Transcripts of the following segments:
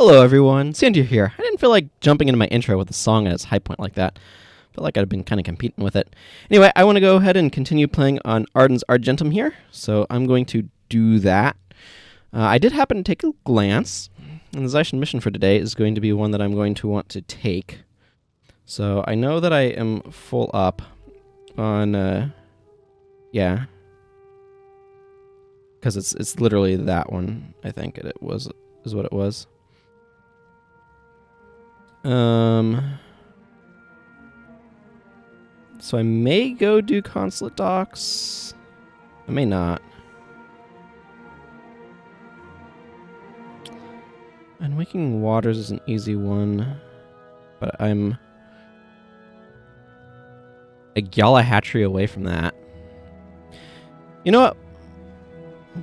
Hello everyone, Sandy here. I didn't feel like jumping into my intro with a song at its high point like that. I felt like I'd been kind of competing with it. Anyway, I want to go ahead and continue playing on Ardens Argentum here, so I'm going to do that. I did happen to take a glance, and the Zaishen mission for today is going to be one that I'm going to want to take. So I know that I am full up on, yeah. Because it's literally that one, I think is what it was. So I may go do consulate docks. I may not. Unwaking Waters is an easy one, but I'm a Gyala Hatchery away from that. You know what?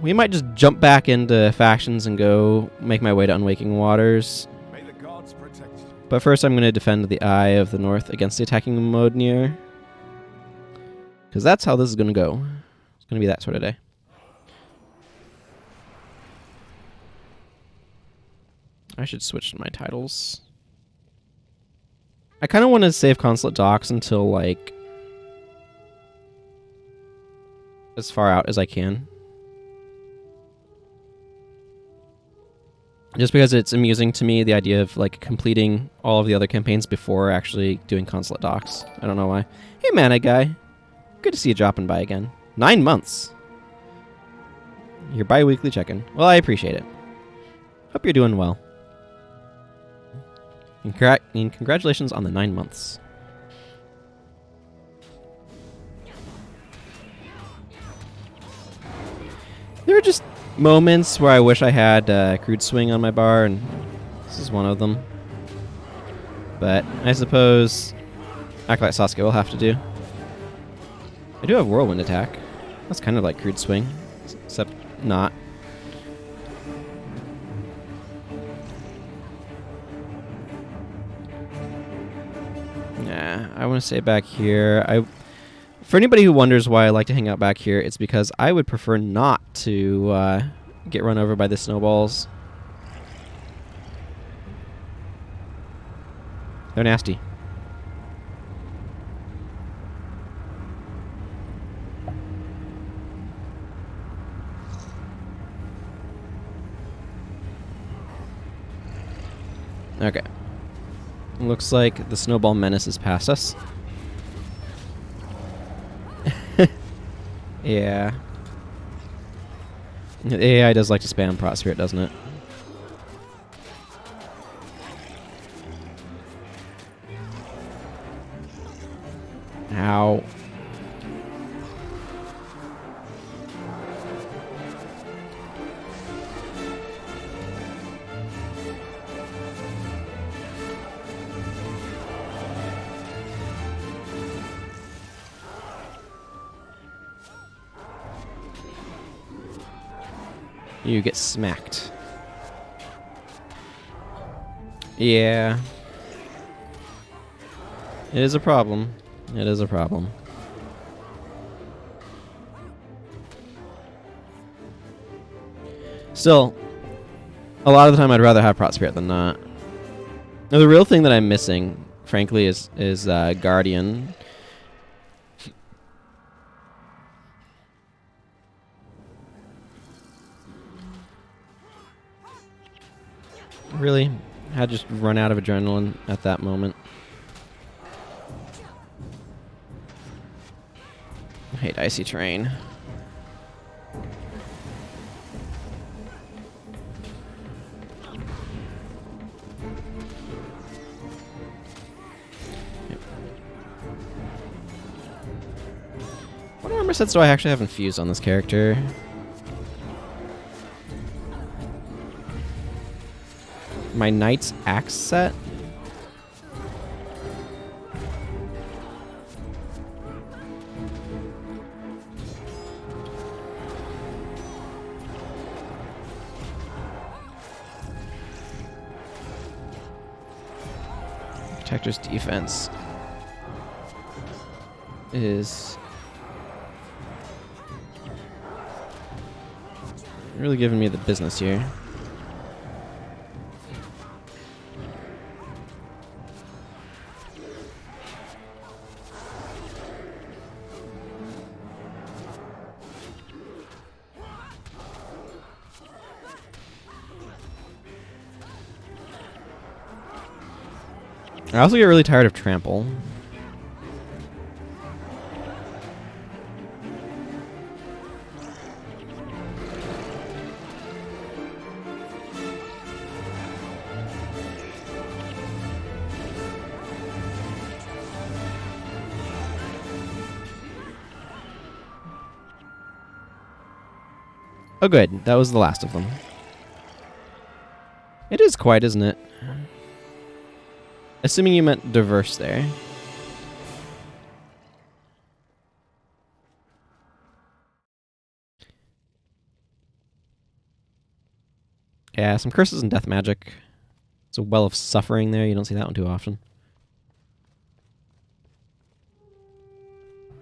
We might just jump back into factions and go make my way to Unwaking Waters. May the gods protect you. But first I'm going to defend the Eye of the North against the attacking Modnir. Because that's how this is going to go. It's going to be that sort of day. I should switch to my titles. I kind of want to save Consulate Docks until, like, as far out as I can. Just because it's amusing to me, the idea of, like, completing all of the other campaigns before actually doing Consulate Docks. I don't know why. Hey, Mana Guy. Good to see you dropping by again. 9 months. Your bi-weekly check-in. Well, I appreciate it. Hope you're doing well. And congratulations on the 9 months. There are just moments where I wish I had Crude Swing on my bar, and this is one of them. But I suppose Acolyte Sasuke will have to do. I do have Whirlwind Attack. That's kind of like Crude Swing, except not. Yeah, I want to stay back here. For anybody who wonders why I like to hang out back here, it's because I would prefer not to get run over by the snowballs. They're nasty. Okay. Looks like the snowball menace is past us. Yeah. The AI does like to spam Prot Spirit, doesn't it? Ow. You get smacked. Yeah. It is a problem. It is a problem. Still, a lot of the time I'd rather have Prot Spirit than not. Now, the real thing that I'm missing, frankly, is Guardian. Really? Had just run out of adrenaline at that moment. I hate icy terrain. Yep. What armor sets do I actually have infused on this character? My Knight's Axe set? Protector's defense is really giving me the business here. I also get really tired of trample. Oh, good. That was the last of them. It is quiet, isn't it? Assuming you meant diverse there. Yeah, some curses and death magic. It's a well of suffering there. You don't see that one too often.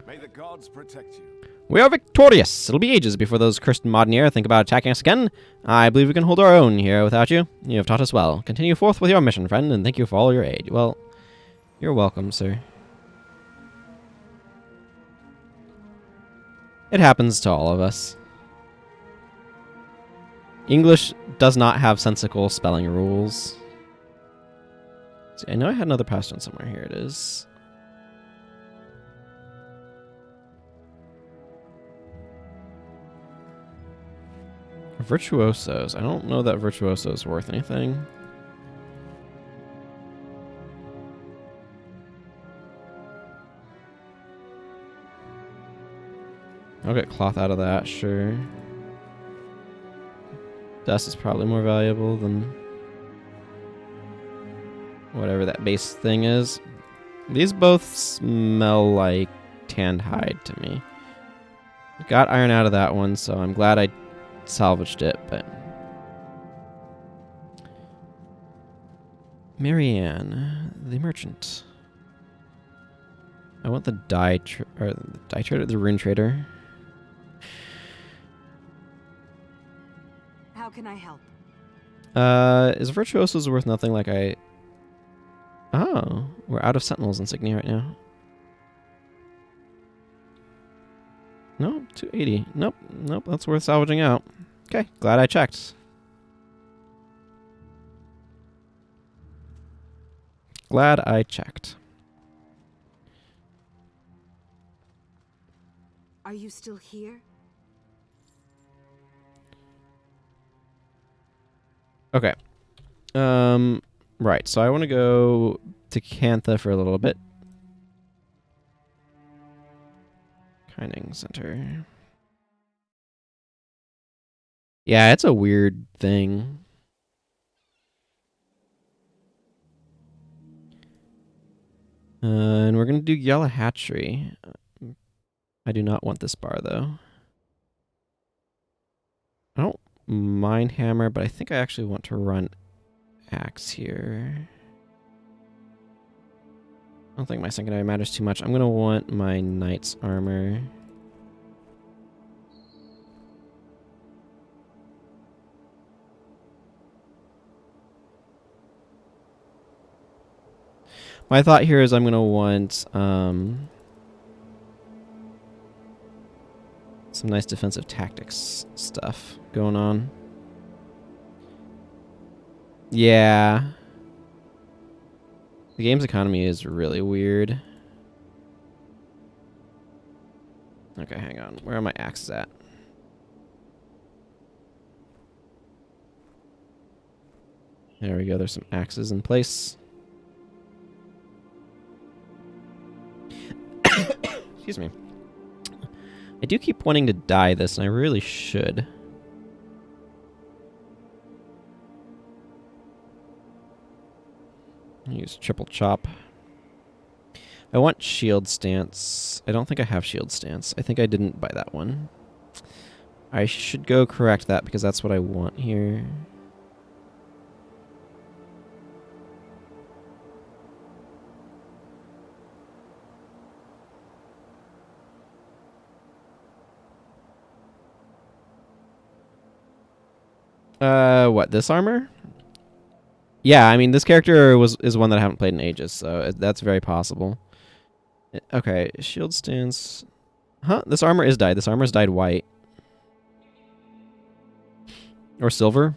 May the gods protect you. We are victorious! It'll be ages before those cursed Modernir think about attacking us again. I believe we can hold our own here without you. You have taught us well. Continue forth with your mission, friend, and thank you for all your aid. Well, you're welcome, sir. It happens to all of us. English does not have sensical spelling rules. See, I know I had another pastime somewhere. Here it is. Virtuosos. I don't know that virtuoso is worth anything. I'll get cloth out of that, sure. Dust is probably more valuable than whatever that base thing is. These both smell like tanned hide to me. Got iron out of that one, so I'm glad I salvaged it, but... Marianne, the merchant. I want the dye trader, the rune trader. How can I help? Is Virtuoso's worth nothing like I... Oh, we're out of Sentinel's insignia right now. No, 280. Nope, nope, that's worth salvaging out. Okay, glad I checked. Glad I checked. Are you still here? Okay. Right, so I want to go to Cantha for a little bit. Kinding Center. Yeah, it's a weird thing. And we're going to do Gyala Hatchery. I do not want this bar, though. I don't mind Hammer, but I think I actually want to run Axe here. I don't think my secondary matters too much. I'm going to want my Knight's Armor. My thought here is I'm going to want some nice defensive tactics stuff going on. Yeah. The game's economy is really weird. Okay, hang on. Where are my axes at? There we go. There's some axes in place. Excuse me. I do keep wanting to dye this, and I really should. Use triple chop. I want shield stance. I don't think I have shield stance. I think I didn't buy that one. I should go correct that because that's what I want here. What, this armor? Yeah, I mean, this character is one that I haven't played in ages, so that's very possible. Okay, shield stance. Huh, this armor is dyed. This armor is dyed white. Or silver.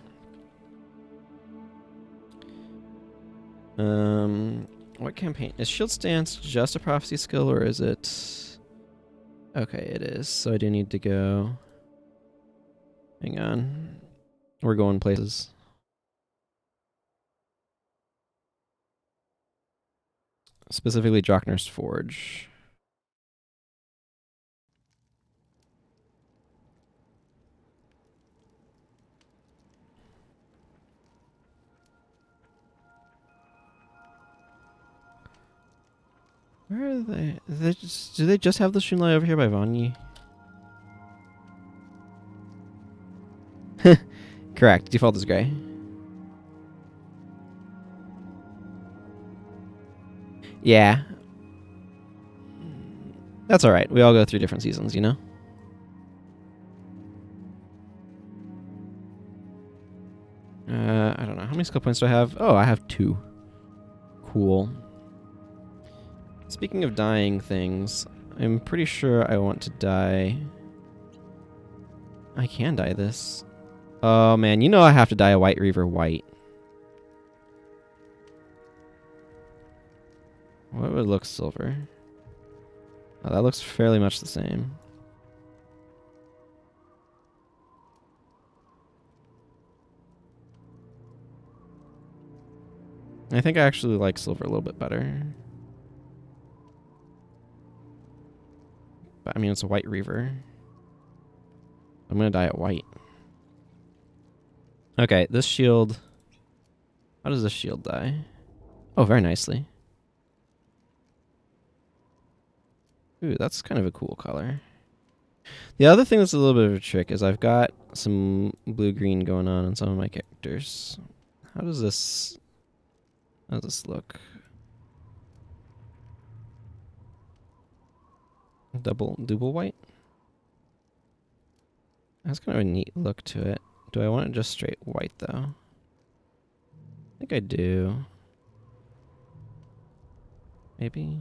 Well, What campaign? Is Shield Stance just a prophecy skill, or is it... Okay, it is. So I do need to go... Hang on. We're going places. Specifically Drockner's Forge. Where are they? Do they just have the Shunlai over here by Vanyi? Correct. Default is gray. Yeah. That's alright. We all go through different seasons, you know? I don't know. How many skill points do I have? Oh, I have 2. Cool. Speaking of dying things, I'm pretty sure I want to dye... I can dye this. Oh man, you know I have to dye a White Reaver white. What would look silver? Oh, that looks fairly much the same. I think I actually like silver a little bit better. But I mean, it's a White Reaver. I'm gonna dye it white. Okay, this shield... How does this shield dye? Oh, very nicely. Ooh, that's kind of a cool color. The other thing that's a little bit of a trick is I've got some blue-green going on some of my characters. How does this look? Double white? That's kind of a neat look to it. Do I want it just straight white, though? I think I do. Maybe?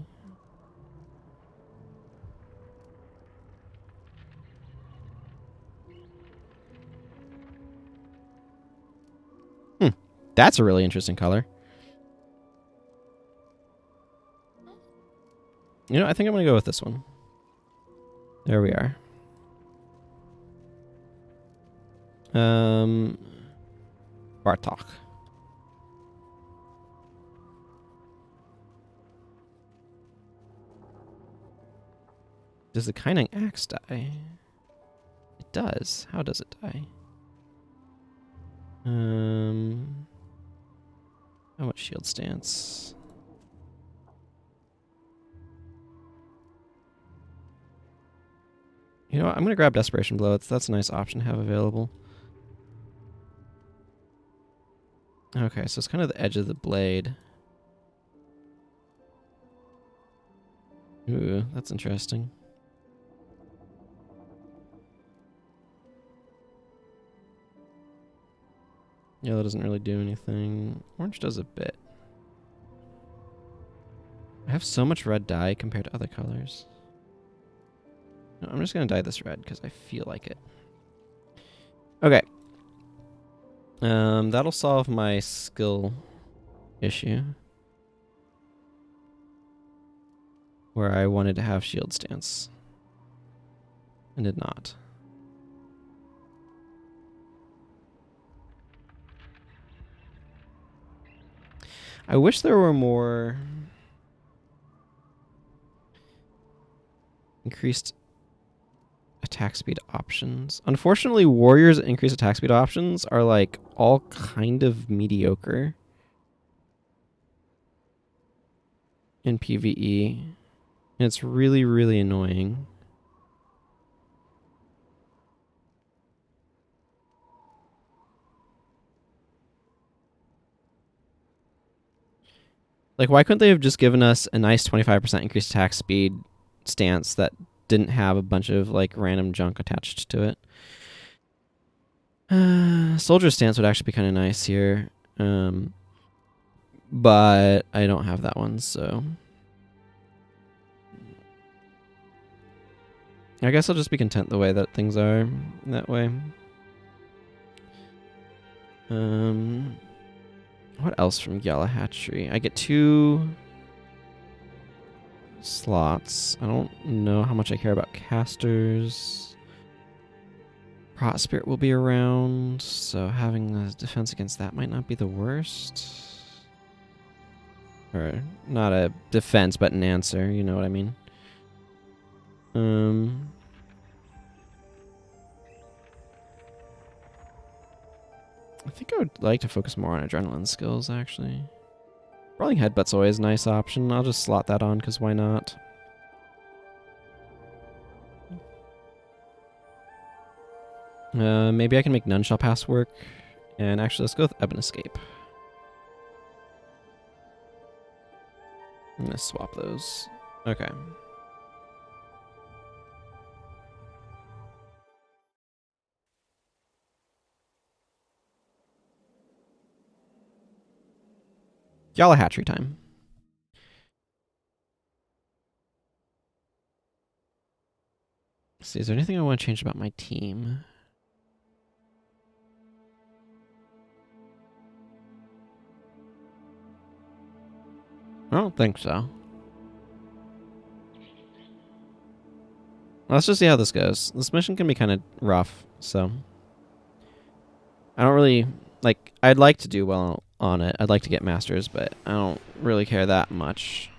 That's a really interesting color. You know, I think I'm going to go with this one. There we are. Bartok. Does the Kaining Axe die? It does. How does it die? How much shield stance? You know what? I'm gonna grab Desperation Blow. That's a nice option to have available. Okay, so it's kind of the edge of the blade. Ooh, that's interesting. Yellow doesn't really do anything. Orange does a bit. I have so much red dye compared to other colors. No, I'm just going to dye this red because I feel like it. Okay. That'll solve my skill issue. Where I wanted to have shield stance. And did not. I wish there were more increased attack speed options. Unfortunately, warriors' increased attack speed options are like all kind of mediocre in PvE. And it's really, really annoying. Like, why couldn't they have just given us a nice 25% increased attack speed stance that didn't have a bunch of, like, random junk attached to it? Soldier stance would actually be kind of nice here. But I don't have that one, so... I guess I'll just be content the way that things are that way. What else from Gyala Hatchery? I get 2 slots. I don't know how much I care about casters. Prot Spirit will be around, so having a defense against that might not be the worst. Or not a defense, but an answer, you know what I mean. I think I would like to focus more on adrenaline skills, actually. Rolling Headbutt's always a nice option. I'll just slot that on, because why not? Maybe I can make None Shall Pass work. And actually, let's go with Ebon Escape. I'm going to swap those. Okay. Gyala Hatchery time. Let's see, is there anything I want to change about my team? I don't think so. Let's just see how this goes. This mission can be kind of rough, so I don't really like. I'd like to do well on it. I'd like to get masters, but I don't really care that much.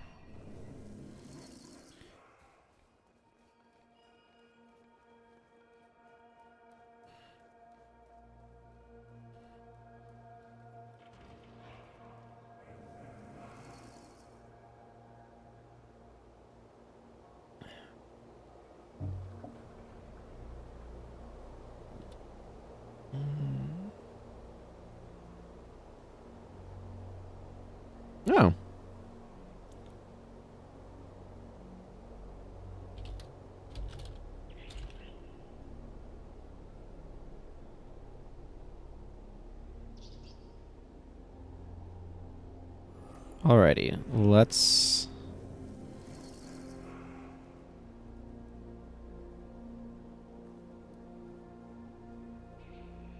Oh. Alrighty, let's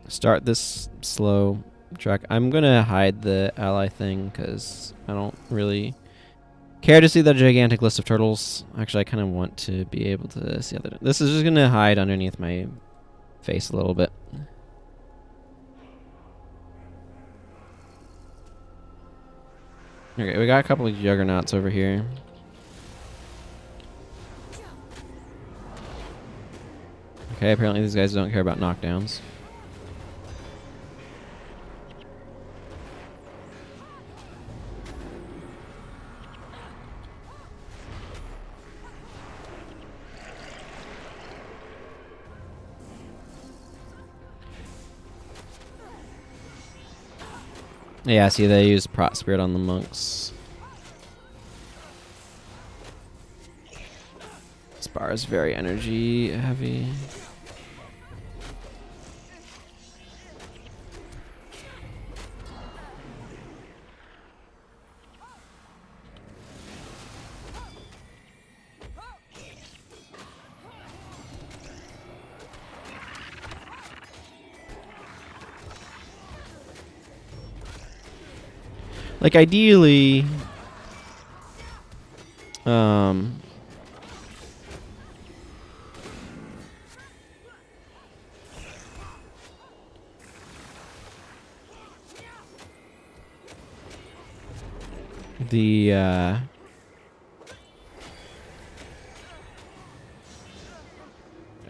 start this slow track. I'm gonna hide the ally thing because I don't really care to see the gigantic list of turtles. Actually, I kind of want to be able to see other. This is just gonna hide underneath my face a little bit. Okay, we got a couple of juggernauts over here. Okay, apparently these guys don't care about knockdowns. Yeah, see, they use Prot Spirit on the monks. This bar is very energy heavy. Like, ideally, there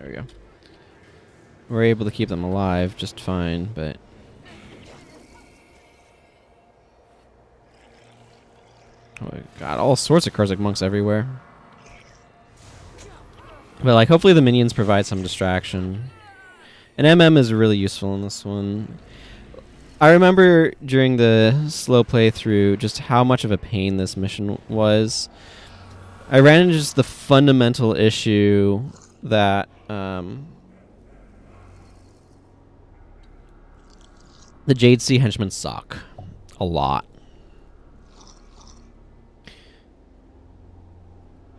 we go. We're able to keep them alive just fine, but oh my god, all sorts of Kurzik monks everywhere. But like, hopefully the minions provide some distraction. And MM is really useful in this one. I remember during the slow playthrough just how much of a pain this mission was. I ran into just the fundamental issue that the Jade Sea henchmen suck a lot.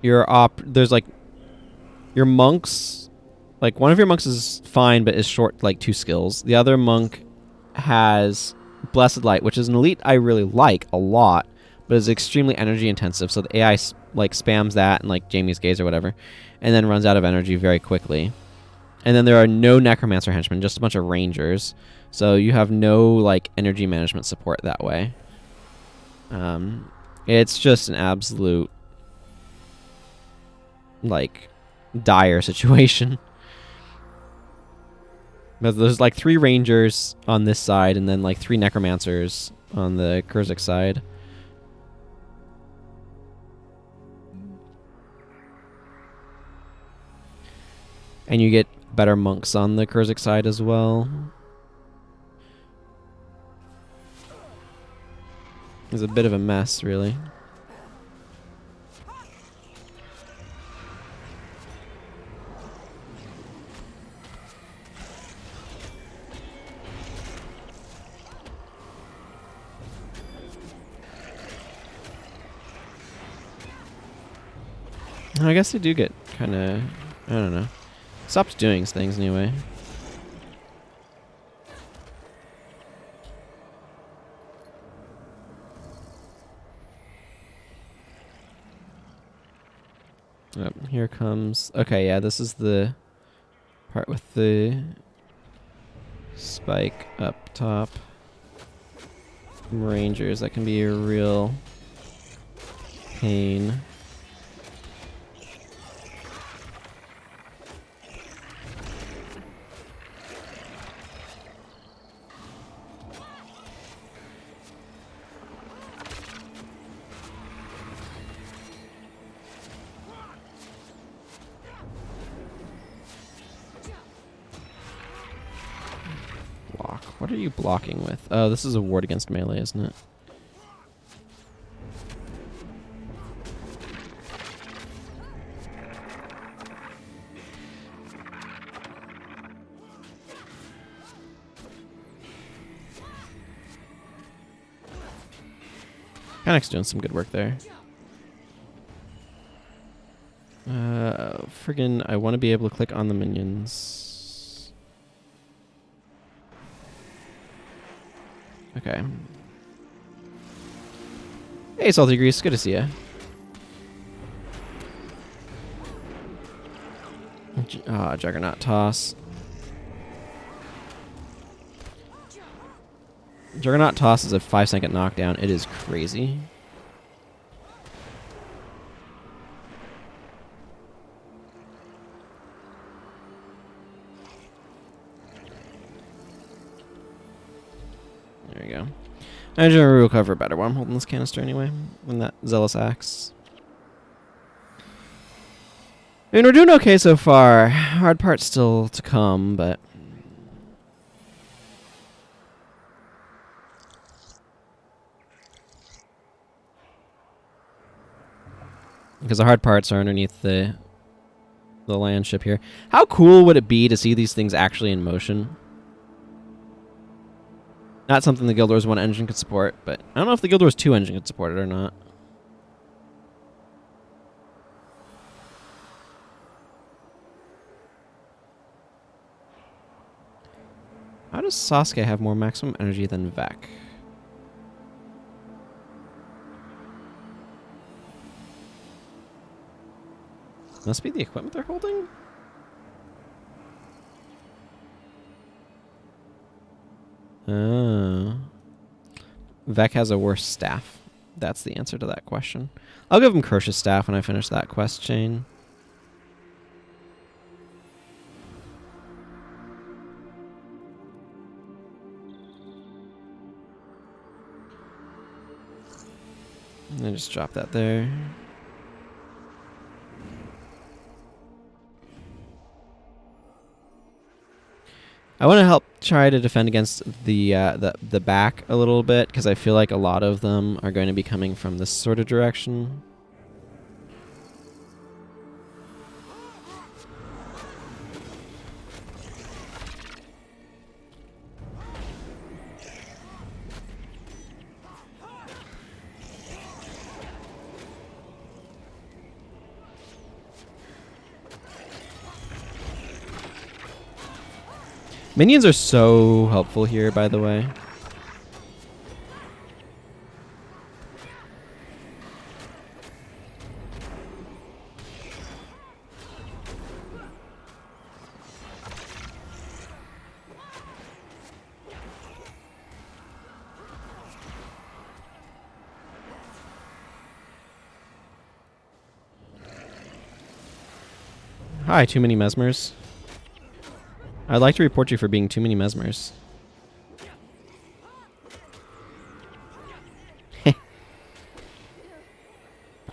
There's like your monks, like one of your monks is fine but is short like 2 skills. The other monk has Blessed Light, which is an elite I really like a lot, but is extremely energy intensive, so the AI like spams that and like Jamie's Gaze or whatever, and then runs out of energy very quickly. And then there are no Necromancer henchmen, just a bunch of Rangers. So you have no like energy management support that way. It's just an absolute like dire situation. But there's like 3 Rangers on this side and then like 3 Necromancers on the Kurzik side. And you get better monks on the Kurzik side as well. It's a bit of a mess, really. I guess they do get kind of, I don't know. Stopped doing things anyway. Oh, here comes... Okay, yeah, this is the part with the spike up top. Rangers, that can be a real pain. What are you blocking with? Oh, this is a ward against melee, isn't it? Panic's doing some good work there. Friggin', I want to be able to click on the minions. Okay. Hey, Salty Grease, good to see ya. Juggernaut Toss. Juggernaut Toss is a 5-second knockdown. It is crazy. There you go. I'm going to recover better while I'm holding this canister anyway. Than that Zealous Axe. I mean, we're doing okay so far. Hard part's still to come, but... because the hard parts are underneath the land ship here. How cool would it be to see these things actually in motion? Not something the Guild Wars 1 engine could support, but I don't know if the Guild Wars 2 engine could support it or not. How does Sasuke have more maximum energy than Vec? Must be the equipment they're holding? Oh. Vec has a worse staff. That's the answer to that question. I'll give him Kirsch's staff when I finish that quest chain. And I just drop that there. I want to help try to defend against the back a little bit, because I feel like a lot of them are going to be coming from this sort of direction. Minions are so helpful here, by the way. Hi, too many mesmers. I'd like to report you for being too many mesmers.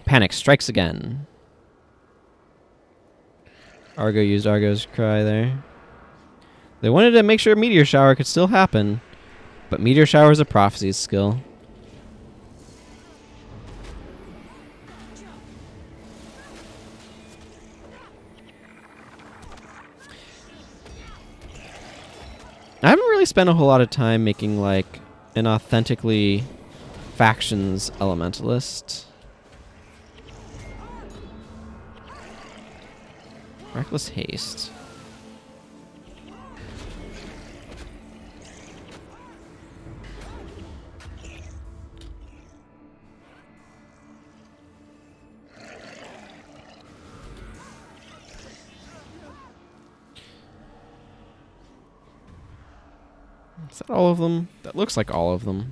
Panic strikes again. Argo used Argo's cry there. They wanted to make sure Meteor Shower could still happen, but Meteor Shower is a prophecy skill. I haven't really spent a whole lot of time making like an authentically factions elementalist. Reckless haste. Is that all of them? That looks like all of them.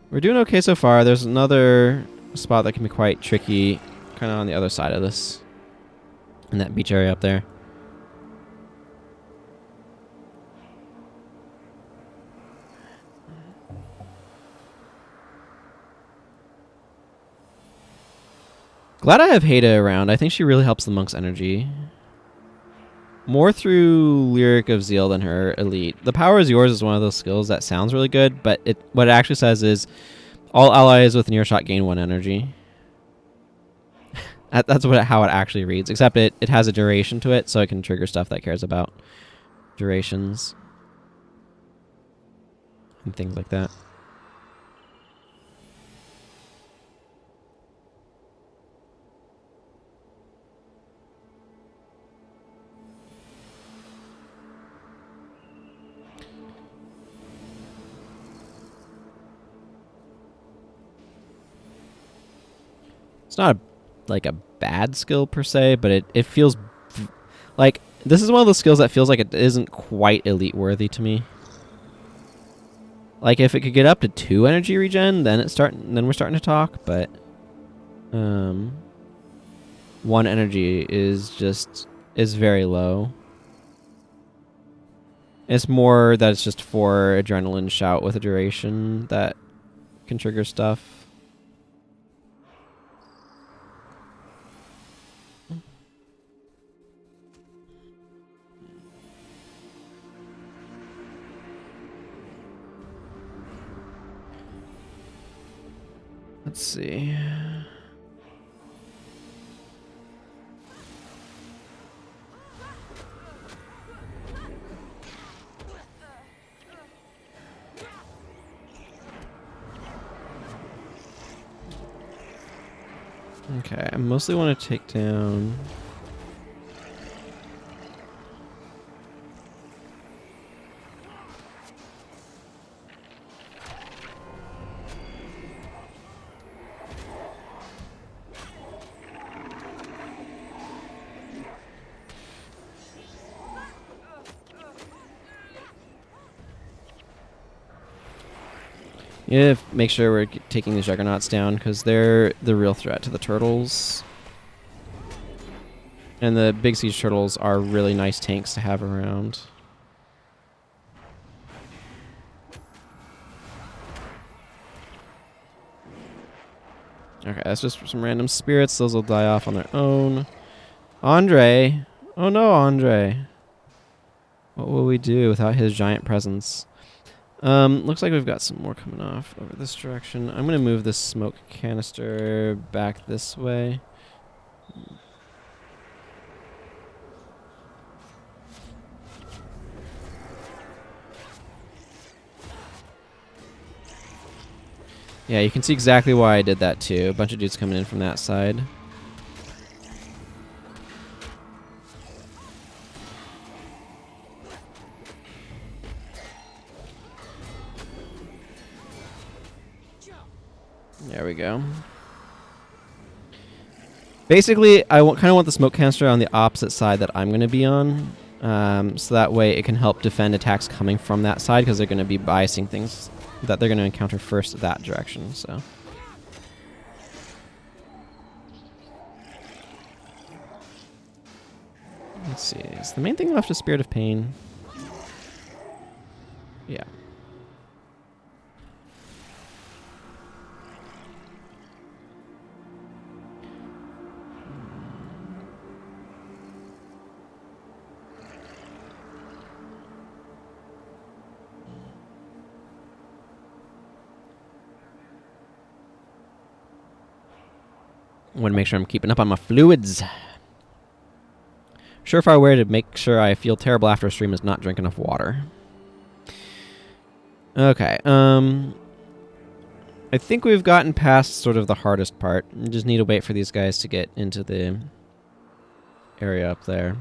We're doing okay so far. There's another spot that can be quite tricky, kind of on the other side of this. In that beach area up there. Glad I have Haida around. I think she really helps the monk's energy. More through Lyric of Zeal than her elite. The Power is Yours is one of those skills that sounds really good, but what it actually says is all allies within earshot gain 1 energy. That's how it actually reads, except it has a duration to it, so it can trigger stuff that cares about durations and things like that. It's not like a bad skill per se, but it feels like this is one of those skills that feels like it isn't quite elite worthy to me. Like if it could get up to 2 energy regen, then we're starting to talk, but 1 energy is very low. It's more that it's just for adrenaline shout with a duration that can trigger stuff. Let's see. Okay, I mostly want to take down... Yeah, make sure we're taking the Juggernauts down, because they're the real threat to the turtles. And the big siege turtles are really nice tanks to have around. Okay, that's just some random spirits. Those will die off on their own. Andre! Oh no, Andre! What will we do without his giant presence? Looks like we've got some more coming off over this direction. I'm gonna move this smoke canister back this way. Yeah, you can see exactly why I did that too. A bunch of dudes coming in from that side. There we go. Basically, I kind of want the smoke canister on the opposite side that I'm going to be on. So that way it can help defend attacks coming from that side, because they're going to be biasing things that they're going to encounter first that direction. So. Let's see. Is the main thing left a Spirit of Pain? Yeah. I want to make sure I'm keeping up on my fluids. Surefire way to make sure I feel terrible after a stream is not drink enough water. Okay, I think we've gotten past sort of the hardest part. We just need to wait for these guys to get into the area up there.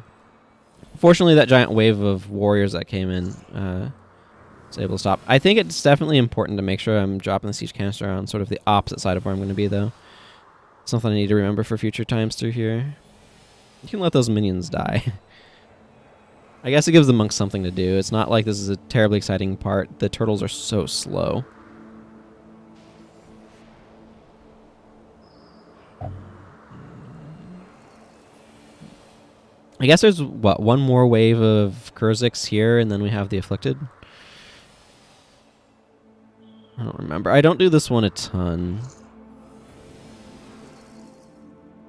Fortunately, that giant wave of warriors that came in was able to stop. I think it's definitely important to make sure I'm dropping the siege canister on sort of the opposite side of where I'm going to be, though. Something I need to remember for future times through here. You can let those minions die. I guess it gives the monks something to do. It's not like this is a terribly exciting part. The turtles are so slow. I guess there's, what, one more wave of Kurziks here, and then we have the Afflicted? I don't remember. I don't do this one a ton.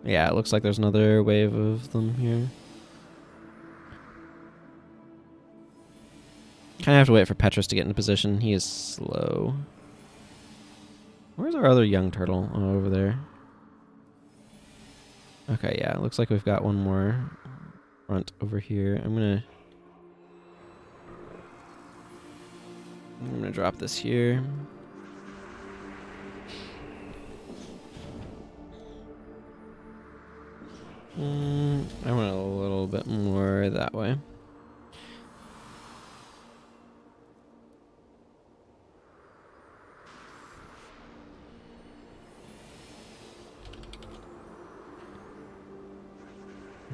Yeah, it looks like there's another wave of them here. Kind of have to wait for Petrus to get into position. He is slow. Where's our other young turtle? Oh, over there. Okay, yeah, it looks like we've got one more front over here. I'm gonna drop this here. I want a little bit more that way.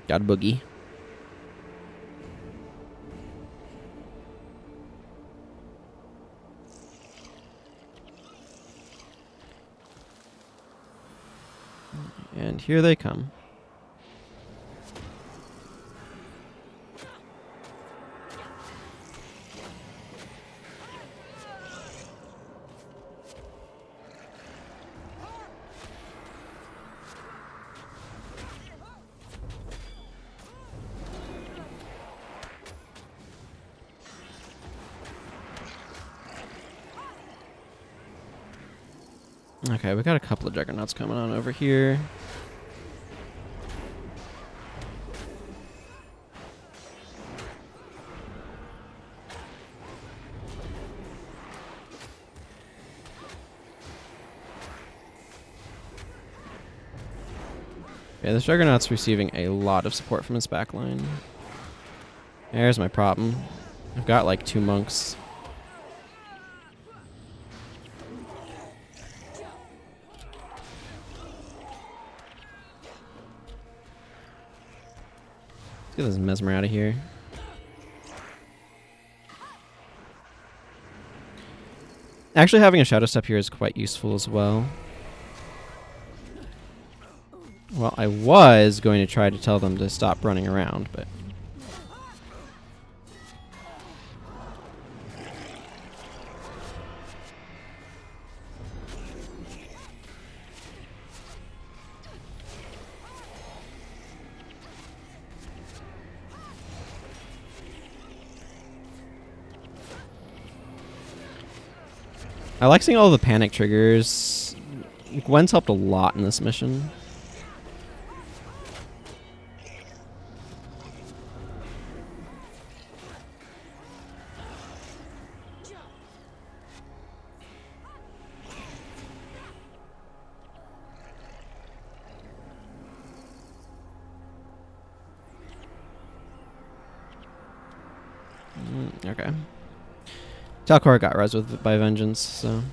Got a boogie. And here they come. Okay, we got a couple of juggernauts coming on over here. Yeah, this juggernaut's receiving a lot of support from his backline. There's my problem. I've got like 2 monks. Let's get this mesmer out of here. Actually, having a shadow step here is quite useful as well. Well, I was going to try to tell them to stop running around, but... I like seeing all the panic triggers. Gwen's helped a lot in this mission. Okay. Talcor got res with by vengeance, so.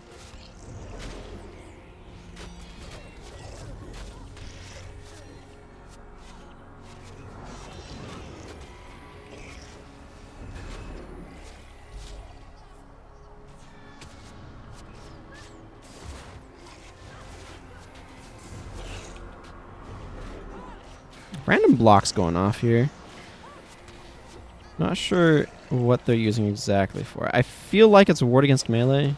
Random blocks going off here. Not sure what they're using exactly for. I feel like it's a ward against melee.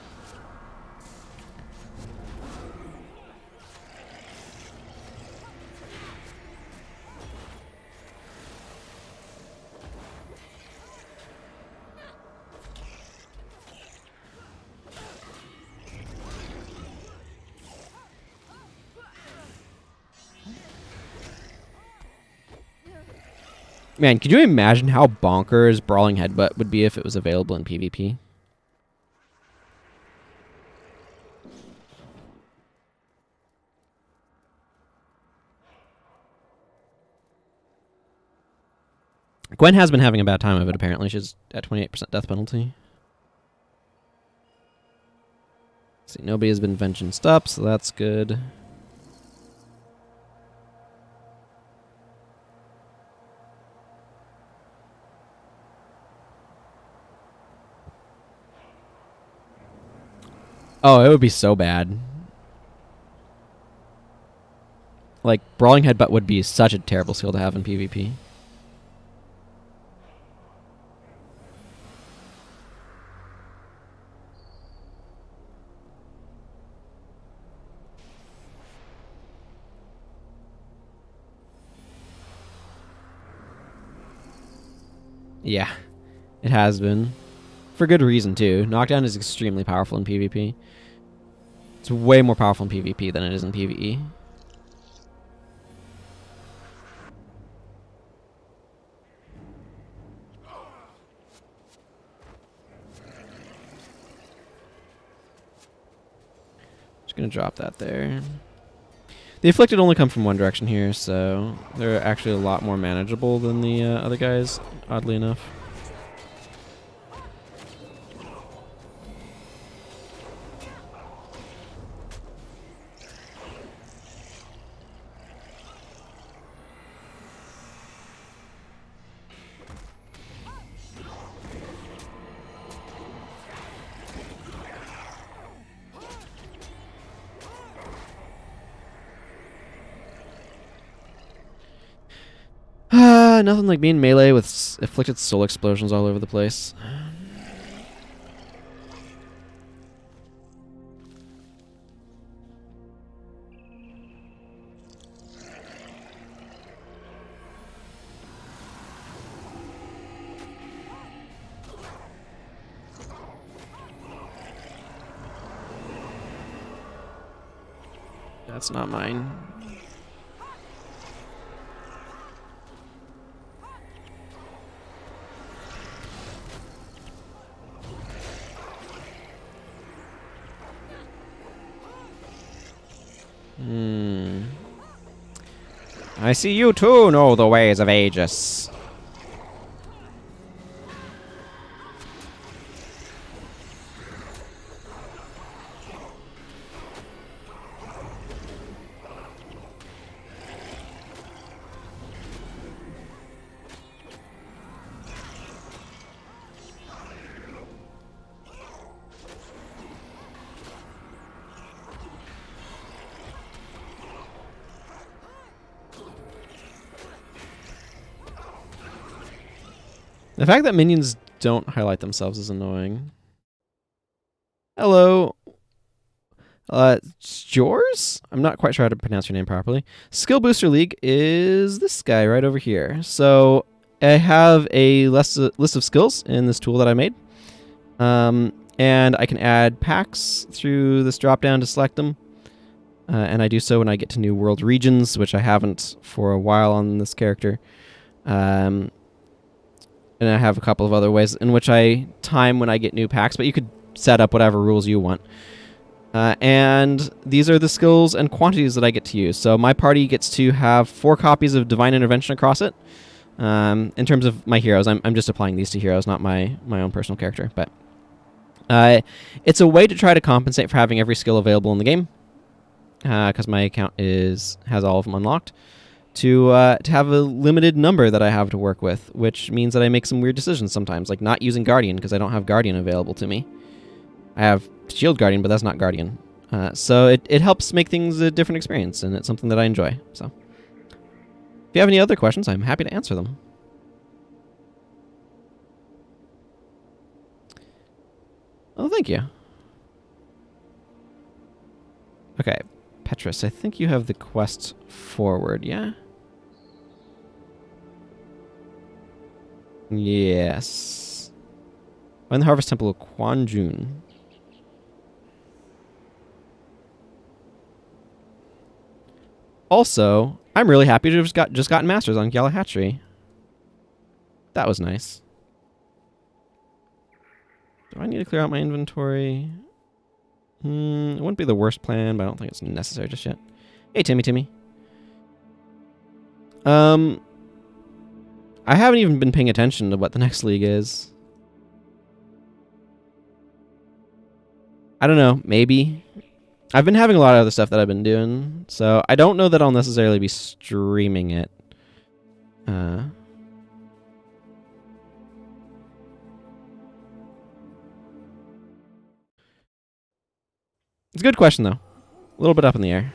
Man, could you imagine how bonkers Brawling Headbutt would be if it was available in PvP? Gwen has been having a bad time of it, apparently. She's at 28% death penalty. See, nobody has been vengeanced up, so that's good. Oh, it would be so bad. Like, Brawling Headbutt would be such a terrible skill to have in PvP. Yeah, it has been. For good reason, too. Knockdown is extremely powerful in PvP. It's way more powerful in PvP than it is in PvE. Just gonna drop that there. The Afflicted only come from one direction here, so they're actually a lot more manageable than the other guys, oddly enough. Nothing like being melee with afflicted soul explosions all over the place. That's not mine. I see you too know the ways of Aegis. The fact that minions don't highlight themselves is annoying. Hello. It's yours? I'm not quite sure how to pronounce your name properly. Skill Booster League is this guy right over here. So I have a list of skills in this tool that I made. And I can add packs through this drop down to select them. And I do so when I get to new world regions, which I haven't for a while on this character. And I have a couple of other ways in which I time when I get new packs, but you could set up whatever rules you want. And these are the skills and quantities that I get to use. So my party gets to have 4 copies of Divine Intervention across it. In terms of my heroes, I'm just applying these to heroes, not my own personal character. But it's a way to try to compensate for having every skill available in the game, because my account has all of them unlocked. To have a limited number that I have to work with, which means that I make some weird decisions sometimes, like not using Guardian because I don't have Guardian available to me. I have Shield Guardian, but that's not Guardian. So it helps make things a different experience, and it's something that I enjoy. So if you have any other questions, I'm happy to answer them. Oh, thank you. Okay, Petrus, I think you have the quest forward, yeah? Yes. Find the Harvest Temple of Quanjun. Also, I'm really happy to have just gotten Masters on Gyala Hatchery. That was nice. Do I need to clear out my inventory? It wouldn't be the worst plan, but I don't think it's necessary just yet. Hey, Timmy. I haven't even been paying attention to what the next league is. I don't know, maybe. I've been having a lot of other stuff that I've been doing, so I don't know that I'll necessarily be streaming it. It's a good question, though. A little bit up in the air.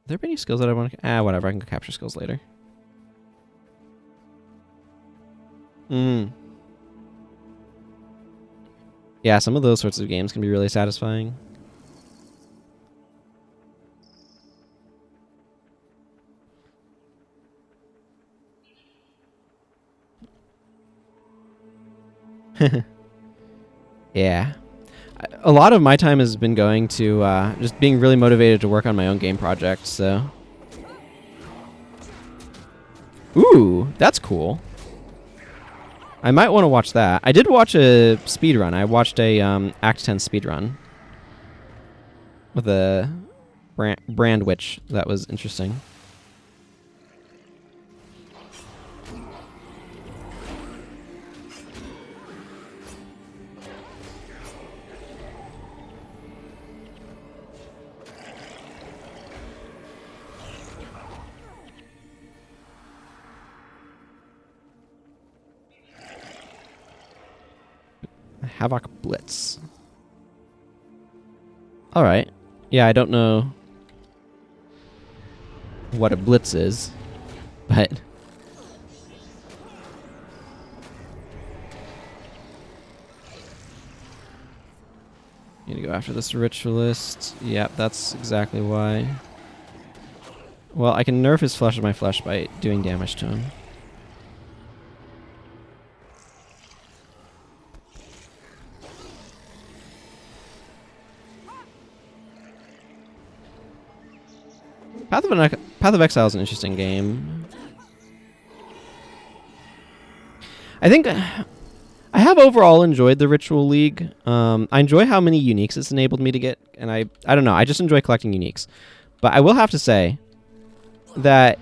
Are there any skills that I want to... whatever. I can go capture skills later. Yeah, some of those sorts of games can be really satisfying. Yeah. A lot of my time has been going to just being really motivated to work on my own game project, so... Ooh, that's cool. I might want to watch that. I did watch a speedrun. I watched a Act 10 speedrun. With a brand witch. That was interesting. Havoc Blitz. Alright. Yeah, I don't know what a blitz is, but... Need to go after this ritualist. Yep, that's exactly why. Well, I can nerf his flesh of my flesh by doing damage to him. Path of Exile is an interesting game. I think I have overall enjoyed the Ritual League. I enjoy how many uniques it's enabled me to get, and I don't know, I just enjoy collecting uniques. But I will have to say that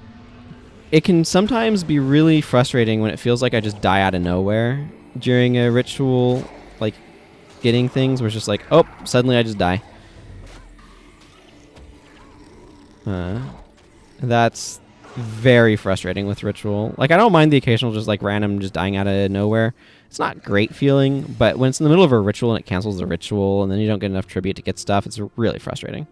it can sometimes be really frustrating when it feels like I just die out of nowhere during a ritual, like getting things where it's just like, oh, suddenly I just die. That's very frustrating with Ritual. Like, I don't mind the occasional just like random just dying out of nowhere. It's not great feeling, but when it's in the middle of a ritual and it cancels the ritual and then you don't get enough tribute to get stuff, it's really frustrating.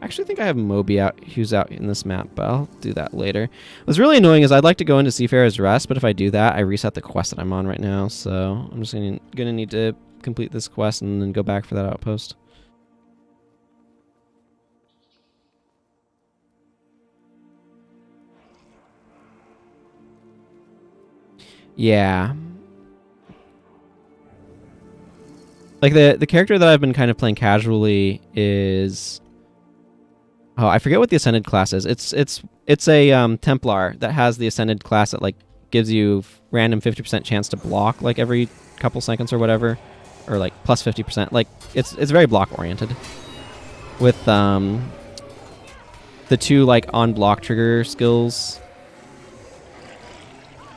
I actually think I have Moby out, who's out in this map, but I'll do that later. What's really annoying is I'd like to go into Seafarer's Rest, but if I do that, I reset the quest that I'm on right now, so I'm just gonna need to complete this quest and then go back for that outpost. Yeah. Like the character that I've been kind of playing casually is, oh, I forget what the Ascended class is. It's a Templar that has the Ascended class that like gives you random 50% chance to block like every couple seconds or whatever, or like plus 50%. Like it's very block oriented with the two like on block trigger skills.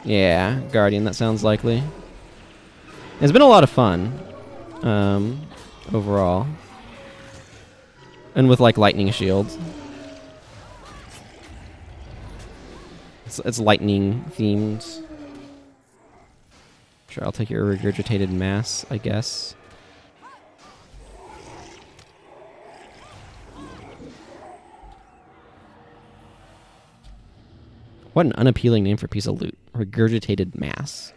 Yeah, Guardian, that sounds likely. It's been a lot of fun, overall. And with, like, lightning shield. It's lightning themed. Sure, I'll take your regurgitated mass, I guess. What an unappealing name for a piece of loot. Regurgitated mass.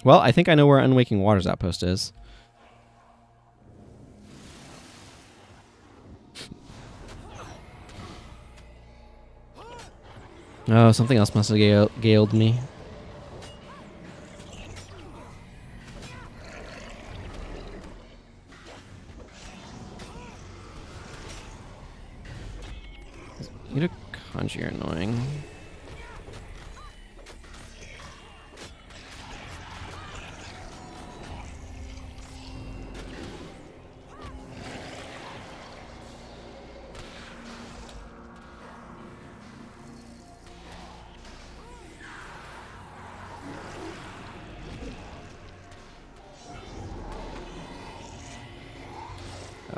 Well, I think I know where Unwaking Waters outpost is. Oh, something else must have galed me. You Kanji, you're annoying.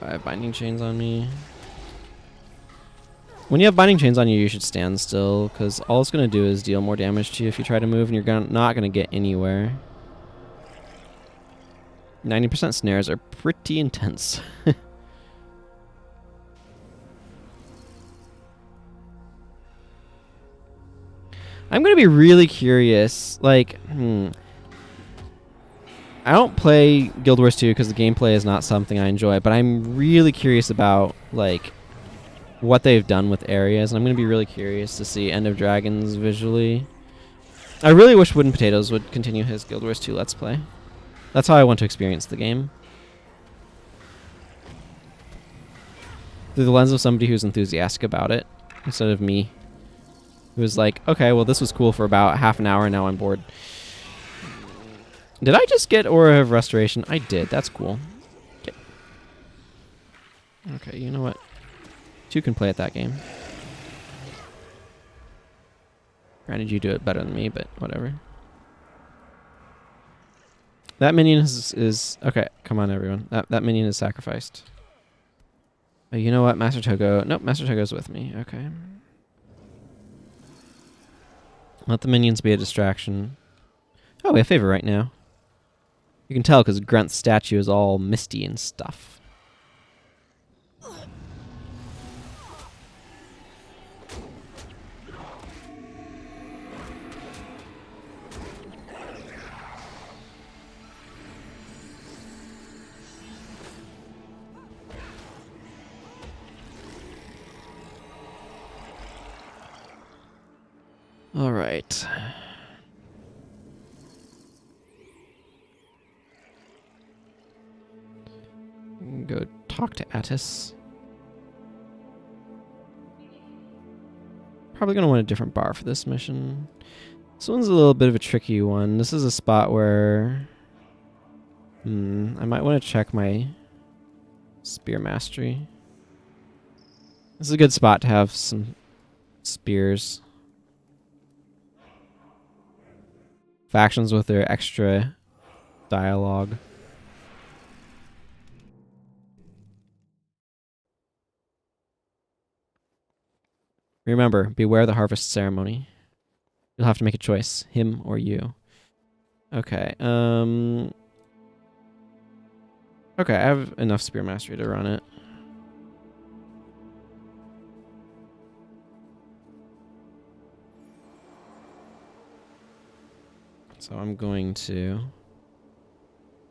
I have binding chains on me. When you have binding chains on you, you should stand still, because all it's going to do is deal more damage to you if you try to move, and you're not going to get anywhere. 90% snares are pretty intense. I'm going to be really curious, like, I don't play Guild Wars 2 because the gameplay is not something I enjoy, but I'm really curious about, like, what they've done with areas, and I'm going to be really curious to see End of Dragons visually. I really wish Wooden Potatoes would continue his Guild Wars 2 Let's Play. That's how I want to experience the game. Through the lens of somebody who's enthusiastic about it, instead of me, who was like, okay, well, this was cool for about half an hour, and now I'm bored. Did I just get Aura of Restoration? I did. That's cool. Okay, you know what? 2 can play at that game. Granted, you do it better than me, but whatever. That minion is okay, come on, everyone. That minion is sacrificed. Oh, you know what? Master Togo. Nope, Master Togo's with me. Okay. Let the minions be a distraction. Oh, we have favor right now. You can tell because Grunt's statue is all misty and stuff. All right. Go talk to Attis. Probably going to want a different bar for this mission. This one's a little bit of a tricky one. This is a spot where I might want to check my spear mastery. This is a good spot to have some spears. Factions with their extra dialogue. Remember, beware the harvest ceremony. You'll have to make a choice, him or you. Okay, okay, I have enough spear mastery to run it. So I'm going to...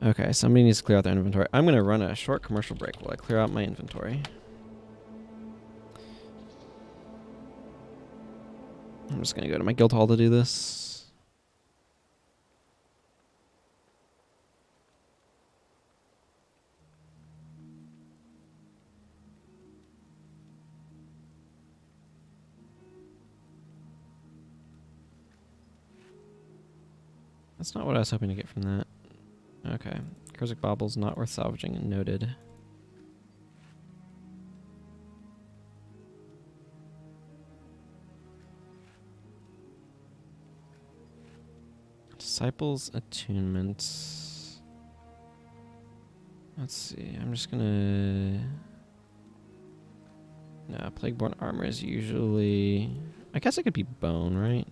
Okay, somebody needs to clear out their inventory. I'm going to run a short commercial break while I clear out my inventory. I'm just going to go to my guild hall to do this. That's not what I was hoping to get from that. Okay. Kurzik Baubles not worth salvaging. Noted. Disciples Attunement. Let's see. I'm just gonna... No, Plagueborn Armor is usually... I guess it could be bone, right?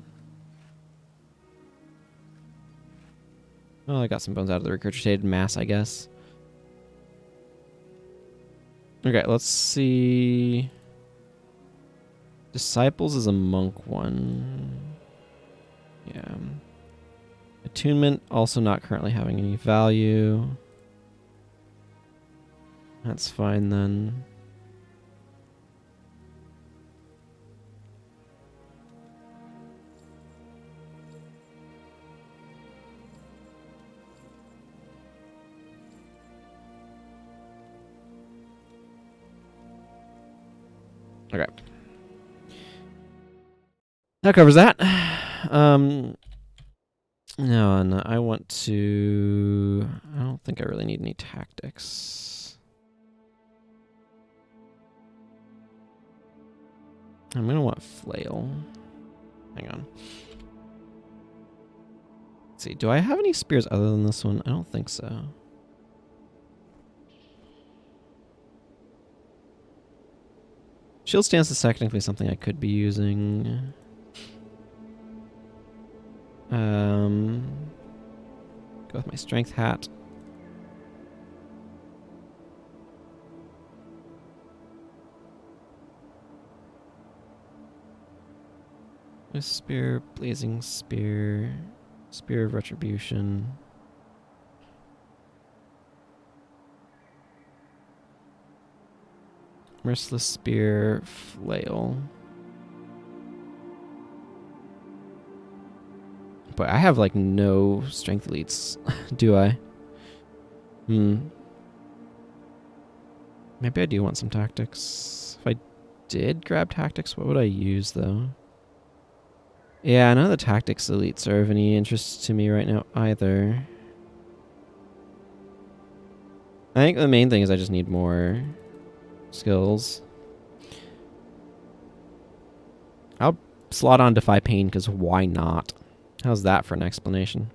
Well, I got some bones out of the regurgitated mass, I guess. Okay, let's see. Disciples is a monk one. Yeah. Attunement, also not currently having any value. That's fine then. Okay. That covers that. No, and I want to... I don't think I really need any tactics. I'm going to want flail. Hang on. Let's see, do I have any spears other than this one? I don't think so. Shield stance is technically something I could be using. Go with my strength hat. A spear, blazing spear, spear of retribution. Merciless spear, flail. But I have like no strength elites, do I? Maybe I do want some tactics. If I did grab tactics, what would I use though? Yeah, none of the tactics elites are of any interest to me right now either. I think the main thing is I just need more skills. I'll slot on Defy Pain because why not? How's that for an explanation?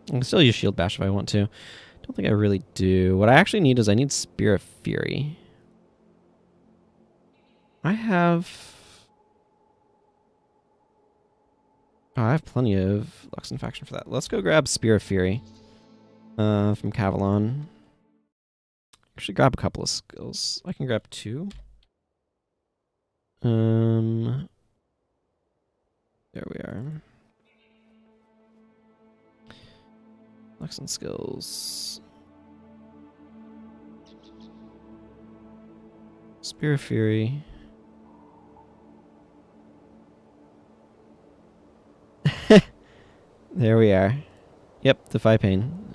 I can still use Shield Bash if I want to. Don't think I really do. What I actually need is I need Spear of Fury. I have plenty of Lux and Faction for that. Let's go grab Spear of Fury from Cavalon. Actually, grab a couple of skills. I can grab 2. There we are. Lux and skills. Spear of Fury. There we are. Yep, Defy Pain.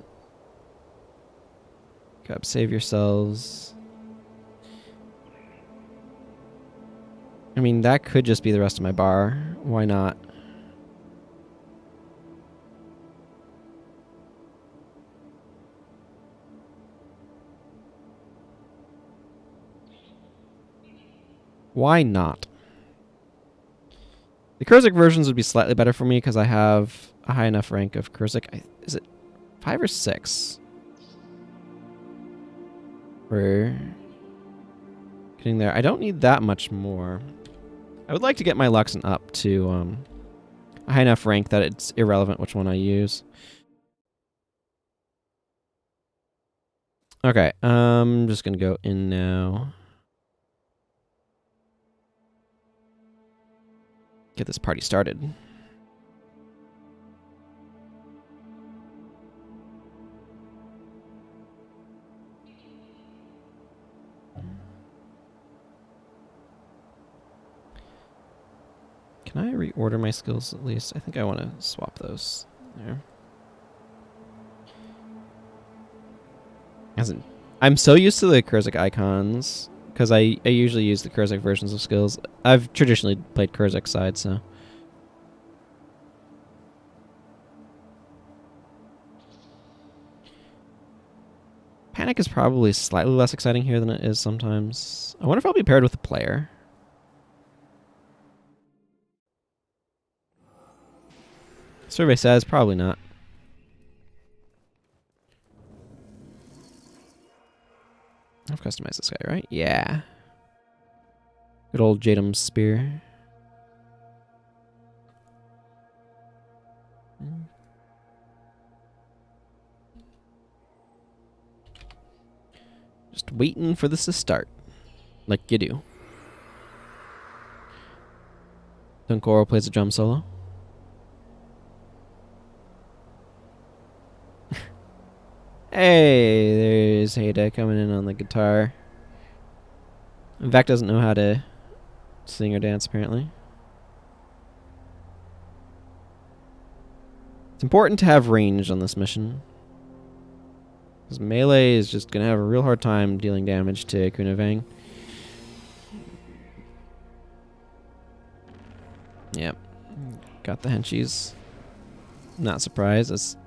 Grab Save Yourselves. I mean, that could just be the rest of my bar. Why not? Why not? The Kurzik versions would be slightly better for me because I have a high enough rank of Kurzik. Is it 5 or 6? We're getting there. I don't need that much more. I would like to get my Luxon up to a high enough rank that it's irrelevant which one I use. Okay, I'm just gonna go in now. Get this party started. Can I reorder my skills at least? I think I want to swap those there. I'm so used to the Kurzik icons because I usually use the Kurzik versions of skills. I've traditionally played Kurzik side, so. Panic is probably slightly less exciting here than it is sometimes. I wonder if I'll be paired with a player. Survey says probably not. I've customized this guy, right? Yeah. Good old Jadum's spear. Just waiting for this to start. Like you do. Dunkoro plays a drum solo. Hey, there's Haida coming in on the guitar. Vec doesn't know how to sing or dance, apparently. It's important to have range on this mission. Because melee is just going to have a real hard time dealing damage to Kunavang. Yep. Got the henchies. Not surprised. That's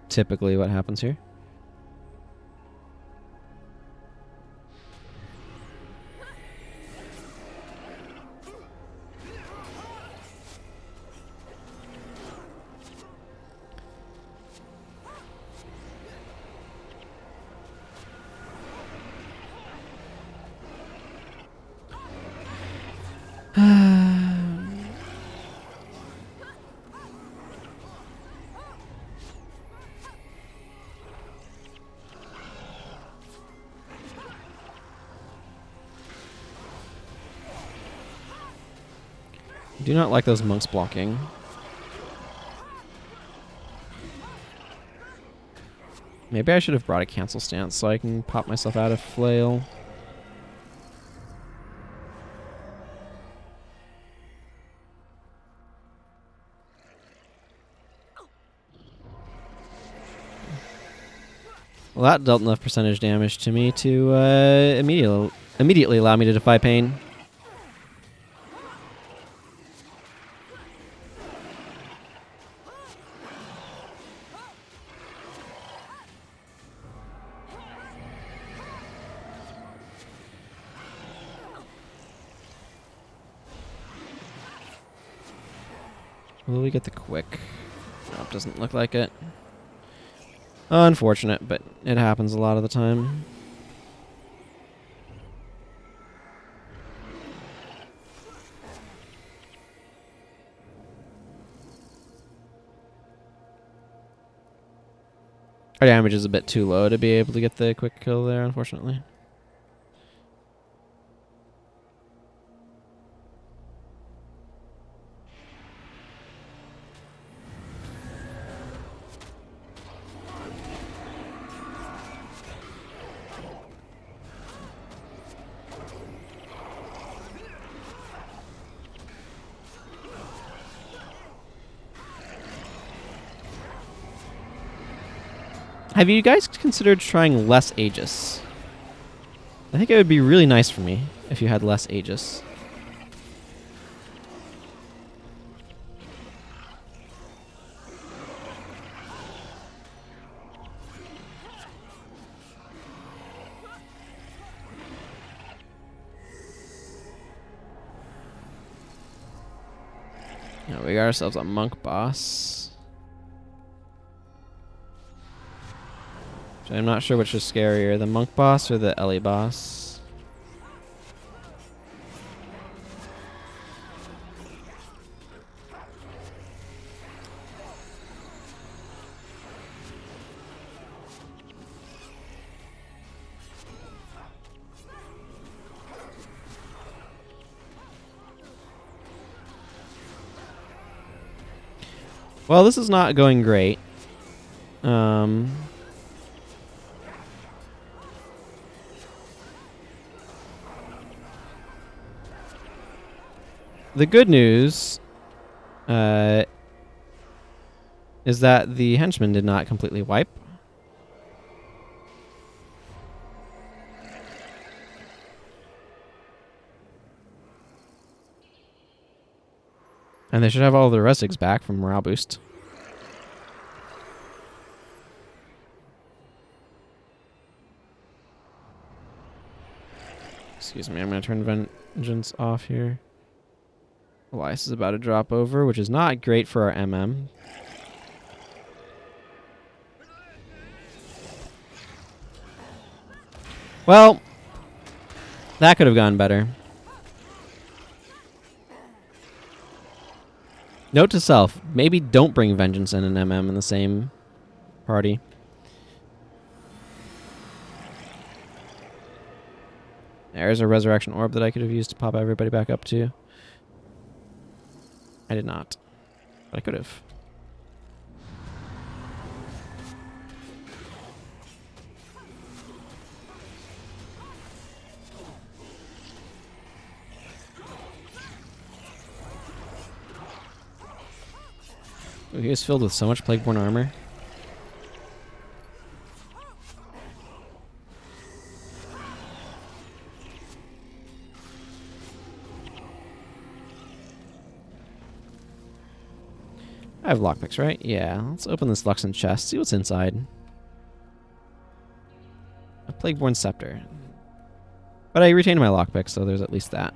typically what happens here. Do not like those monks blocking. Maybe I should have brought a cancel stance so I can pop myself out of flail. Well, that dealt enough percentage damage to me to immediately allow me to defy pain. Will we get the quick? Nope, doesn't look like it. Unfortunate, but it happens a lot of the time. Our damage is a bit too low to be able to get the quick kill there, unfortunately. Have you guys considered trying less Aegis? I think it would be really nice for me if you had less Aegis. Now we got ourselves a monk boss. I'm not sure which is scarier, the monk boss or the Ellie boss. Well, this is not going great. The good news is that the henchman did not completely wipe. And they should have all their resigs back from morale boost. Excuse me, I'm going to turn Vengeance off here. Elias is about to drop over, which is not great for our MM. Well, that could have gone better. Note to self, maybe don't bring Vengeance and an MM in the same party. There's a resurrection orb that I could have used to pop everybody back up to. I did not. But I could have. Ooh, he is filled with so much Plagueborn armor. I have lockpicks, right? Yeah, let's open this Luxon chest, see what's inside. A Plagueborn scepter. But I retained my lockpick, so there's at least that.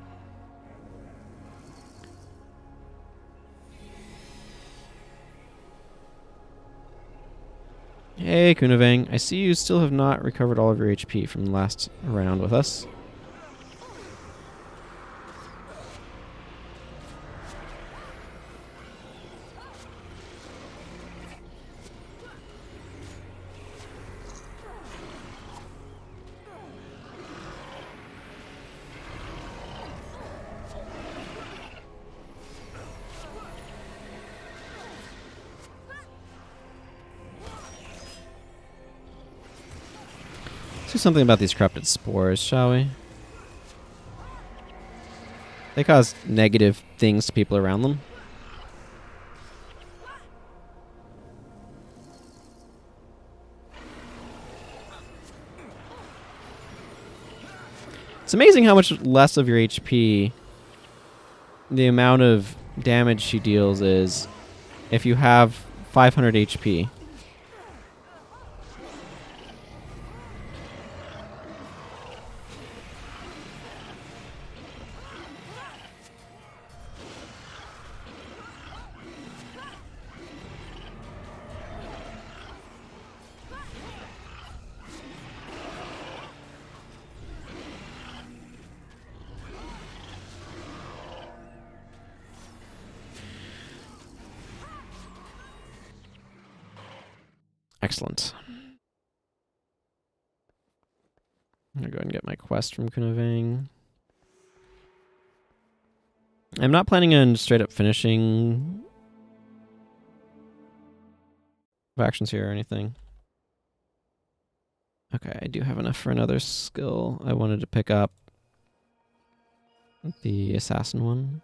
Hey, Kunavang. I see you still have not recovered all of your HP from the last round with us. Do something about these corrupted spores, shall we? They cause negative things to people around them. It's amazing how much less of your HP the amount of damage she deals is if you have 500 HP. Excellent. I'm going to go ahead and get my quest from Kunavang. I'm not planning on straight up finishing actions here or anything. Okay, I do have enough for another skill. I wanted to pick up the assassin one.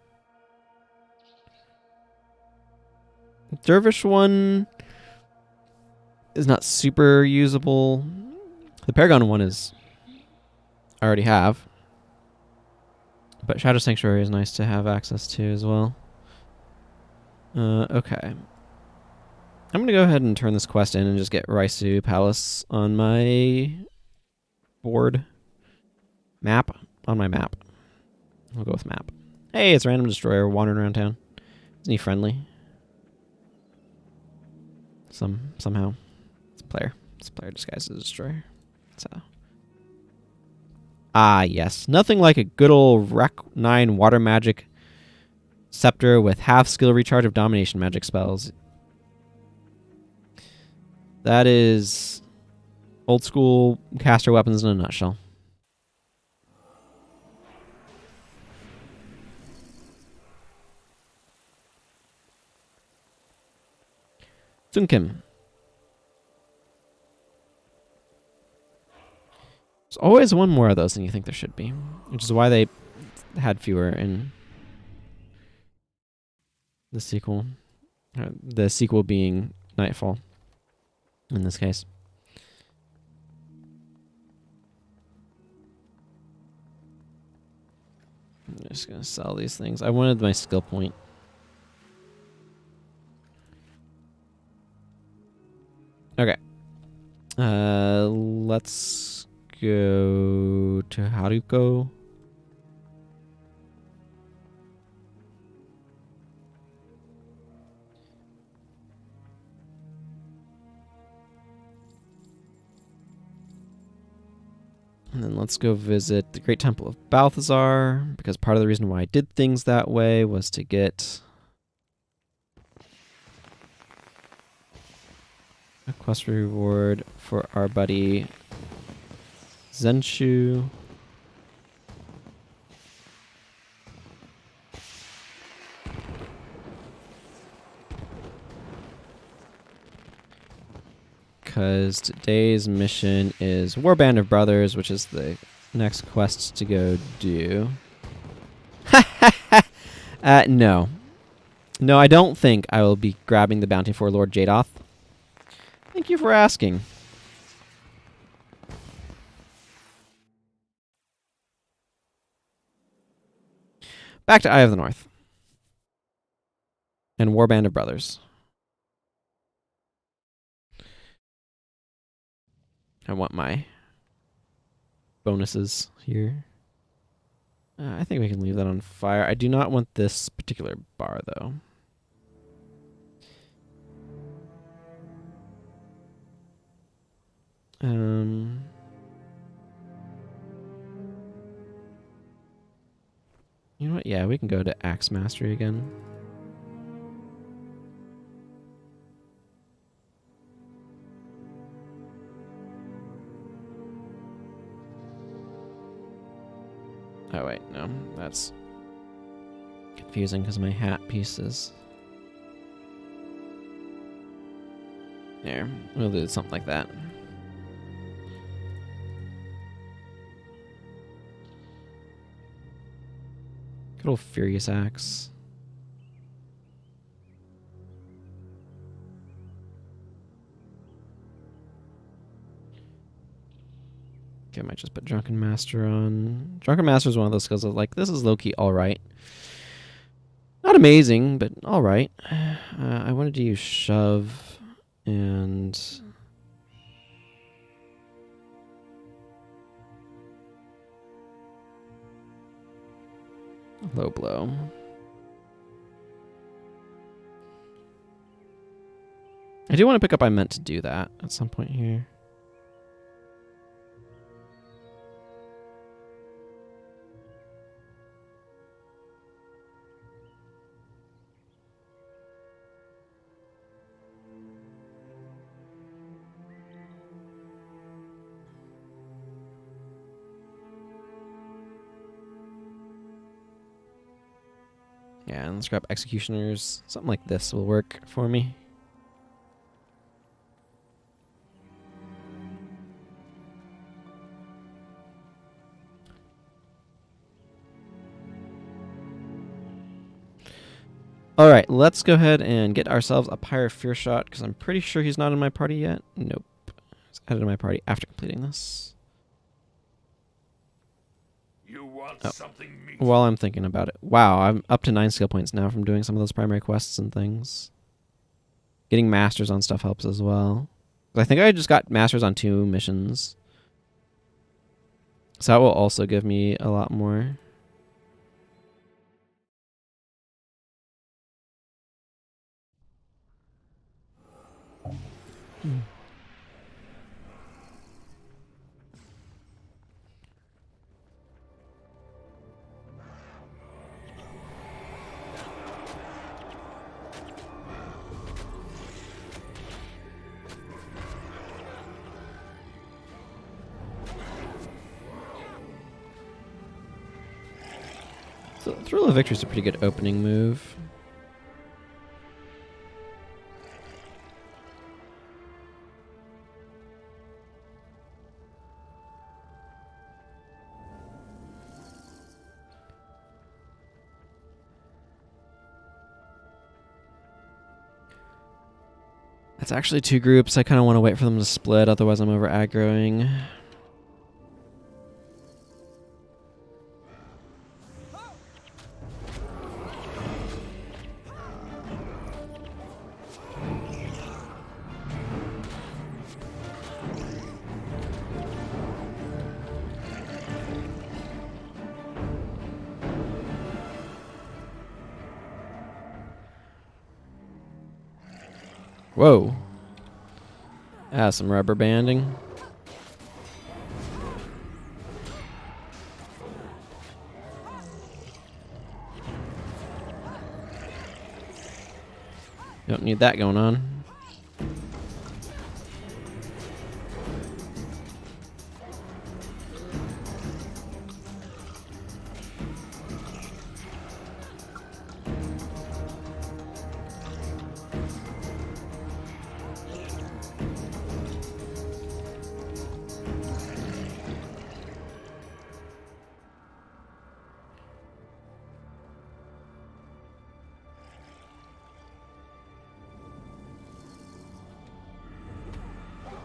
Dervish one is not super usable. The Paragon one is I already have. But Shadow Sanctuary is nice to have access to as well. Okay. I'm going to go ahead and turn this quest in and just get Raisu Palace on my board. Map? On my map. I'll go with map. Hey, it's Random Destroyer wandering around town. Isn't he friendly? Somehow. It's a player. It's a player disguised as a destroyer. So. Ah, yes. Nothing like a good old Rec 9 water magic scepter with half skill recharge of domination magic spells. That is old school caster weapons in a nutshell. Zunkim. There's always one more of those than you think there should be, which is why they had fewer in the sequel. The sequel being Nightfall, in this case. I'm just going to sell these things. I wanted my skill point. Okay. Let's go to Haruko. And then let's go visit the Great Temple of Balthazar, because part of the reason why I did things that way was to get a quest reward for our buddy Zenshu. because today's mission is Warband of Brothers, which is the next quest to go do. No. No, I don't think I will be grabbing the bounty for Lord Jadoth. Thank you for asking. Back to Eye of the North. And Warband of Brothers. I want my bonuses here. I think we can leave that on fire. I do not want this particular bar, though. You know what? Yeah, we can go to Axe Mastery again. Oh wait, no, that's confusing because my hat pieces. There, we'll do something like that. Good old Furious Axe. Okay, I might just put Drunken Master on. Drunken Master is one of those skills of like, this is low-key alright. Not amazing, but alright. I wanted to use Shove and... Low Blow. I do want to pick up I Meant to Do That at some point here. Yeah, and let's grab Executioners. Something like this will work for me. Alright, let's go ahead and get ourselves a Pyre Fear Shot, because I'm pretty sure he's not in my party yet. Nope. He's added to my party after completing this. Something meaty. While I'm thinking about it. Wow, I'm up to 9 skill points now from doing some of those primary quests and things. Getting masters on stuff helps as well. I think I just got masters on 2 missions. So that will also give me a lot more. So Thrill of Victory is a pretty good opening move. That's actually 2 groups. I kind of want to wait for them to split, otherwise I'm over aggroing. Whoa. Ah, some rubber banding. Don't need that going on.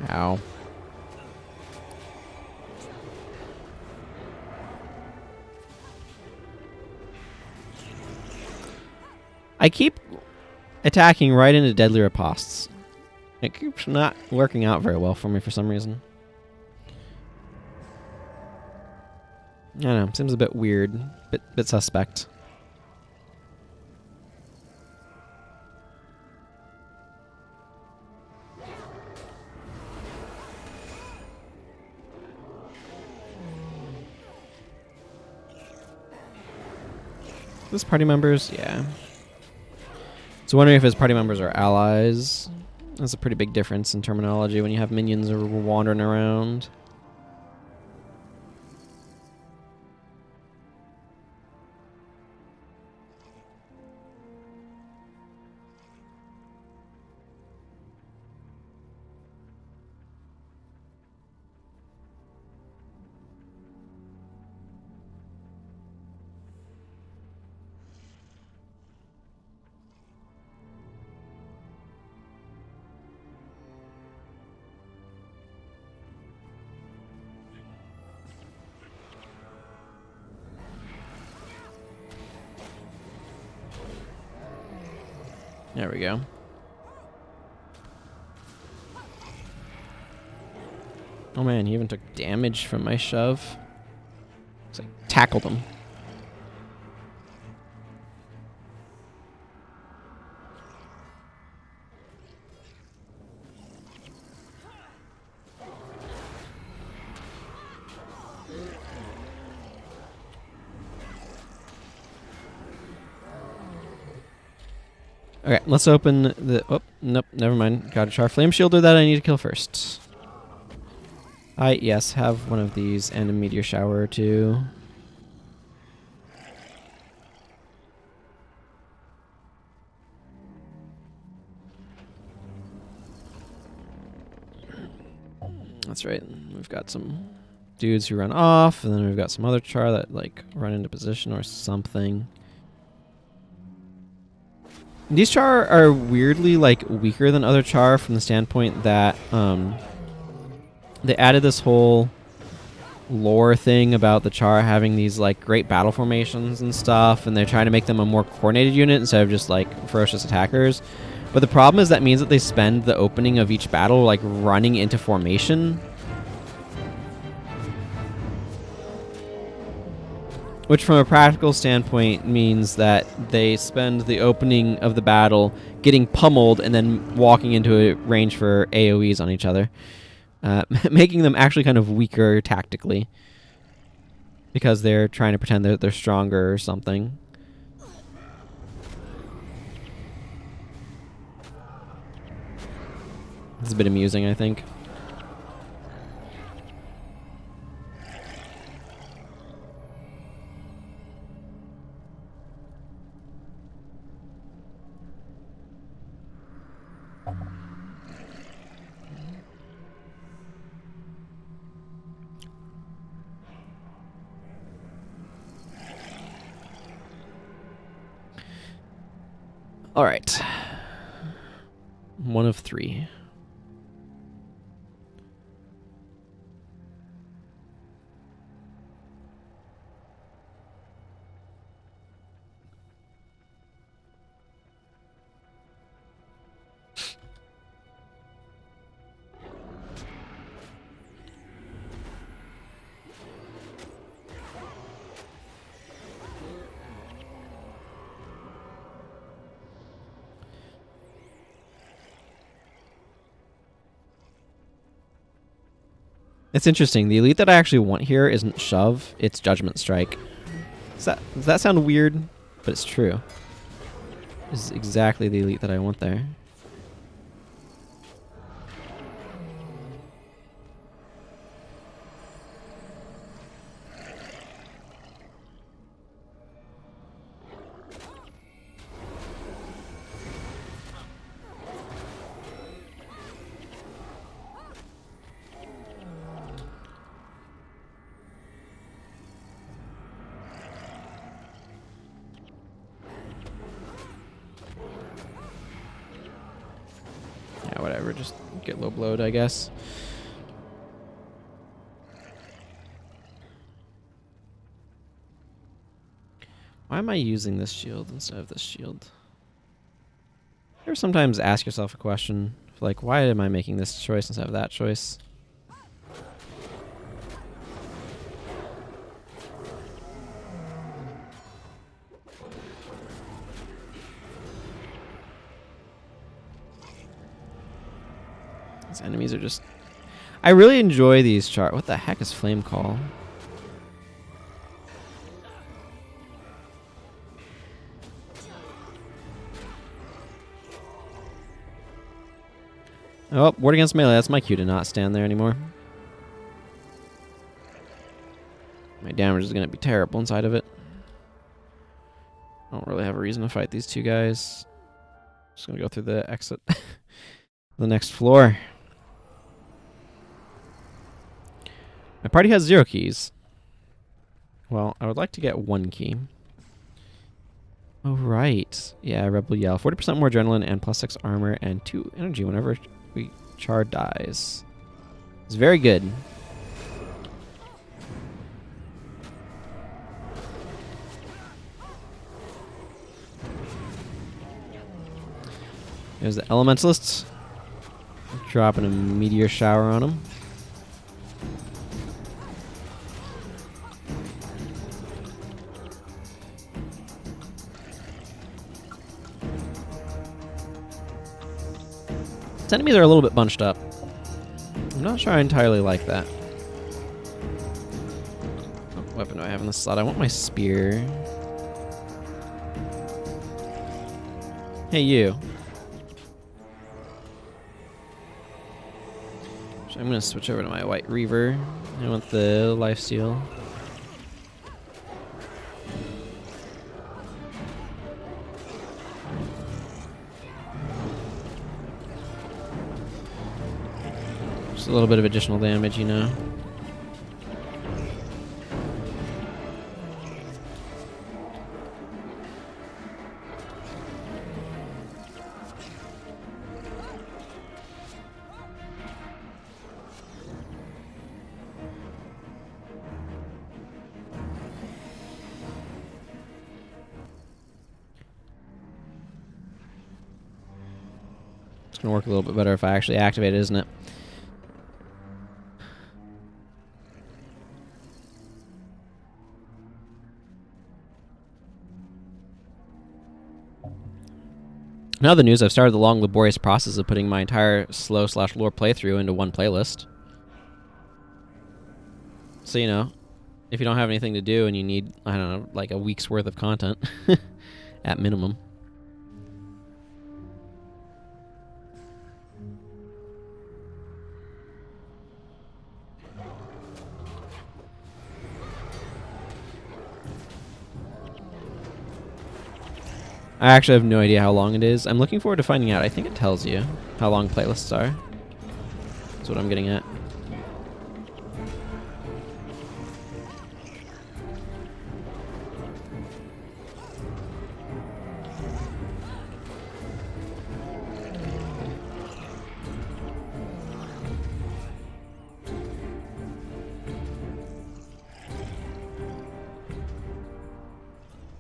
Ow. I keep attacking right into deadly ripostes. It keeps not working out very well for me for some reason. I don't know. Seems a bit weird. Bit suspect. This party members? Yeah. So wondering if his party members are allies. That's a pretty big difference in terminology when you have minions wandering around. There we go. Oh man, he even took damage from my shove. It's like tackled him. Okay, let's open the... Oh, nope, never mind. Got a Charr Flame Shielder that I need to kill first. Yes, have one of these and a Meteor Shower or two. That's right. We've got some dudes who run off, and then we've got some other Charr that, like, run into position or something. These Charr are weirdly, like, weaker than other Charr from the standpoint that they added this whole lore thing about the Charr having these, like, great battle formations and stuff, and they're trying to make them a more coordinated unit instead of just, like, ferocious attackers. But the problem is that means that they spend the opening of each battle, like, running into formation. Which, from a practical standpoint, means that they spend the opening of the battle getting pummeled and then walking into a range for AoEs on each other. Making them actually kind of weaker tactically. Because they're trying to pretend that they're stronger or something. It's a bit amusing, I think. All right. One of three. It's interesting. The elite that I actually want here isn't Shove, it's Judgment Strike. Does that sound weird? But it's true. This is exactly the elite that I want there. just get low blowed, I guess. Why am I using this shield instead of this shield? You ever sometimes ask yourself a question, like, why am I making this choice instead of that choice? These enemies are just... I really enjoy these Charr. What the heck is Flame Call? Oh, ward against melee. That's my cue to not stand there anymore. My damage is going to be terrible inside of it. I don't really have a reason to fight these two guys. Just going to go through the exit. The next floor. My party has 0 keys. Well, I would like to get 1 key. Oh, right. Yeah, Rebel Yell. 40% more adrenaline and +6 armor and 2 energy whenever Charr dies. It's very good. There's the Elementalists. Dropping a meteor shower on them. These enemies are a little bit bunched up. I'm not sure I entirely like that. What weapon do I have in this slot? I want my spear. Hey, you. So I'm going to switch over to my White Reaver. I want the lifesteal. Just a little bit of additional damage, you know. It's going to work a little bit better if I actually activate it, isn't it? Now the news, I've started the long, laborious process of putting my entire slow/lore playthrough into one playlist. So, you know, if you don't have anything to do and you need, I don't know, like a week's worth of content, at minimum. I actually have no idea how long it is. I'm looking forward to finding out. I think it tells you how long playlists are. That's what I'm getting at.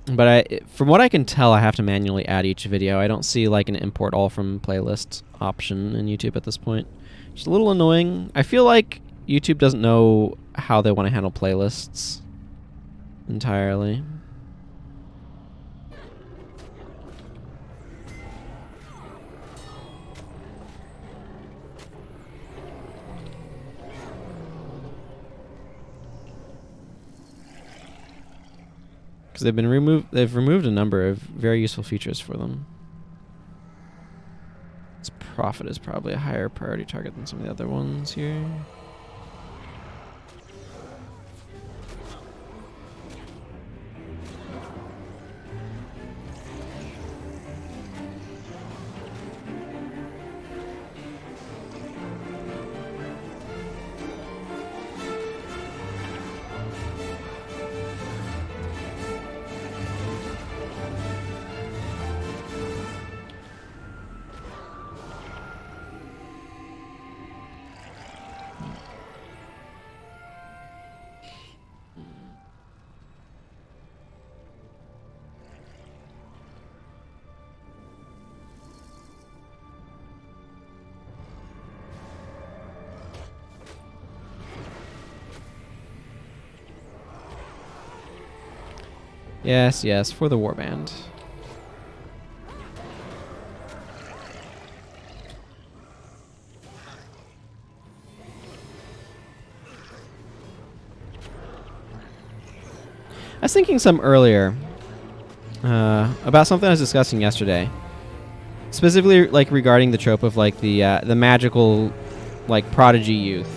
But from what I can tell, I have to manually add each video. I don't see like an import all from playlist option in YouTube at this point. Just a little annoying. I feel like YouTube doesn't know how they want to handle playlists entirely. Because they've removed a number of very useful features for them. This Prophet is probably a higher priority target than some of the other ones here. Yes, yes, for the Warband. I was thinking some earlier about something I was discussing yesterday, specifically like regarding the trope of like the magical like prodigy youth,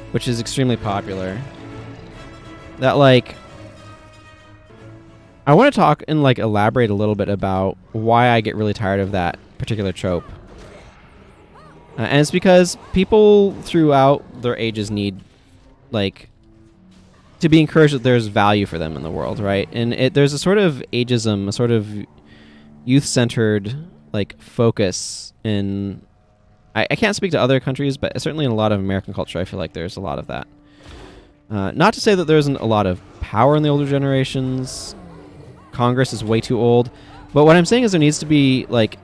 which is extremely popular. That like I want to talk and like elaborate a little bit about why I get really tired of that particular trope. And it's because people throughout their ages need like to be encouraged that there's value for them in the world, right? And there's a sort of ageism, a sort of youth-centered like focus in. I can't speak to other countries, but certainly in a lot of American culture, I feel like there's a lot of that. Not to say that there isn't a lot of power in the older generations. Congress is way too old, but what I'm saying is there needs to be like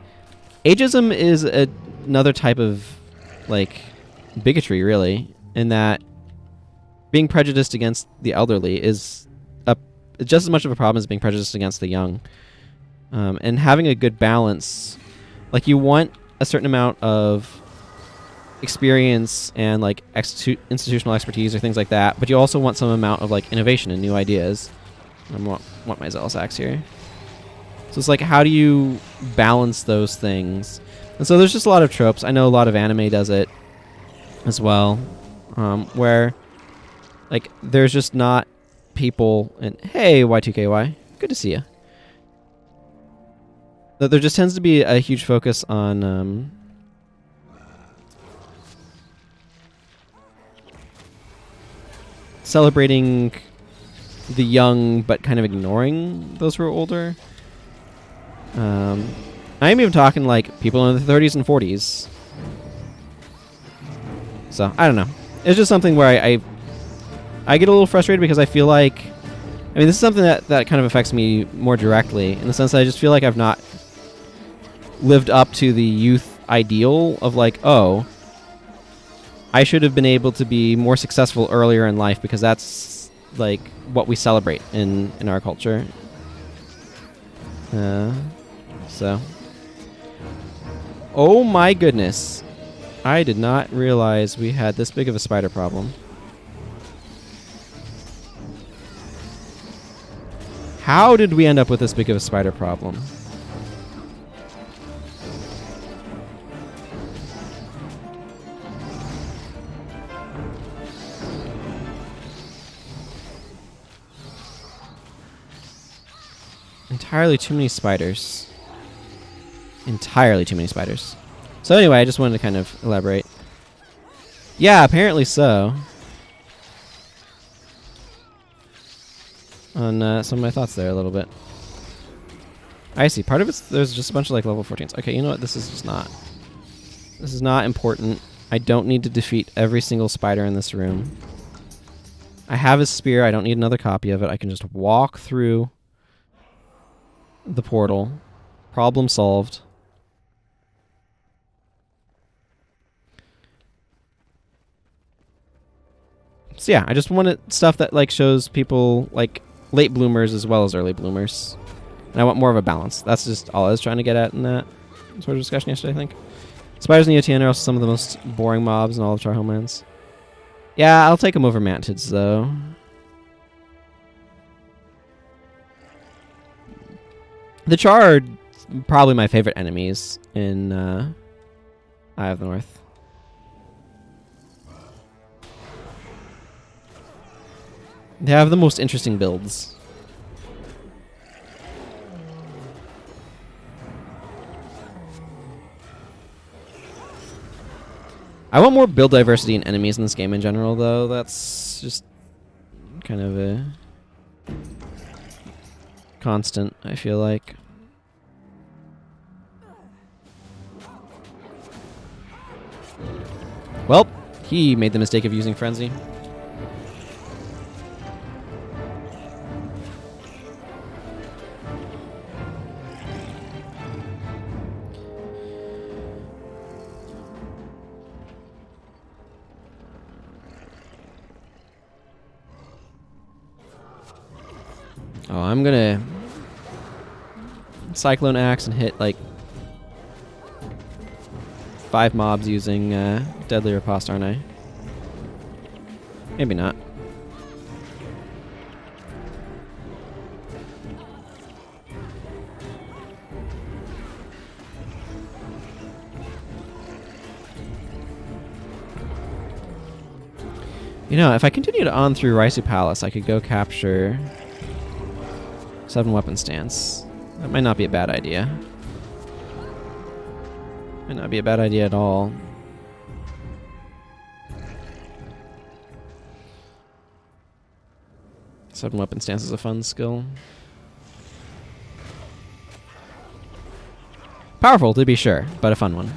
ageism is another type of like bigotry, really, in that being prejudiced against the elderly is just as much of a problem as being prejudiced against the young. And having a good balance, like you want a certain amount of experience and like institutional expertise or things like that, but you also want some amount of like innovation and new ideas. I want my Zealous Axe here. So it's like, how do you balance those things? And so there's just a lot of tropes. I know a lot of anime does it as well, where like there's just not people. And hey, Y2KY, good to see you. That there just tends to be a huge focus on celebrating the young, but kind of ignoring those who are older. I'm even talking like people in their 30s and 40s. So I don't know. It's just something where I get a little frustrated because I feel like, I mean, this is something that kind of affects me more directly in the sense that I just feel like I've not lived up to the youth ideal of like, oh, I should have been able to be more successful earlier in life because that's like what we celebrate in our culture. So, oh my goodness, I did not realize we had this big of a spider problem. How did we end up with this big of a spider problem? Entirely too many spiders. Entirely too many spiders. So anyway, I just wanted to kind of elaborate. Yeah, apparently so. On some of my thoughts there a little bit. I see. Part of it's there's just a bunch of like level 14s. Okay, you know what? This is just not. This is not important. I don't need to defeat every single spider in this room. I have a spear. I don't need another copy of it. I can just walk through the portal. Problem solved. So yeah, I just wanted stuff that like shows people like late bloomers as well as early bloomers. And I want more of a balance. That's just all I was trying to get at in that sort of discussion yesterday, I think. Spiders in the OTN are also some of the most boring mobs in all of Charr Homelands. Yeah, I'll take them over mantids, though. The Charr are probably my favorite enemies in Eye of the North. They have the most interesting builds. I want more build diversity in enemies in this game in general, though. That's just kind of a constant, I feel like. Well, he made the mistake of using Frenzy. I'm gonna Cyclone Axe and hit like 5 mobs using Deadly Riposte, aren't I? Maybe not. You know, if I continued on through Raisu Palace, I could go capture 7 weapon stance. That might not be a bad idea. Might not be a bad idea at all. Seven weapon stance is a fun skill. Powerful to be sure, but a fun one.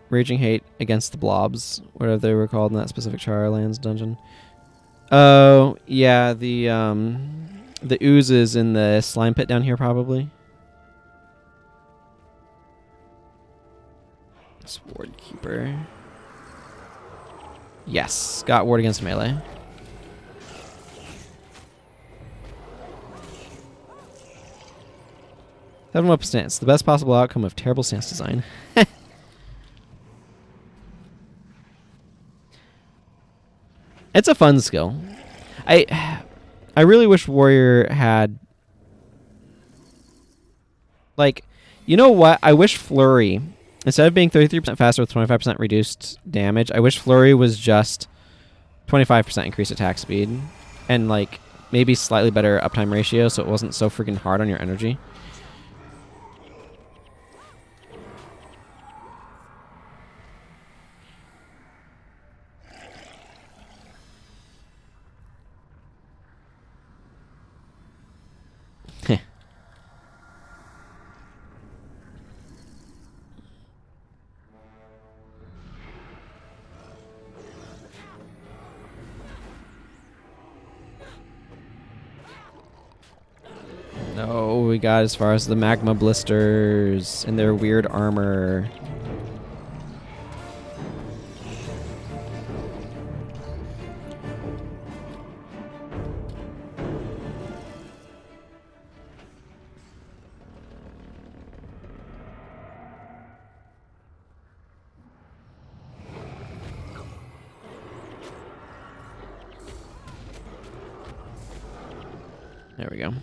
Raging hate against the blobs, whatever they were called in that specific Charr Homelands dungeon. Oh yeah, the oozes in the slime pit down here probably. Sword Keeper. Yes, got ward against melee. Seven weapon stance, the best possible outcome of terrible stance design. It's a fun skill. I really wish Warrior had, like, you know what? I wish Flurry, instead of being 33% faster with 25% reduced damage, I wish Flurry was just 25% increased attack speed and like maybe slightly better uptime ratio, so it wasn't so freaking hard on your energy. No, we got as far as the magma blisters and their weird armor. There we go.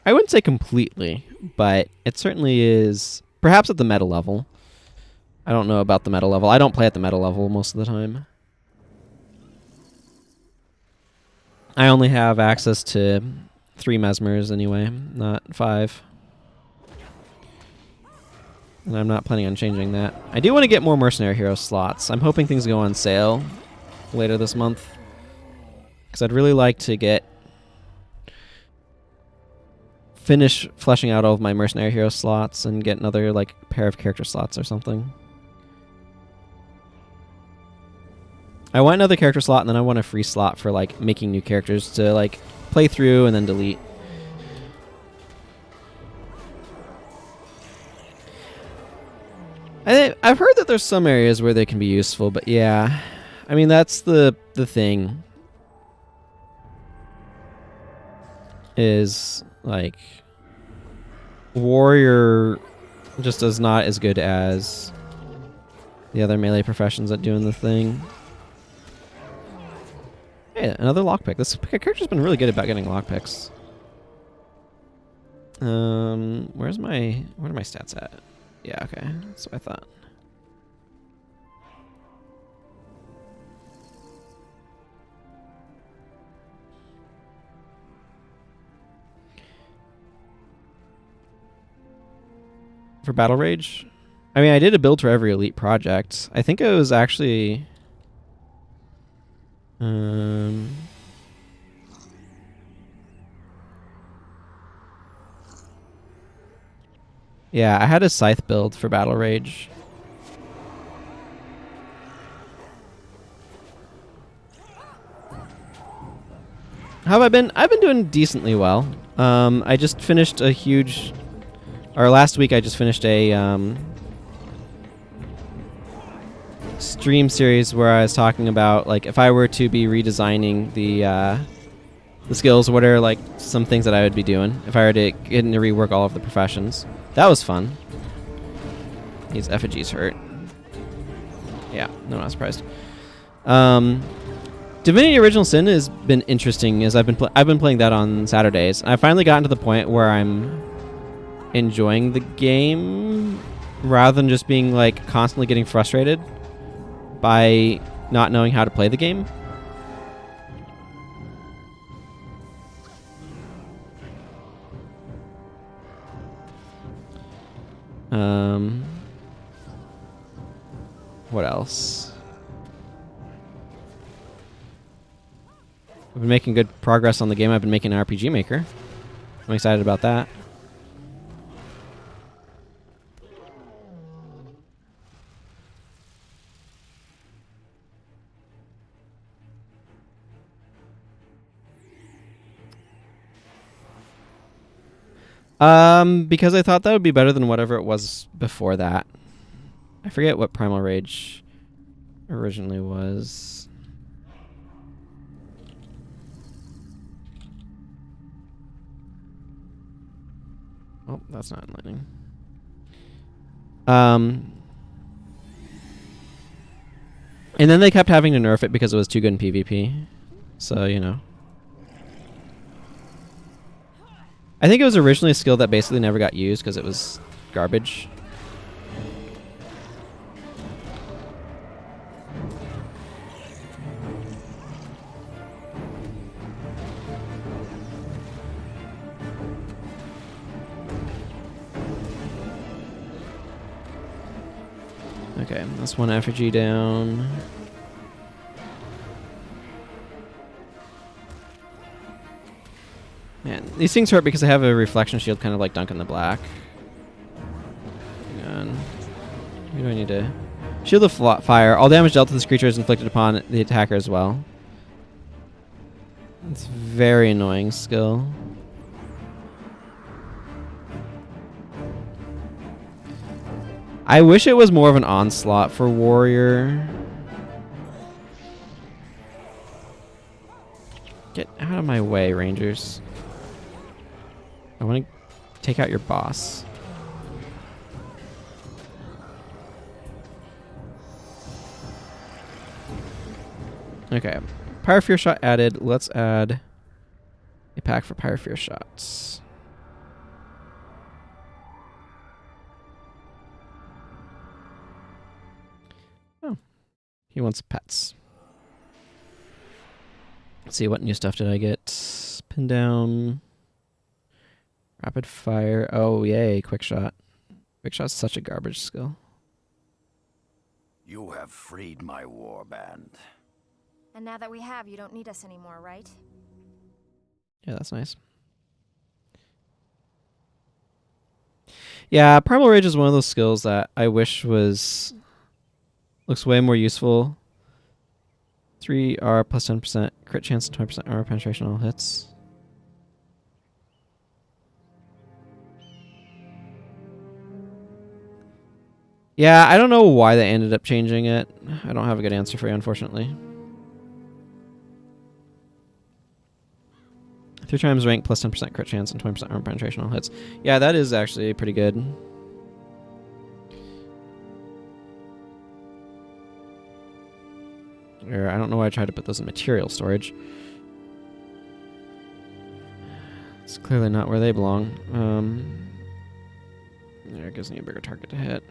I wouldn't say completely, but it certainly is perhaps at the meta level. I don't know about the meta level. I don't play at the meta level most of the time. I only have access to 3 mesmers anyway, not 5. And I'm not planning on changing that. I do want to get more mercenary hero slots. I'm hoping things go on sale later this month, because I'd really like to finish fleshing out all of my mercenary hero slots and get another like pair of character slots or something. I want another character slot, and then I want a free slot for like making new characters to like play through and then delete. I've heard that there's some areas where they can be useful, but yeah, I mean that's the thing. Is like warrior just is not as good as the other melee professions at doing the thing. Hey, another lockpick. This character's been really good about getting lockpicks. Where are my stats at? Yeah, okay. That's what I thought. For Battle Rage? I mean, I did a build for every elite project. I think it was actually... yeah, I had a Scythe build for Battle Rage. How have I been? I've been doing decently well. I just finished a huge... Or last week I just finished a stream series where I was talking about, like, if I were to be redesigning the skills, what are, like, some things that I would be doing if I were to get into rework all of the professions. That was fun. These effigies hurt. Yeah, no, not surprised. Divinity Original Sin has been interesting, as I've been playing that on Saturdays. I finally gotten to the point where I'm enjoying the game rather than just being, like, constantly getting frustrated by not knowing how to play the game. What else? I've been making good progress on the game. I've been making an RPG Maker. I'm excited about that. Because I thought that would be better than whatever it was before that. I forget what Primal Rage originally was. Oh, that's not enlightening. And then they kept having to nerf it because it was too good in PvP. So, you know. I think it was originally a skill that basically never got used because it was garbage. Okay, that's one effigy down. Man, these things hurt because I have a reflection shield kind of like Dunk in the Black. Hang on. Who do I need to... Shield of Fire. All damage dealt to this creature is inflicted upon the attacker as well. It's very annoying skill. I wish it was more of an onslaught for Warrior. Get out of my way, Rangers. I want to take out your boss. Okay. Pyrofear shot added. Let's add a pack for Pyrofear shots. Oh. He wants pets. Let's see, what new stuff did I get? Pin down. Rapid fire. Oh, yay. Quick shot. Quick shot's such a garbage skill. You have freed my warband. And now that we have, you don't need us anymore, right? Yeah, that's nice. Yeah, Primal Rage is one of those skills that I wish looks way more useful. 3R plus 10%, crit chance and 20% armor penetration on all hits. Yeah, I don't know why they ended up changing it. I don't have a good answer for you, unfortunately. 3 times rank plus 10% crit chance and 20% armor penetration on all hits. Yeah, that is actually pretty good. I don't know why I tried to put those in material storage. It's clearly not where they belong. Yeah, it gives me a bigger target to hit.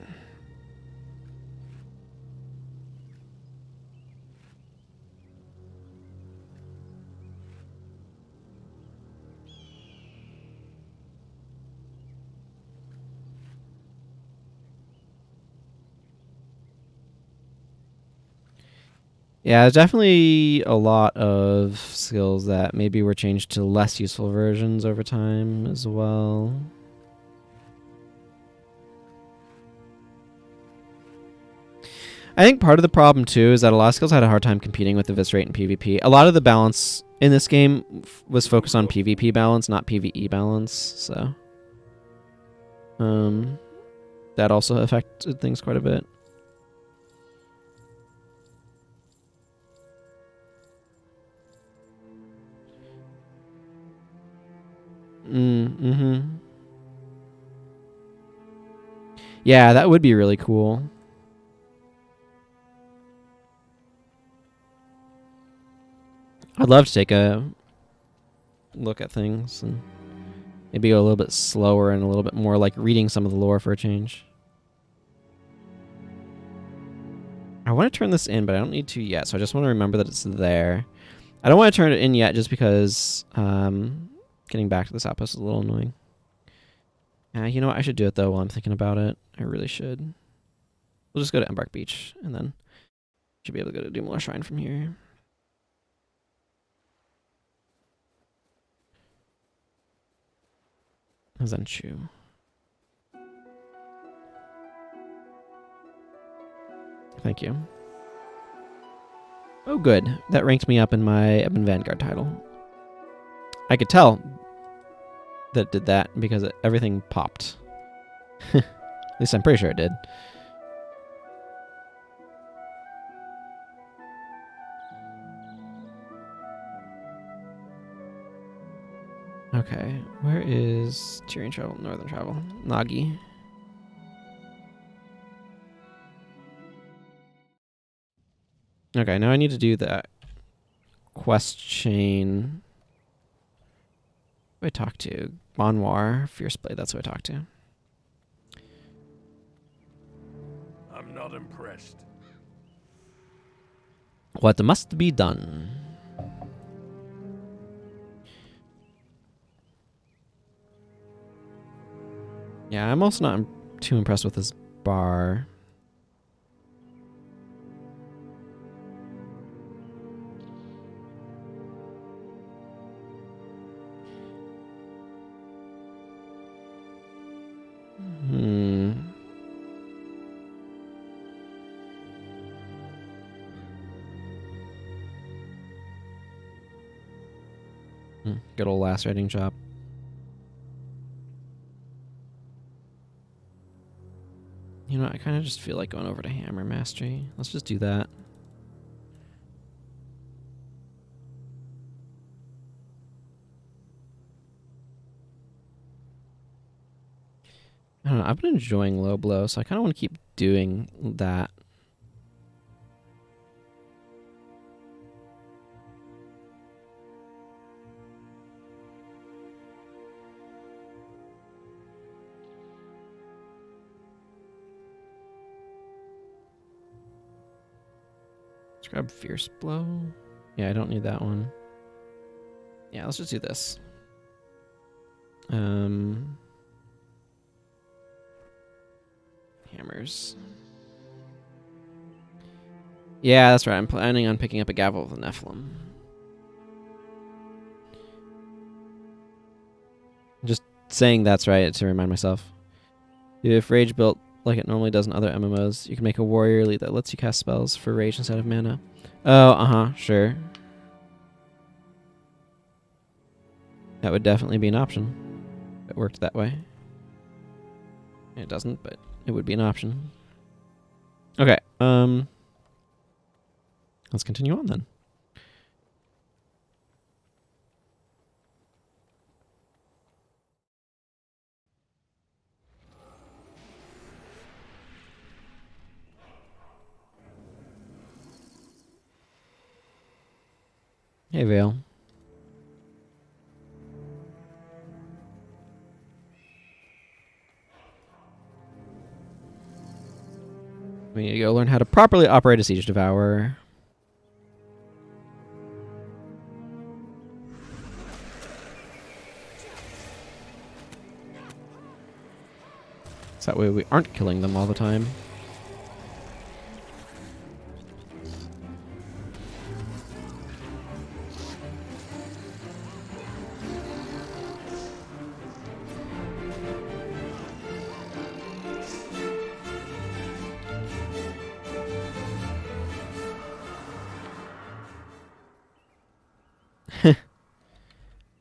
Yeah, there's definitely a lot of skills that maybe were changed to less useful versions over time as well. I think part of the problem too is that a lot of skills had a hard time competing with the Viscerate and PvP. A lot of the balance in this game was focused on PvP balance, not PvE balance. So, that also affected things quite a bit. Yeah, that would be really cool. I'd love to take a look at things and maybe go a little bit slower and a little bit more like reading some of the lore for a change. I want to turn this in, but I don't need to yet, so I just want to remember that it's there. I don't want to turn it in yet just because getting back to this outpost is a little annoying. You know what? I should do it, though, while I'm thinking about it. I really should. We'll just go to Embark Beach, and then should be able to go to Doomlore Shrine from here. Zenchu. Thank you. Oh, good. That ranked me up in my Ebon Vanguard title. I could tell that it did that because everything popped. At least I'm pretty sure it did. Okay, where is Tyrian travel? Northern travel. Nagi. Okay, now I need to do that quest chain. Who do I talk to? Bonwar, Fierce Blade, that's who I talk to. I'm not impressed. What must be done? Yeah, I'm also not too impressed with this bar. Good old lacerating job. You know, I kind of just feel like going over to Hammer Mastery. Let's just do that. I don't know. I've been enjoying Low Blow, so I kind of want to keep doing that. Let's grab Fierce Blow. Yeah, I don't need that one. Yeah, let's just do this. Hammers. Yeah, that's right. I'm planning on picking up a Gavel of the Nephilim. Just saying that's right to remind myself. If Rage built like it normally does in other MMOs, you can make a warrior elite that lets you cast spells for Rage instead of mana. Oh, sure. That would definitely be an option. If it worked that way. It doesn't, but it would be an option. Okay, let's continue on then. Hey, Vale. We need to go learn how to properly operate a Siege Devourer. So that way we aren't killing them all the time.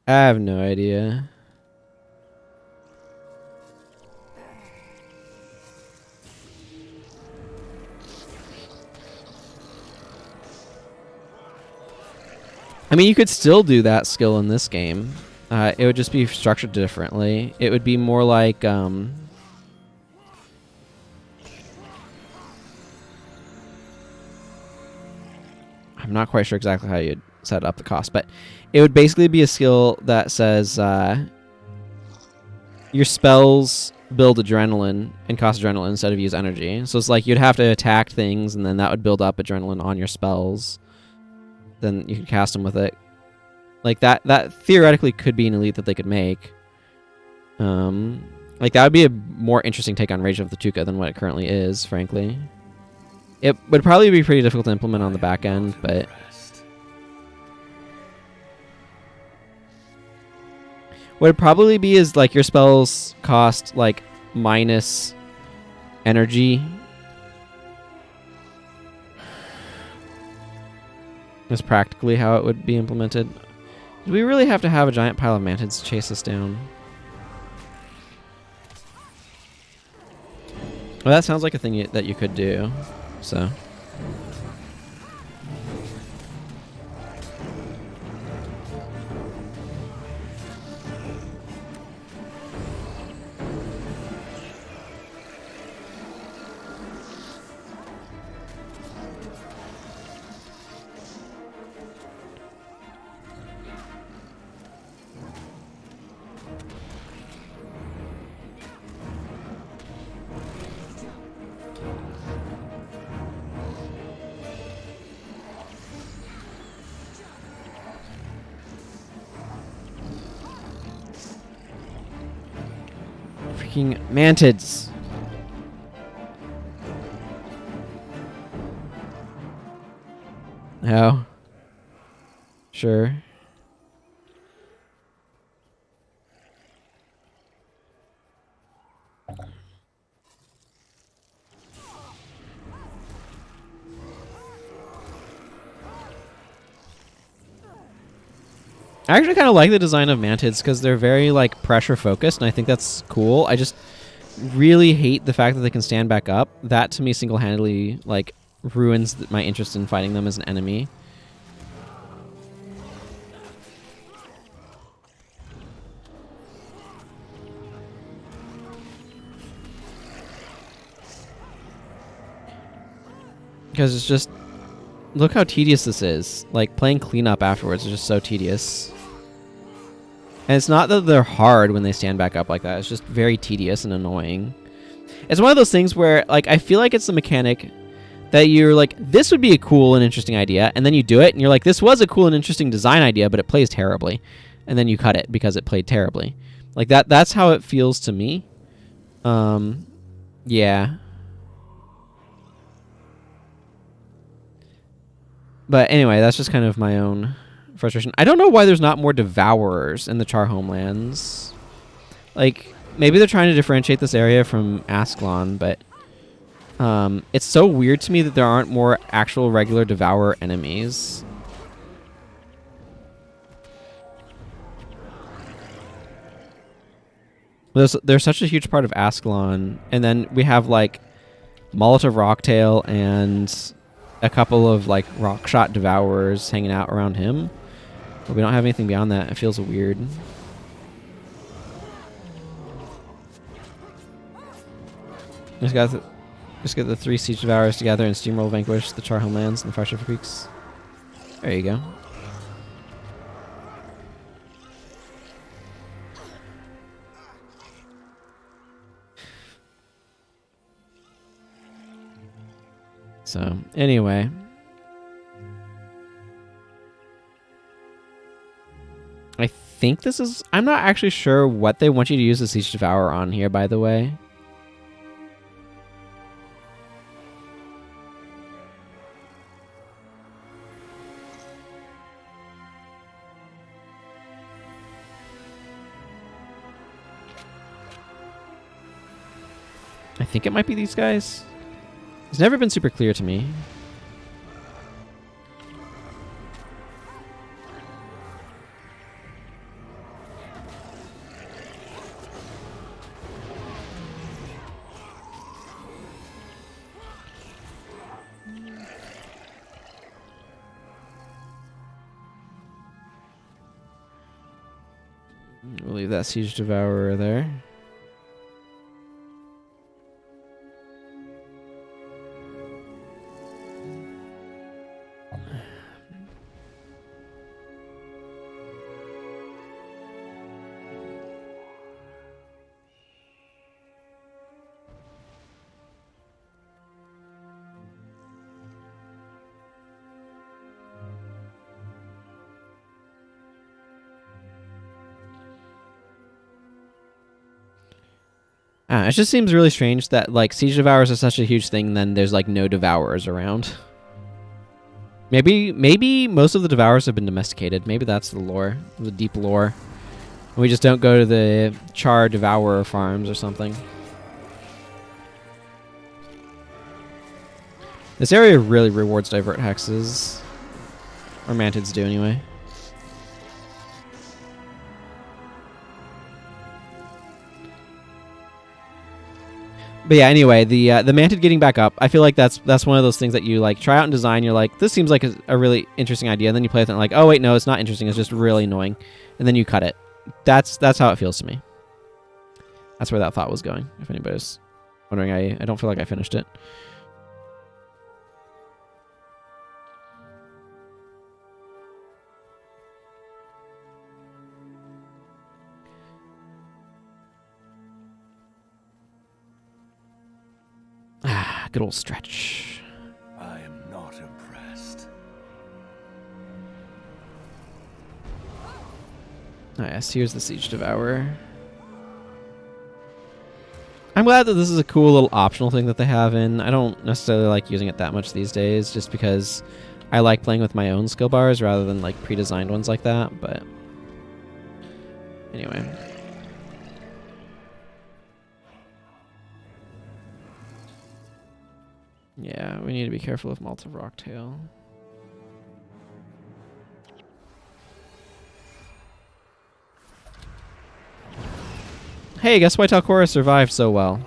I have no idea. I mean, you could still do that skill in this game. It would just be structured differently. It would be more like... I'm not quite sure exactly how you'd set up the cost, but it would basically be a skill that says your spells build adrenaline and cost adrenaline instead of use energy. So it's like you'd have to attack things, and then that would build up adrenaline on your spells. Then you could cast them with it. Like that theoretically could be an elite that they could make. Like that would be a more interesting take on Rage of the Tuka than what it currently is, frankly. It would probably be pretty difficult to implement on the back end, but what it'd probably be is like your spells cost like minus energy. That's practically how it would be implemented. Do we really have to have a giant pile of mantids chase us down? Well, that sounds like a thing that you could do, so... Freaking mantids. Oh. Sure. I actually kind of like the design of mantids because they're very like pressure focused, and I think that's cool. I just really hate the fact that they can stand back up. That to me single-handedly like ruins my interest in fighting them as an enemy. Because it's just, look how tedious this is. Like playing cleanup afterwards is just so tedious. And it's not that they're hard when they stand back up like that. It's just very tedious and annoying. It's one of those things where, like, I feel like it's the mechanic that you're like, this would be a cool and interesting idea, and then you do it, and you're like, this was a cool and interesting design idea, but it plays terribly. And then you cut it because it played terribly. Like, that's how it feels to me. Yeah. But anyway, that's just kind of my own frustration. I don't know why there's not more Devourers in the Charr Homelands. Like, maybe they're trying to differentiate this area from Ascalon, but it's so weird to me that there aren't more actual regular Devourer enemies. They're such a huge part of Ascalon, and then we have like Molotov Rocktail and a couple of like Rockshot Devourers hanging out around him. But we don't have anything beyond that. It feels weird. Just get the 3 Siege Devourers together and steamroll vanquish the Charr Homelands and the Fire Creeks. There you go. So, anyway. I think this is... I'm not actually sure what they want you to use the Siege Devourer on here, by the way. I think it might be these guys. It's never been super clear to me. We'll leave that Siege Devourer there. It just seems really strange that like Siege Devourers are such a huge thing, then there's like no Devourers around. Maybe most of the Devourers have been domesticated. Maybe that's the lore, the deep lore. We just don't go to the Charr Devourer farms or something. This area really rewards divert hexes. Or mantids do anyway. But yeah, anyway, the mantid getting back up, I feel like that's one of those things that you like try out in design. You're like, this seems like a really interesting idea, and then you play with it and like, oh wait, no, it's not interesting. It's just really annoying, and then you cut it. That's how it feels to me. That's where that thought was going. If anybody's wondering, I don't feel like I finished it. Good old stretch. I am not impressed. Oh, yes, here's the Siege Devourer. I'm glad that this is a cool little optional thing that they have in. I don't necessarily like using it that much these days, just because I like playing with my own skill bars rather than like pre-designed ones like that, but anyway. Yeah, we need to be careful of Malta Rocktail. Hey, guess why Talcora survived so well?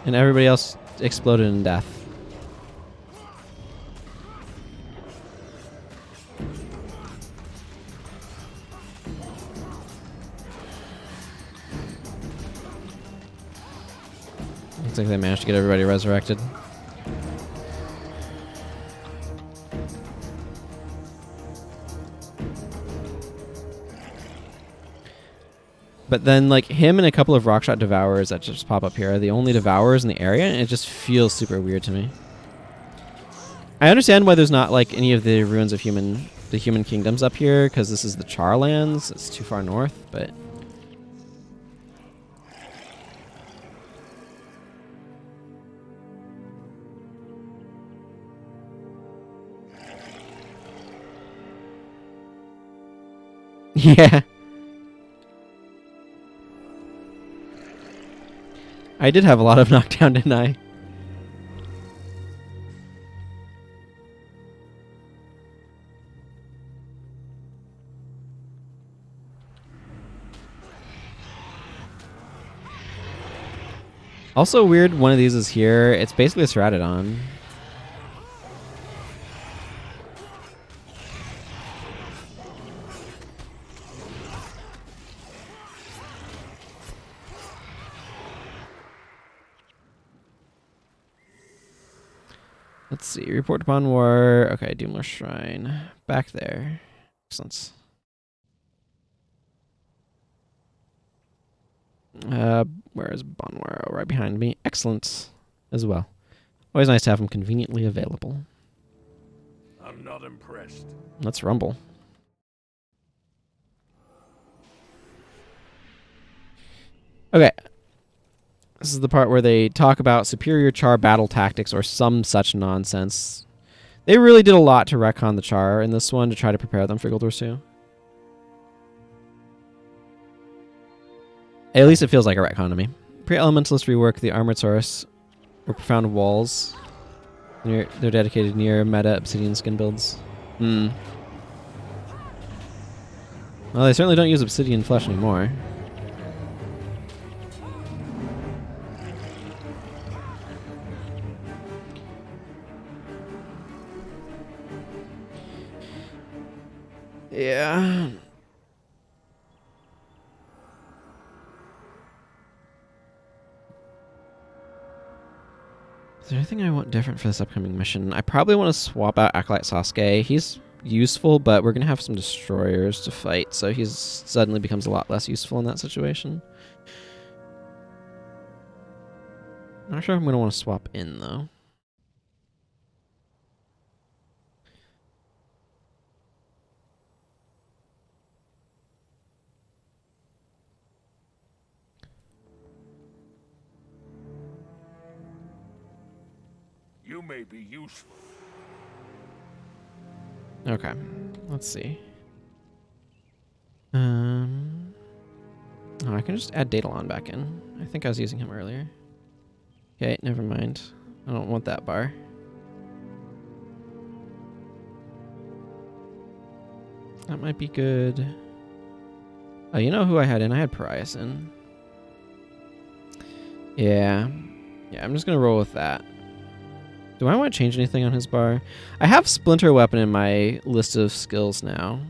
And everybody else exploded in death. Looks like they managed to get everybody resurrected. But then, like, him and a couple of Rockshot Devourers that just pop up here are the only Devourers in the area, and it just feels super weird to me. I understand why there's not, like, any of the ruins of the human kingdoms up here, because this is the Charr lands. It's too far north, but... yeah. I did have a lot of knockdown, didn't I? Also weird, one of these is here. It's basically a Ceratodon. Let's see. Report upon war. Okay, Doomler Shrine. Back there. Excellent. Where is Bonwar? Oh, right behind me. Excellent as well. Always nice to have them conveniently available. I'm not impressed. Let's rumble. Okay. This is the part where they talk about superior Charr battle tactics or some such nonsense. They really did a lot to retcon the Charr in this one to try to prepare them for Guild Wars 2. At least it feels like a retcon to me. Pre-Elementalist rework the Armored Saurus or Profound Walls. They're dedicated near meta Obsidian skin builds. Well, they certainly don't use Obsidian flesh anymore. Yeah. Is there anything I want different for this upcoming mission? I probably want to swap out Acolyte Sasuke. He's useful, but we're going to have some destroyers to fight, so he suddenly becomes a lot less useful in that situation. Not sure if I'm going to want to swap in, though. You may be useful. Okay, let's see. Oh, I can just add Daedalon back in. I think I was using him earlier. Okay, never mind. I don't want that bar. That might be good. Oh, you know who I had in? I had Parias in. Yeah. Yeah, I'm just going to roll with that. Do I want to change anything on his bar? I have Splinter Weapon in my list of skills now.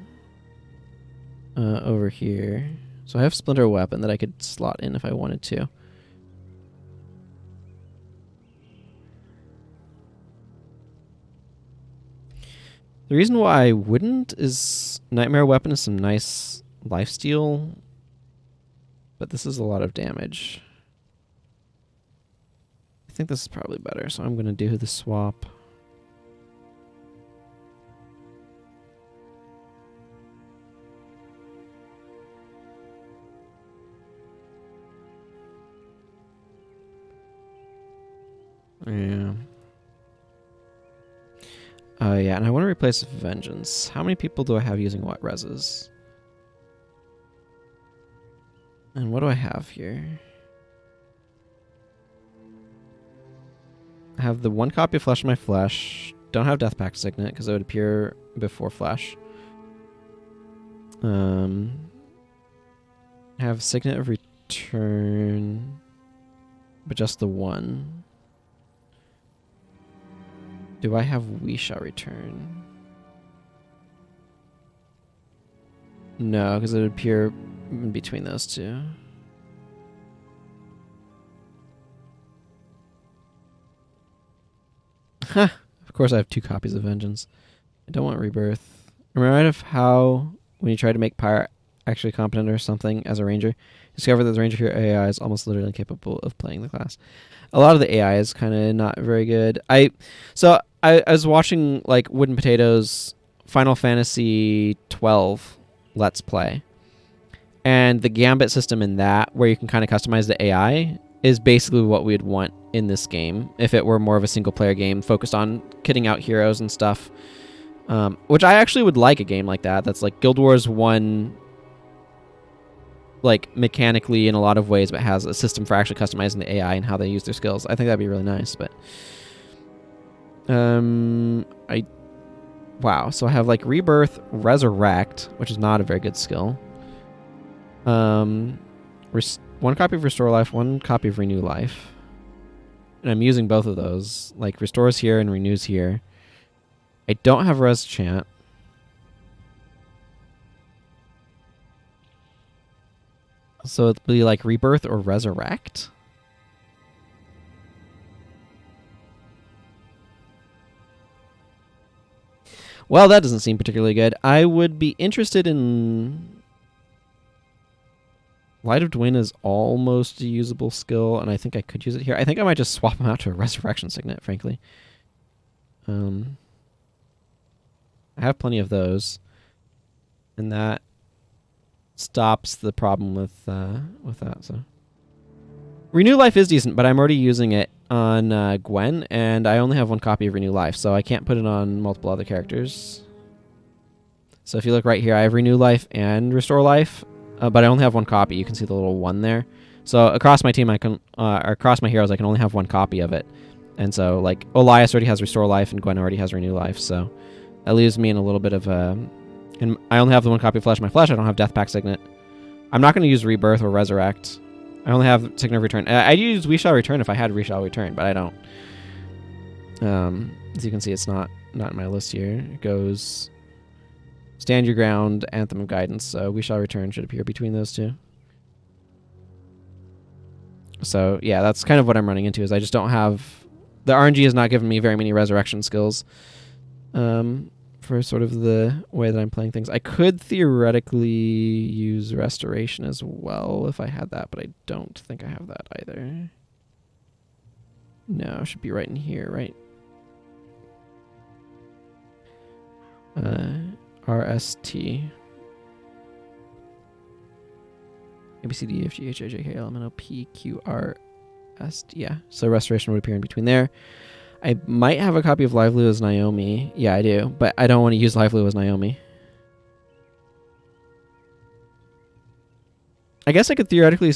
Over here. So I have Splinter Weapon that I could slot in if I wanted to. The reason why I wouldn't is Nightmare Weapon is some nice lifesteal, but this is a lot of damage. I think this is probably better, so I'm going to do the swap. Yeah. Yeah, and I want to replace Vengeance. How many people do I have using what reses? And what do I have here? I have the 1 copy of Flesh of My Flesh. Don't have Death Pact Signet because it would appear before Flesh. I have Signet of Return, but just the 1. Do I have We Shall Return? No, because it would appear in between those two. Ha! Of course I have 2 copies of Vengeance. I don't want Rebirth. I'm reminded of how, when you try to make Pyre actually competent or something as a ranger, discover that the ranger here AI is almost literally incapable of playing the class. A lot of the AI is kind of not very good. I was watching like Wooden Potatoes Final Fantasy 12 Let's Play. And the Gambit system in that, where you can kind of customize the AI, is basically what we'd want in this game if it were more of a single player game focused on kitting out heroes and stuff. Which I actually would like a game like that. That's like Guild Wars 1, like mechanically in a lot of ways, but has a system for actually customizing the AI and how they use their skills. I think that'd be really nice, but wow, so I have like Rebirth, Resurrect, which is not a very good skill. 1 copy of Restore Life, 1 copy of Renew Life. And I'm using both of those. Like Restores here and Renews here. I don't have Res Chant. So it'll be like Rebirth or Resurrect. Well, that doesn't seem particularly good. I would be interested in... Light of Dwayne is almost a usable skill, and I think I could use it here. I think I might just swap him out to a Resurrection Signet, frankly. I have plenty of those. And that stops the problem with that. So Renew Life is decent, but I'm already using it on Gwen, and I only have 1 copy of Renew Life, so I can't put it on multiple other characters. So if you look right here, I have Renew Life and Restore Life, but I only have 1 copy. You can see the little 1 there. So across my team, I can, or across my heroes, I can only have 1 copy of it. And so like Elias already has Restore Life, and Gwen already has Renew Life, so that leaves me in a little bit of a... And I only have the 1 copy of Flesh of My Flesh. I don't have Death Pact Signet. I'm not going to use Rebirth or Resurrect. I only have Signet of Return. I'd use We Shall Return if I had We Shall Return, but I don't. As you can see, it's not in my list here. It goes Stand Your Ground, Anthem of Guidance. So We Shall Return should appear between those two. So yeah, that's kind of what I'm running into, is I just don't have the RNG has not given me very many resurrection skills for sort of the way that I'm playing things. I could theoretically use restoration as well if I had that, but I don't think I have that either. No, it should be right in here, right? RST. A, B, C, D, E, F, G, H, I, J, K, L, M, N, O, P, Q, R, S, T. Yeah, so restoration would appear in between there. I might have a copy of Lively as Naomi. Yeah, I do, but I don't want to use Lively as Naomi. I guess I could theoretically...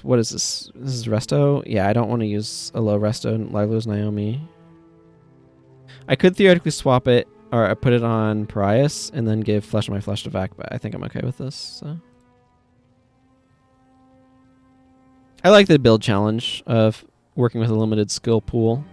What is this? This is Resto? Yeah, I don't want to use a low Resto and Lively as Naomi. I could theoretically swap it, or put it on Parias, and then give Flesh of My Flesh to Vac, but I think I'm okay with this, so... I like the build challenge of working with a limited skill pool.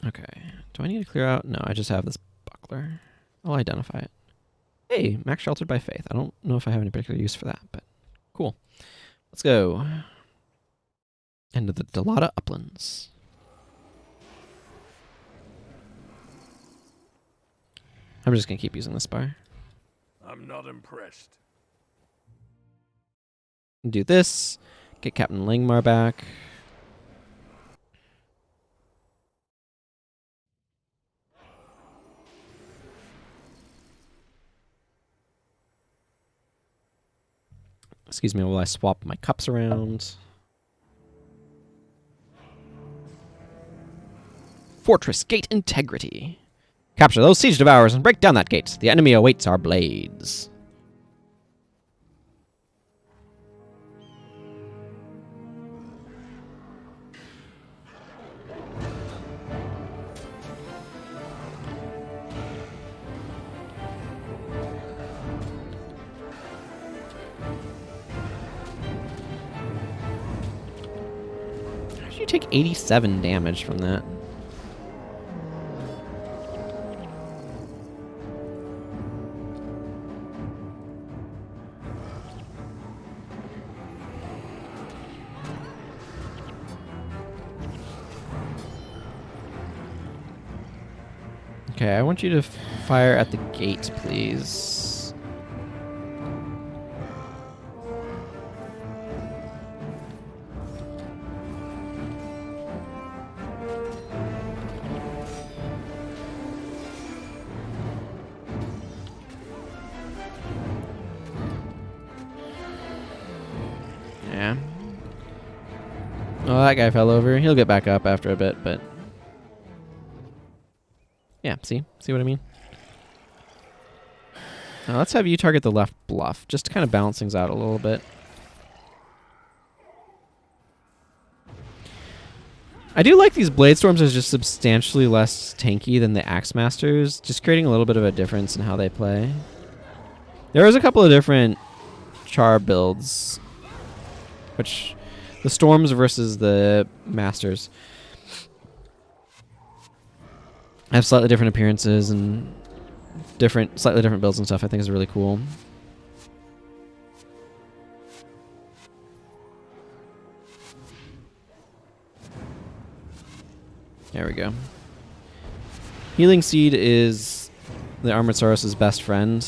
Okay. Do I need to clear out? No, I just have this buckler. I'll identify it. Hey, Max Sheltered by Faith. I don't know if I have any particular use for that, but cool. Let's go. Into the Delata Uplands. I'm just going to keep using this bar. I'm not impressed. Do this. Get Captain Langmar back. Excuse me while I swap my cups around. Fortress Gate Integrity. Capture those siege devourers and break down that gate. The enemy awaits our blades. How did you take 87 damage from that? Okay, I want you to fire at the gate, please. Yeah. Oh, that guy fell over. He'll get back up after a bit, but... Yeah, see what I mean? Now let's have you target the left bluff, just to kind of balance things out a little bit. I do like these Blade Storms as just substantially less tanky than the Axe Masters, just creating a little bit of a difference in how they play. There was a couple of different Charr builds, which the Storms versus the Masters have slightly different appearances and slightly different builds and stuff. I think is really cool. There we go. Healing Seed is the Armored Saurus' best friend.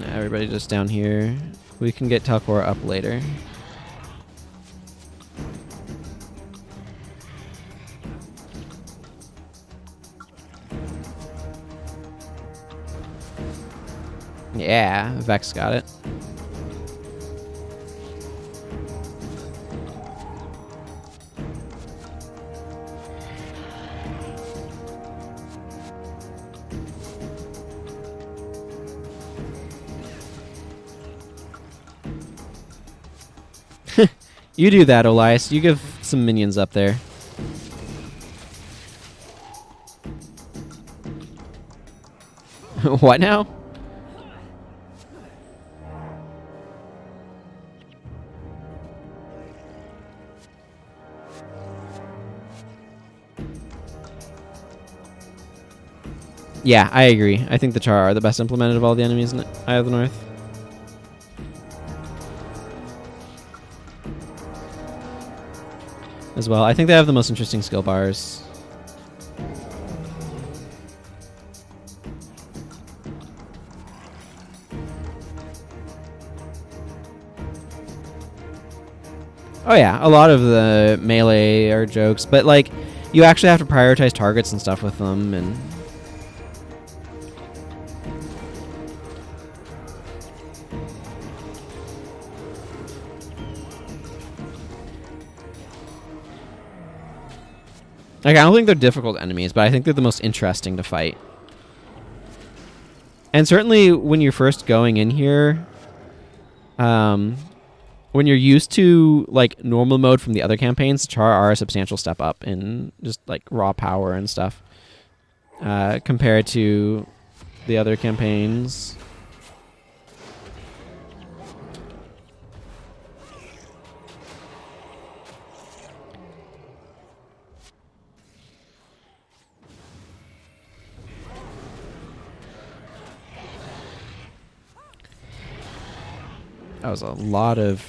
Everybody just down here. We can get Talcor up later. Yeah, Vex got it. You do that, Elias. You give some minions up there. What now? Yeah, I agree. I think the Charr are the best implemented of all the enemies in Eye of the North. As well. I think they have the most interesting skill bars. Oh yeah, a lot of the melee are jokes, but like you actually have to prioritize targets and stuff with them, and like I don't think they're difficult enemies, but I think they're the most interesting to fight. And certainly when you're first going in here, when you're used to like normal mode from the other campaigns, Charr are a substantial step up in just like raw power and stuff compared to the other campaigns. That was a lot of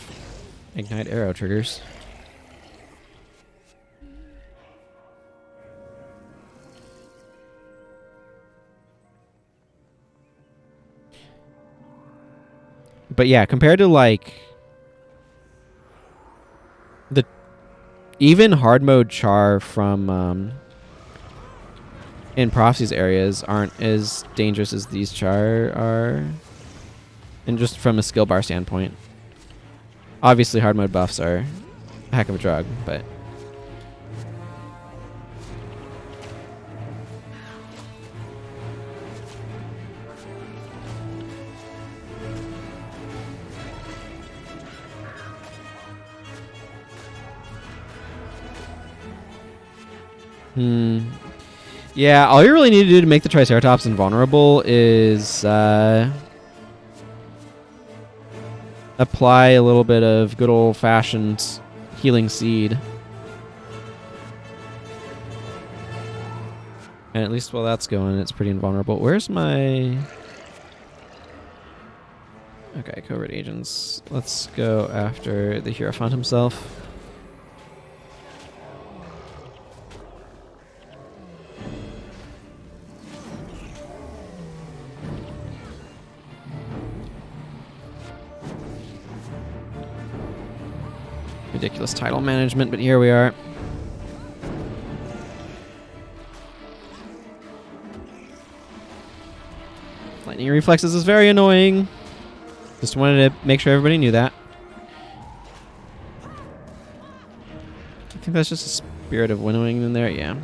ignite arrow triggers. But yeah, compared to like the even hard mode Charr from in Prophecy's areas aren't as dangerous as these Charr are. And just from a skill bar standpoint. Obviously hard mode buffs are a heck of a drug, but yeah, all you really need to do to make the Triceratops invulnerable is apply a little bit of good old-fashioned healing seed. And at least while that's going, it's pretty invulnerable. Where's my... Okay, covert agents. Let's go after the Hierophant himself. Ridiculous title management, but here we are. Lightning reflexes is very annoying. Just wanted to make sure everybody knew that. I think that's just a spirit of winnowing in there, yeah.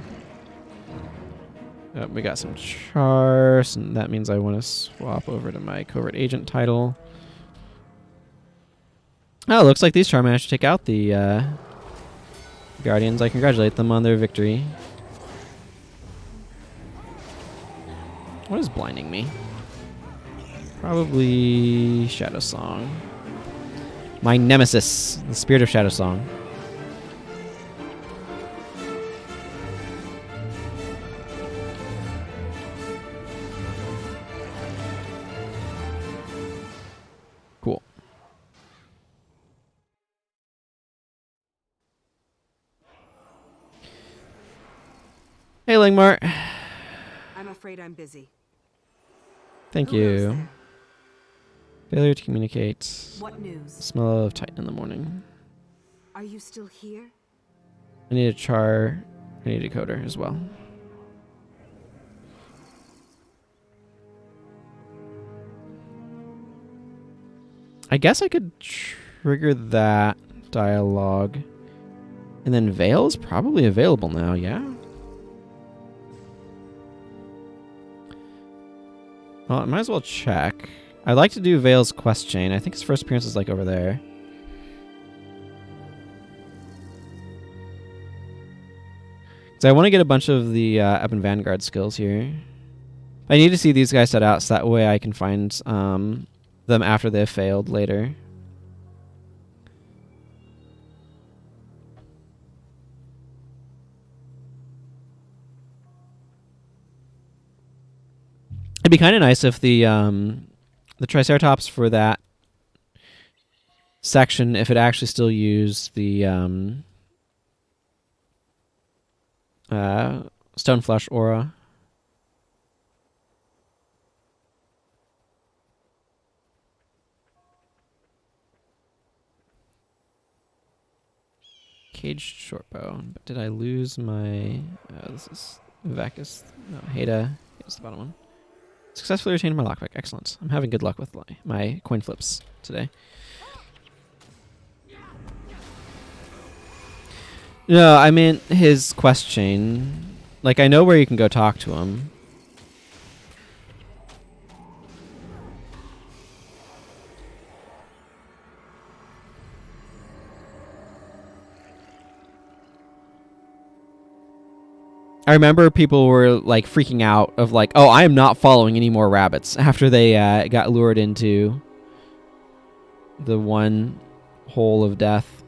Oh, we got some Charr, so that means I want to swap over to my covert agent title. Oh, looks like these Charr managed to take out the Guardians. I congratulate them on their victory. What is blinding me? Probably Shadow Song. My nemesis, the spirit of Shadow Song. Cool. Hey, Langmar. I'm afraid I'm busy. Thank Who goes you. there? Failure to communicate. What news? Smell of Titan in the morning. Are you still here? I need a Charr. I need a decoder as well. I guess I could trigger that dialogue. And then Veil is probably available now, yeah? Well, I might as well check. I'd like to do Veil's quest chain. I think his first appearance is like over there. So I want to get a bunch of the Ebon Vanguard skills here. I need to see these guys set out so that way I can find them after they've failed later. be kind of nice if the Triceratops for that section, if it actually still used the Stoneflesh aura. Caged shortbow. But did I lose my... this is Vacus. No, Hada. Here's the bottom one. Successfully retained my lockpick. Excellent. I'm having good luck with my coin flips today. No, I mean his quest chain. Like, I know where you can go talk to him. I remember people were like freaking out of like, oh, I am not following any more rabbits after they got lured into the one hole of death.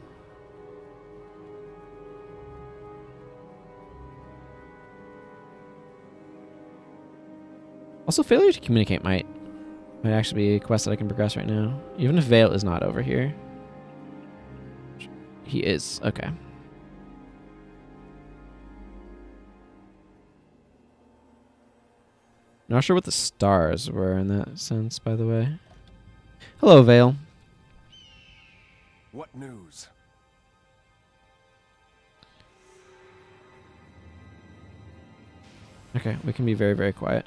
Also, failure to communicate might actually be a quest that I can progress right now, even if Vale is not over here. He is. Okay. Not sure what the stars were in that sense, by the way. Hello, Vale. What news? Okay, we can be very, very quiet.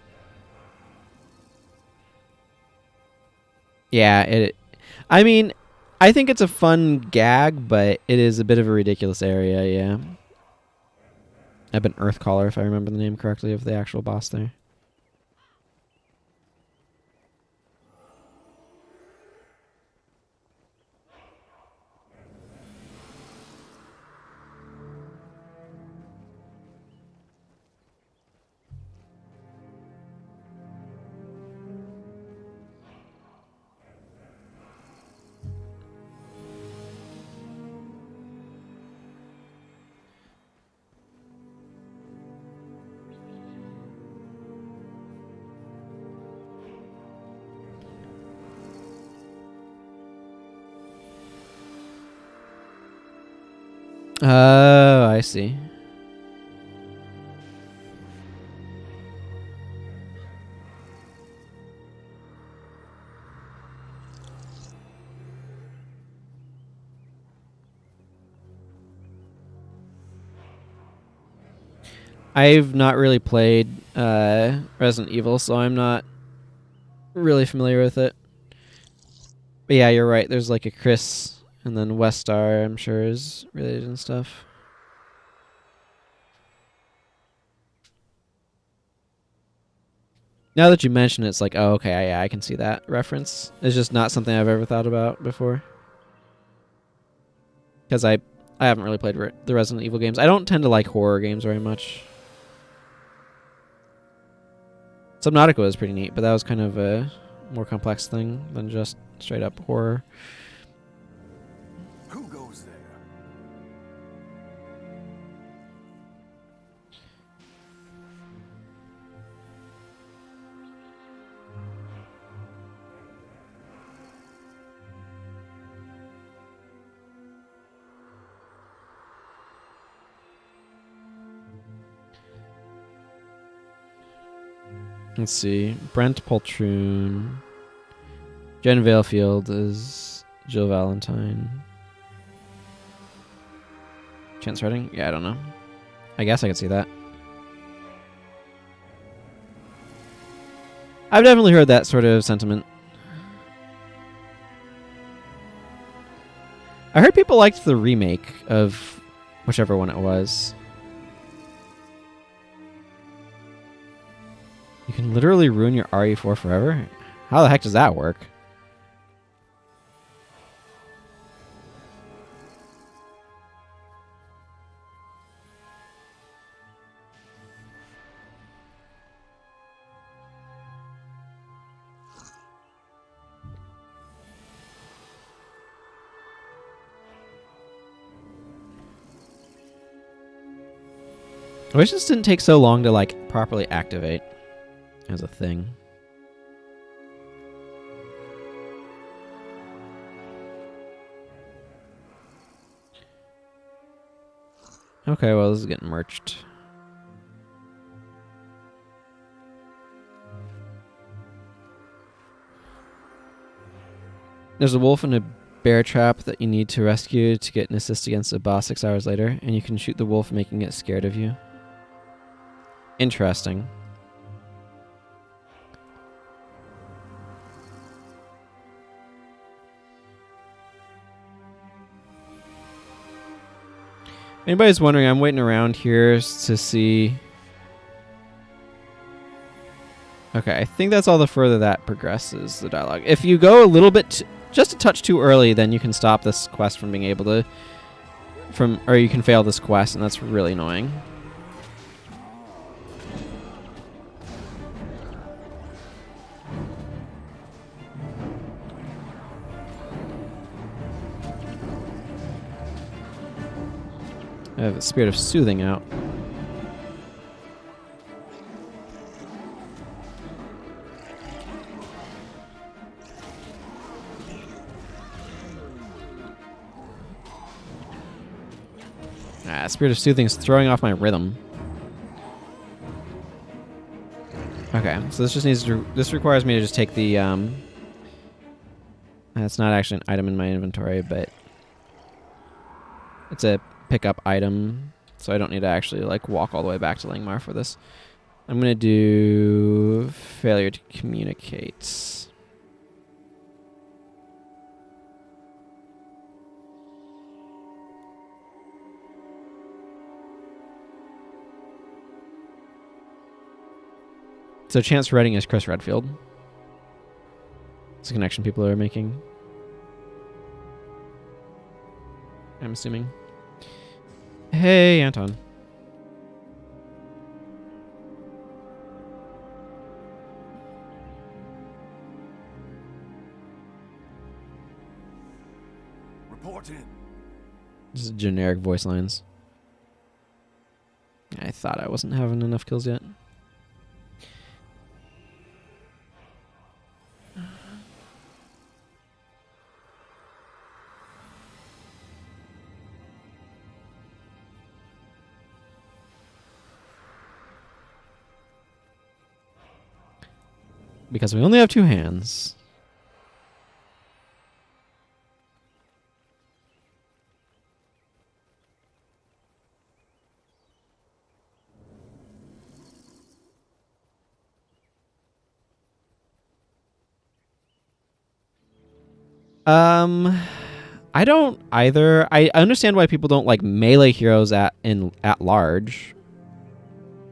Yeah, I mean, I think it's a fun gag, but it is a bit of a ridiculous area, yeah. Ebon Earthcaller, if I remember the name correctly, of the actual boss there. Oh, I see. I've not really played Resident Evil, so I'm not really familiar with it. But yeah, you're right. There's like a Chris... And then Westar, I'm sure, is related and stuff. Now that you mention it, it's like, oh, okay, yeah, I can see that reference. It's just not something I've ever thought about before. Because I haven't really played the Resident Evil games. I don't tend to like horror games very much. Subnautica was pretty neat, but that was kind of a more complex thing than just straight up horror. Who goes there? Let's see. Brent Poltroon. Jen Valefield is Jill Valentine. Chance Redding? Yeah, I don't know. I guess I could see that. I've definitely heard that sort of sentiment. I heard people liked the remake of whichever one it was. You can literally ruin your RE4 forever? How the heck does that work? I wish this didn't take so long to like properly activate as a thing. Okay, well, this is getting merged. There's a wolf and a bear trap that you need to rescue to get an assist against a boss 6 hours later, and you can shoot the wolf, making it scared of you. Interesting. Anybody's wondering, I'm waiting around here to see... Okay, I think that's all the further that progresses, the dialogue. If you go a little bit, just a touch too early, then you can stop this quest from being able to... or you can fail this quest, and that's really annoying. I have a Spirit of Soothing out. Spirit of Soothing is throwing off my rhythm. Okay, so this just needs to... This requires me to just take the... That's not actually an item in my inventory, but... It's a pickup item, so I don't need to actually like walk all the way back to Langmar for this. I'm going to do... Failure to communicate. So Chance Redding is Chris Redfield. It's a connection people are making. I'm assuming. Hey, Anton. Report in. This is generic voice lines. I thought I wasn't having enough kills yet. Because we only have 2 hands. I don't either. I understand why people don't like melee heroes at large.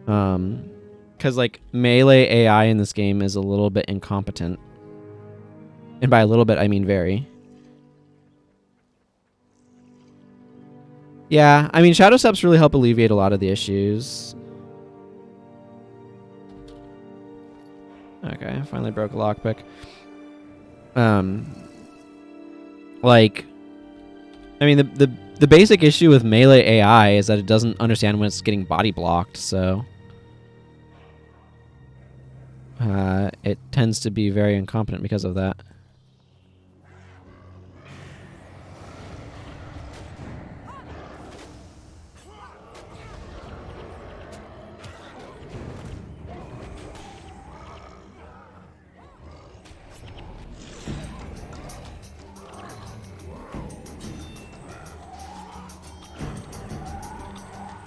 Because like melee AI in this game is a little bit incompetent, and by a little bit I mean very. Yeah, I mean Shadow Steps really help alleviate a lot of the issues. Okay, finally broke a lockpick. Like, I mean the basic issue with melee AI is that it doesn't understand when it's getting body blocked, so. It tends to be very incompetent because of that.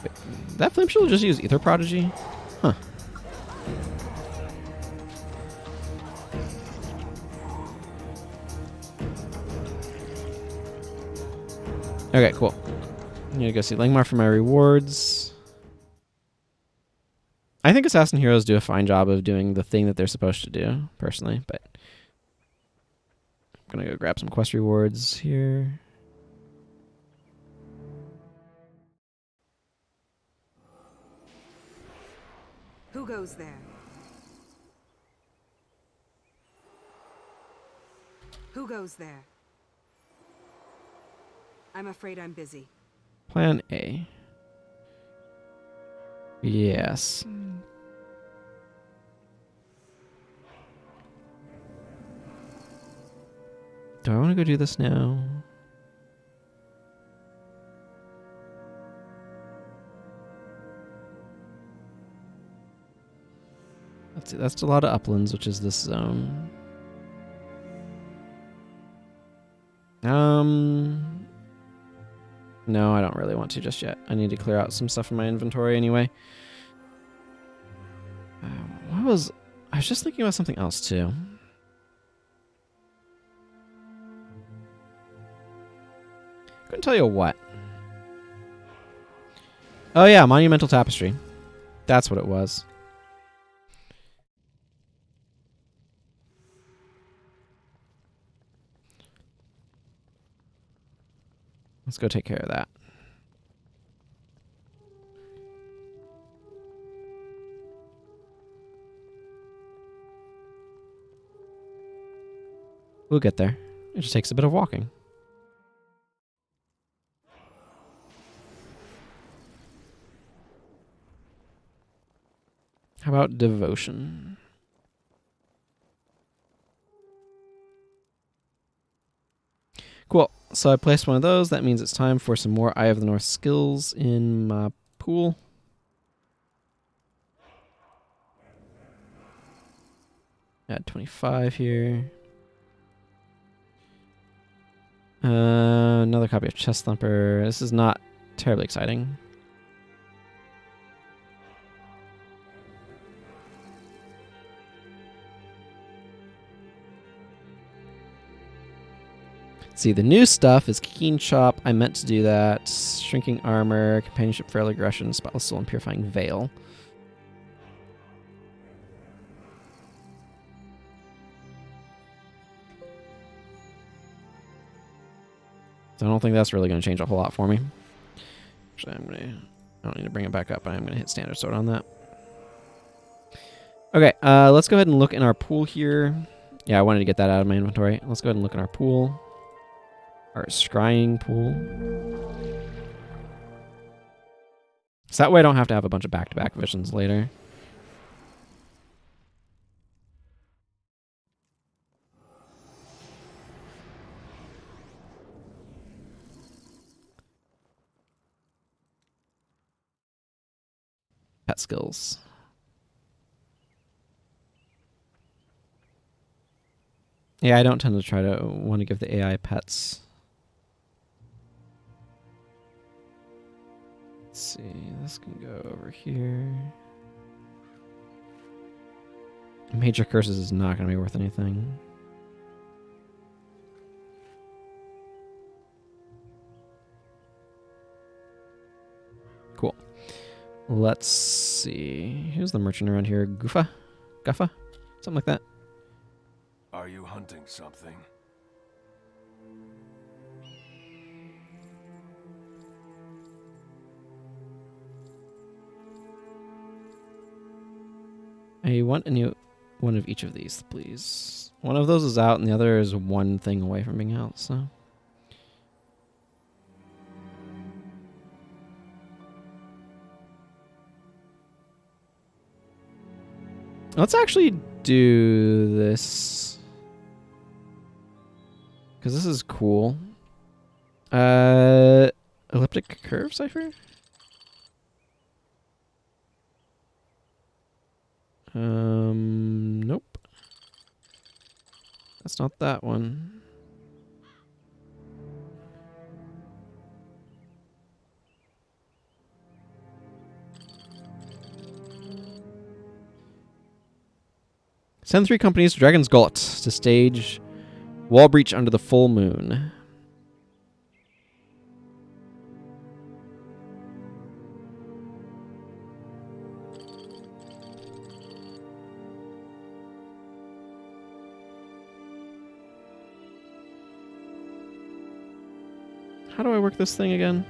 Wait, that Flame Shield just use Ether Prodigy? Huh. Okay, cool. I'm gonna go see Langmar for my rewards. I think Assassin Heroes do a fine job of doing the thing that they're supposed to do, personally, but I'm gonna go grab some quest rewards here. Who goes there? Who goes there? I'm afraid I'm busy. Plan A. Yes. Do I want to go do this now? See, that's a lot of uplands, which is this zone. No, I don't really want to just yet. I need to clear out some stuff in my inventory anyway. I was just thinking about something else too. Couldn't tell you what. Oh yeah, monumental tapestry. That's what it was. Let's go take care of that. We'll get there. It just takes a bit of walking. How about devotion? Cool. So I placed one of those. That means it's time for some more Eye of the North skills in my pool. Add 25 here. Another copy of Chest Thumper. This is not terribly exciting. See, the new stuff is Keen Chop. I meant to do that. Shrinking Armor, Companionship, Feral Aggression, Spotless Soul, and Purifying Veil. So I don't think that's really going to change a whole lot for me. Actually, I don't need to bring it back up, but I'm going to hit Standard Sword on that. Okay, let's go ahead and look in our pool here. Yeah, I wanted to get that out of my inventory. Let's go ahead and look in our pool. Our scrying pool. So that way I don't have to have a bunch of back-to-back visions later. Pet skills. Yeah, I don't tend to try to want to give the AI pets. Let's see, this can go over here. Major curses is not going to be worth anything. Cool. Let's see. Who's the merchant around here? Guffa? Guffa? Something like that. Are you hunting something? I want a new one of each of these, please. One of those is out, and the other is one thing away from being out, so. Let's actually do this. Because this is cool. Elliptic curve cipher? Nope. That's not that one. Send 3 companies to Dragon's Gullet to stage wall breach under the full moon. How do I work this thing again?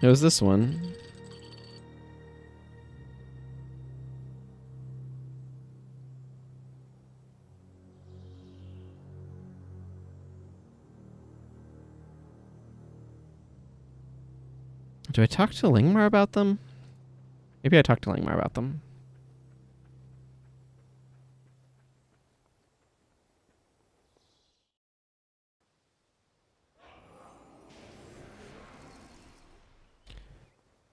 It was this one. Do I talk to Lingmar about them? Maybe I talk to Lingmar about them.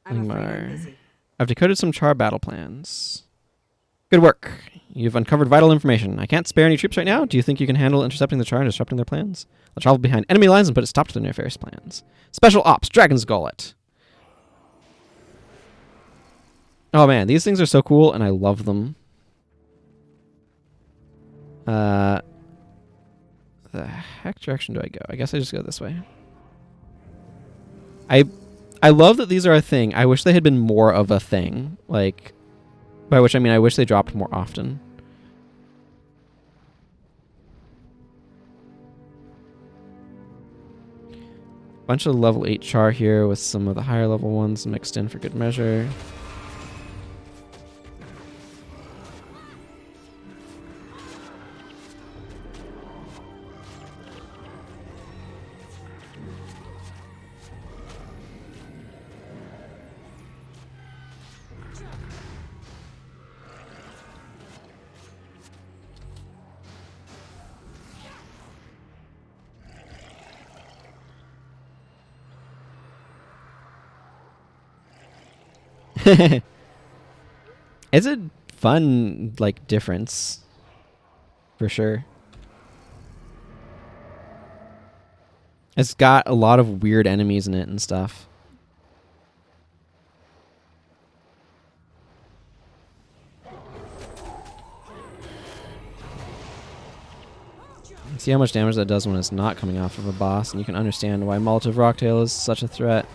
I'm afraid I'm Lingmar. busy. I've decoded some Charr battle plans. Good work. You've uncovered vital information. I can't spare any troops right now. Do you think you can handle intercepting the Charr and disrupting their plans? I'll travel behind enemy lines and put a stop to their nefarious plans. Special Ops, Dragon's Gullet. Oh man, these things are so cool and I love them. The heck direction do I go? I guess I just go this way. I love that these are a thing. I wish they had been more of a thing. Like, by which I mean I wish they dropped more often. Bunch of level 8 Charr here with some of the higher level ones mixed in for good measure. It's a fun, like, difference. For sure. It's got a lot of weird enemies in it and stuff. See how much damage that does when it's not coming off of a boss, and you can understand why Molotov Rocktail is such a threat.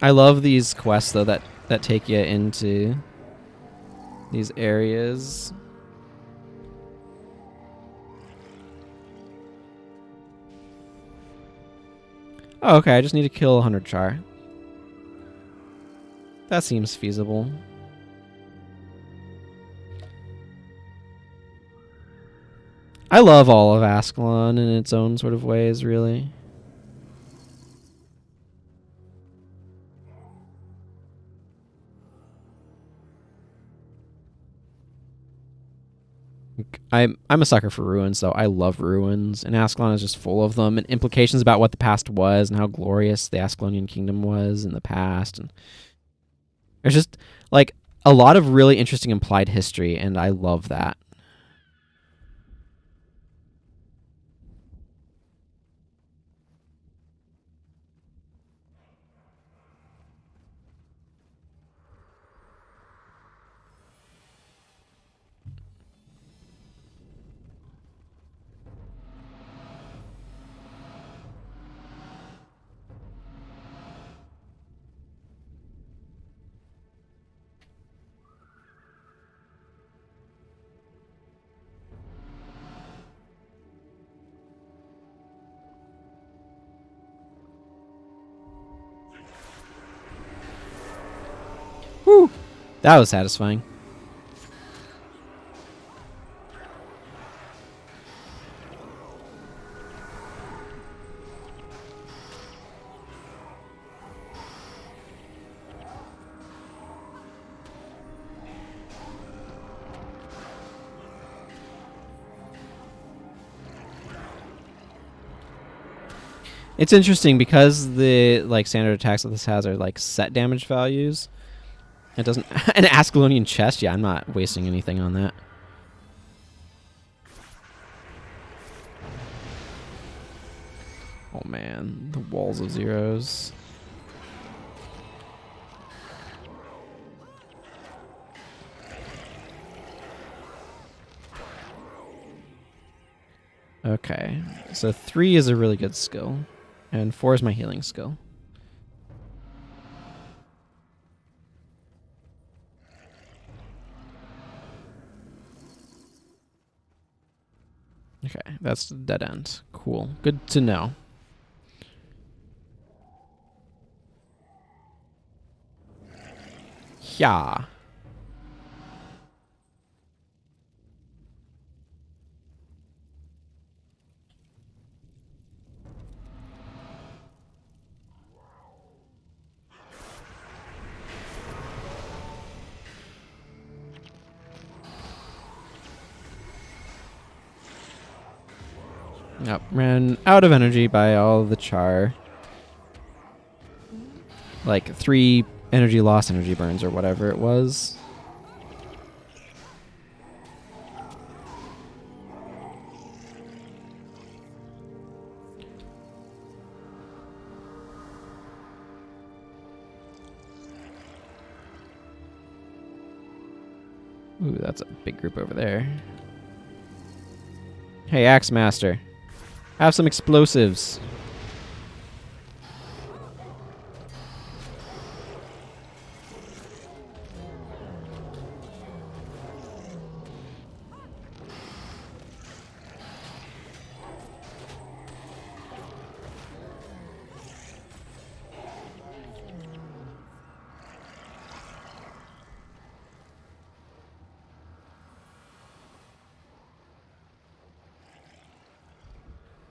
I love these quests though that take you into these areas. Oh, okay, I just need to kill 100 Charr. That seems feasible. I love all of Ascalon in its own sort of ways, really. I'm a sucker for ruins, though. I love ruins, and Ascalon is just full of them, and implications about what the past was and how glorious the Ascalonian kingdom was in the past. And there's just like a lot of really interesting implied history, and I love that. Whew, that was satisfying. It's interesting because the like standard attacks that this has are like set damage values. It doesn't an Ascalonian chest. Yeah, I'm not wasting anything on that. Oh man, the walls of zeros. Okay, so 3 is a really good skill. And 4 is my healing skill. Okay, that's the dead end. Cool. Good to know. Yeah. Yep, ran out of energy by all the Charr. Like 3 energy loss, energy burns, or whatever it was. Ooh, that's a big group over there. Hey, Axe Master. Have some explosives.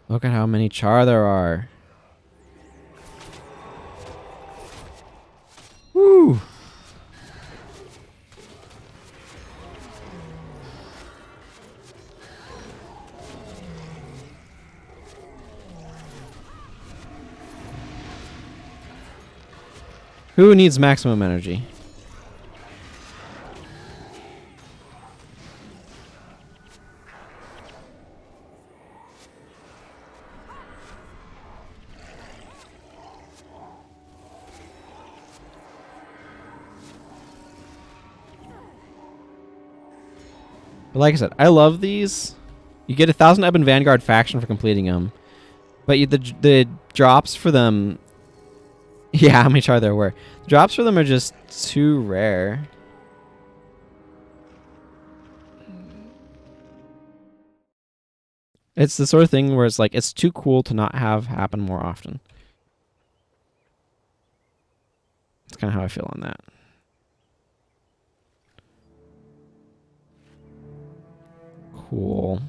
Look at how many Charr there are. Woo! Who needs maximum energy? But like I said, I love these. You get 1,000 Ebon Vanguard faction for completing them. But the drops for them... Yeah, how many Charr there were. The drops for them are just too rare. It's the sort of thing where it's like, it's too cool to not have happen more often. That's kind of how I feel on that. Cool.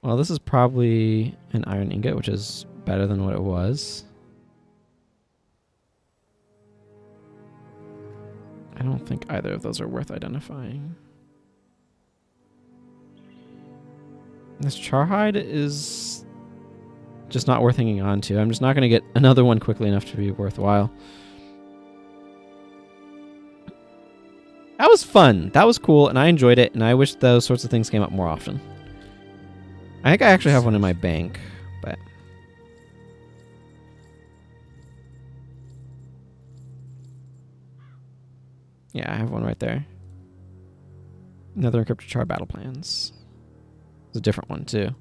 Well, this is probably an iron ingot, which is better than what it was. I don't think either of those are worth identifying. This Charr hide is just not worth hanging on to. I'm just not going to get another one quickly enough to be worthwhile. That was fun. That was cool, and I enjoyed it, and I wish those sorts of things came up more often. I think I actually have one in my bank, but... Yeah, I have one right there. Another encrypted Charr battle plans. It's a different one, too.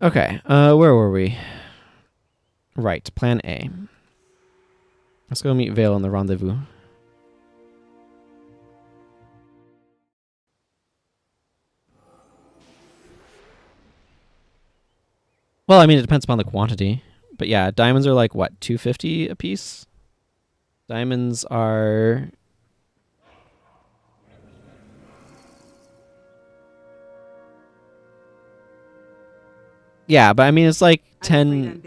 Okay, where were we? Right, plan A. Let's go meet Vale in the rendezvous. Well, I mean, it depends upon the quantity. But yeah, diamonds are like, what, 250 a piece? Diamonds are... Yeah, but I mean, it's like 10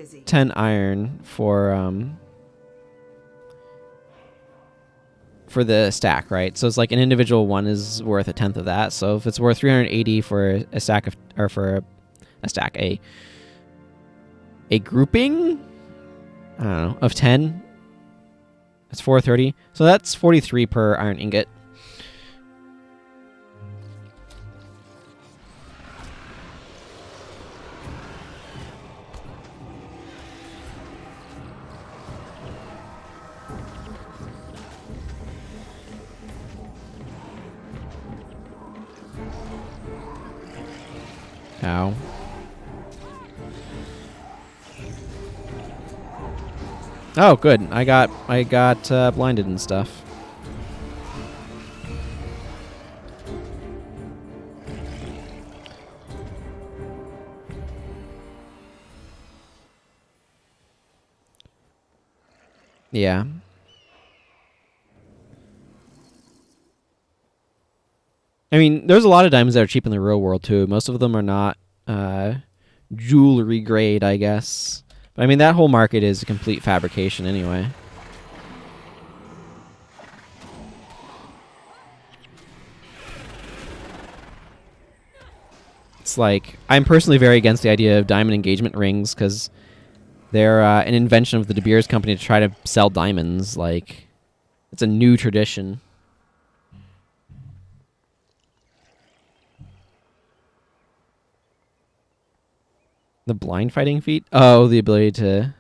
iron for the stack, right? So it's like an individual one is worth 1/10 of that. So if it's worth 380 for a stack of, or for a stack, a grouping, I don't know, of 10, it's 430. So that's 43 per iron ingot. Ow. Oh, good. I got blinded and stuff. Yeah. I mean, there's a lot of diamonds that are cheap in the real world, too. Most of them are not jewelry grade, I guess. But I mean, that whole market is a complete fabrication anyway. it's like I'm personally very against the idea of diamond engagement rings because they're an invention of the De Beers company to try to sell diamonds. Like, it's a new tradition. The blind fighting feat? Oh, the ability to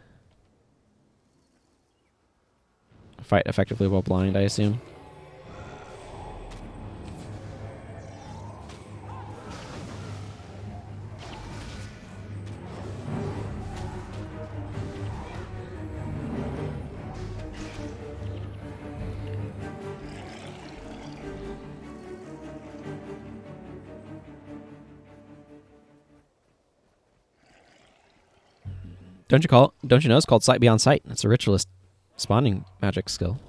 fight effectively while blind, I assume. Don't you know it's called Sight Beyond Sight? It's a ritualist spawning magic skill.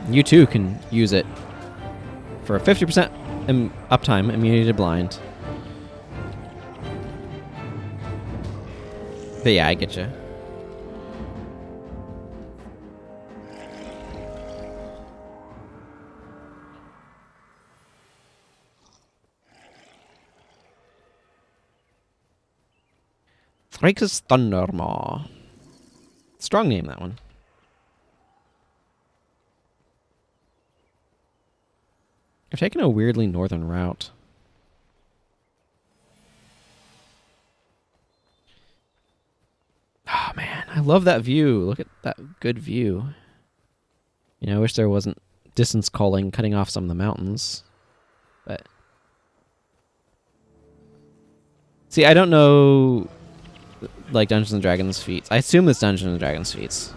You too can use it for a 50% uptime immunity to blind. But yeah, I get you. Thrakus Thundermaw. Strong name, that one. I've taken a weirdly northern route. Oh man, I love that view. Look at that good view. You know, I wish there wasn't distance culling cutting off some of the mountains. But see, I don't know like Dungeons and Dragons feats. I assume it's Dungeons and Dragons feats.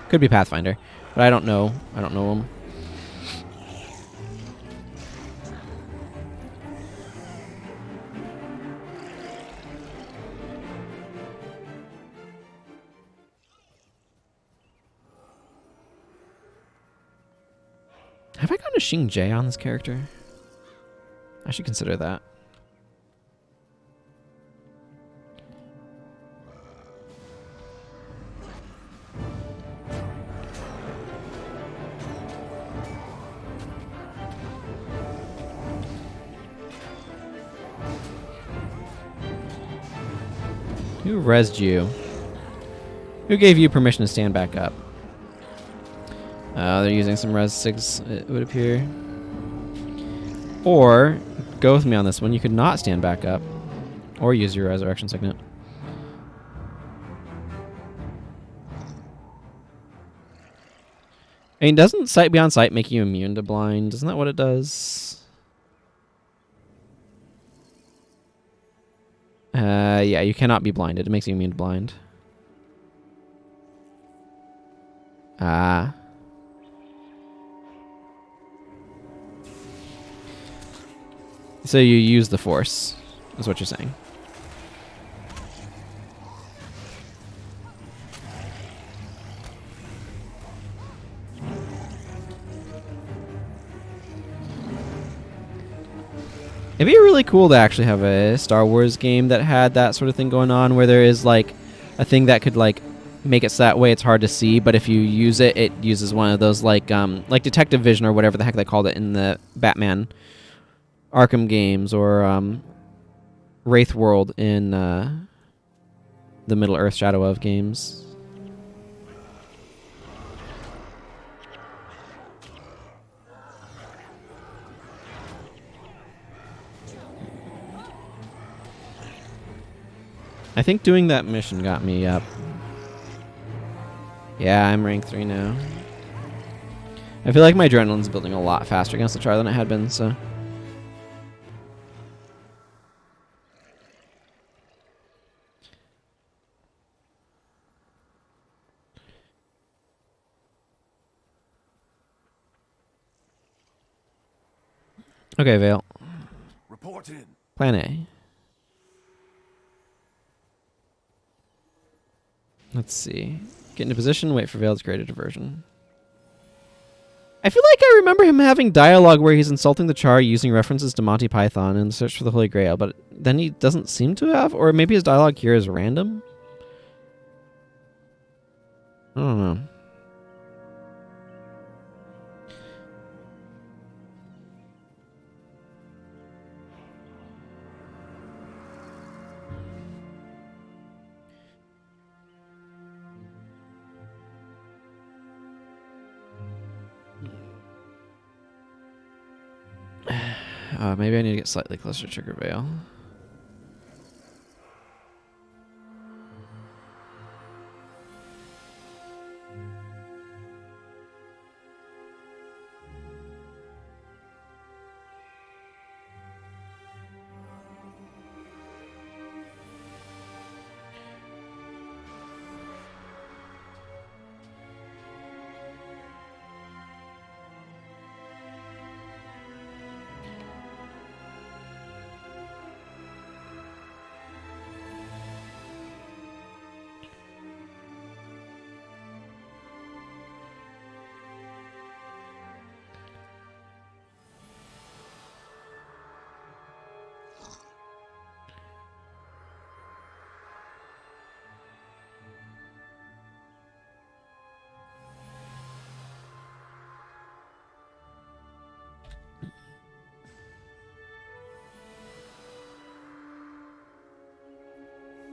Could be Pathfinder, but I don't know. I don't know them. Have I gone to Xing Jie on this character? I should consider that. Who rezzed you? Who gave you permission to stand back up? They're using some res 6, it would appear. Or, go with me on this one, you could not stand back up. Or use your resurrection signet. I mean, doesn't Sight Beyond Sight make you immune to blind? Isn't that what it does? Yeah, you cannot be blinded. It makes you immune to blind. Ah. So you use the Force, is what you're saying. It'd be really cool to actually have a Star Wars game that had that sort of thing going on, where there is like a thing that could like make it so that way it's hard to see, but if you use it, it uses one of those like Detective Vision or whatever the heck they called it in the Batman Arkham games, or Wraith World in the Middle Earth Shadow of games. I think doing that mission got me up. Yeah, I'm rank 3 now. I feel like my adrenaline's building a lot faster against the Charr than it had been, so. Okay, Vale. Report in. Plan A. Let's see. Get into position, wait for Vale to create a diversion. I feel like I remember him having dialogue where he's insulting the Charr using references to Monty Python and Search for the Holy Grail, but then he doesn't seem to have, or maybe his dialogue here is random? I don't know. Maybe I need to get slightly closer to Trigger Vale.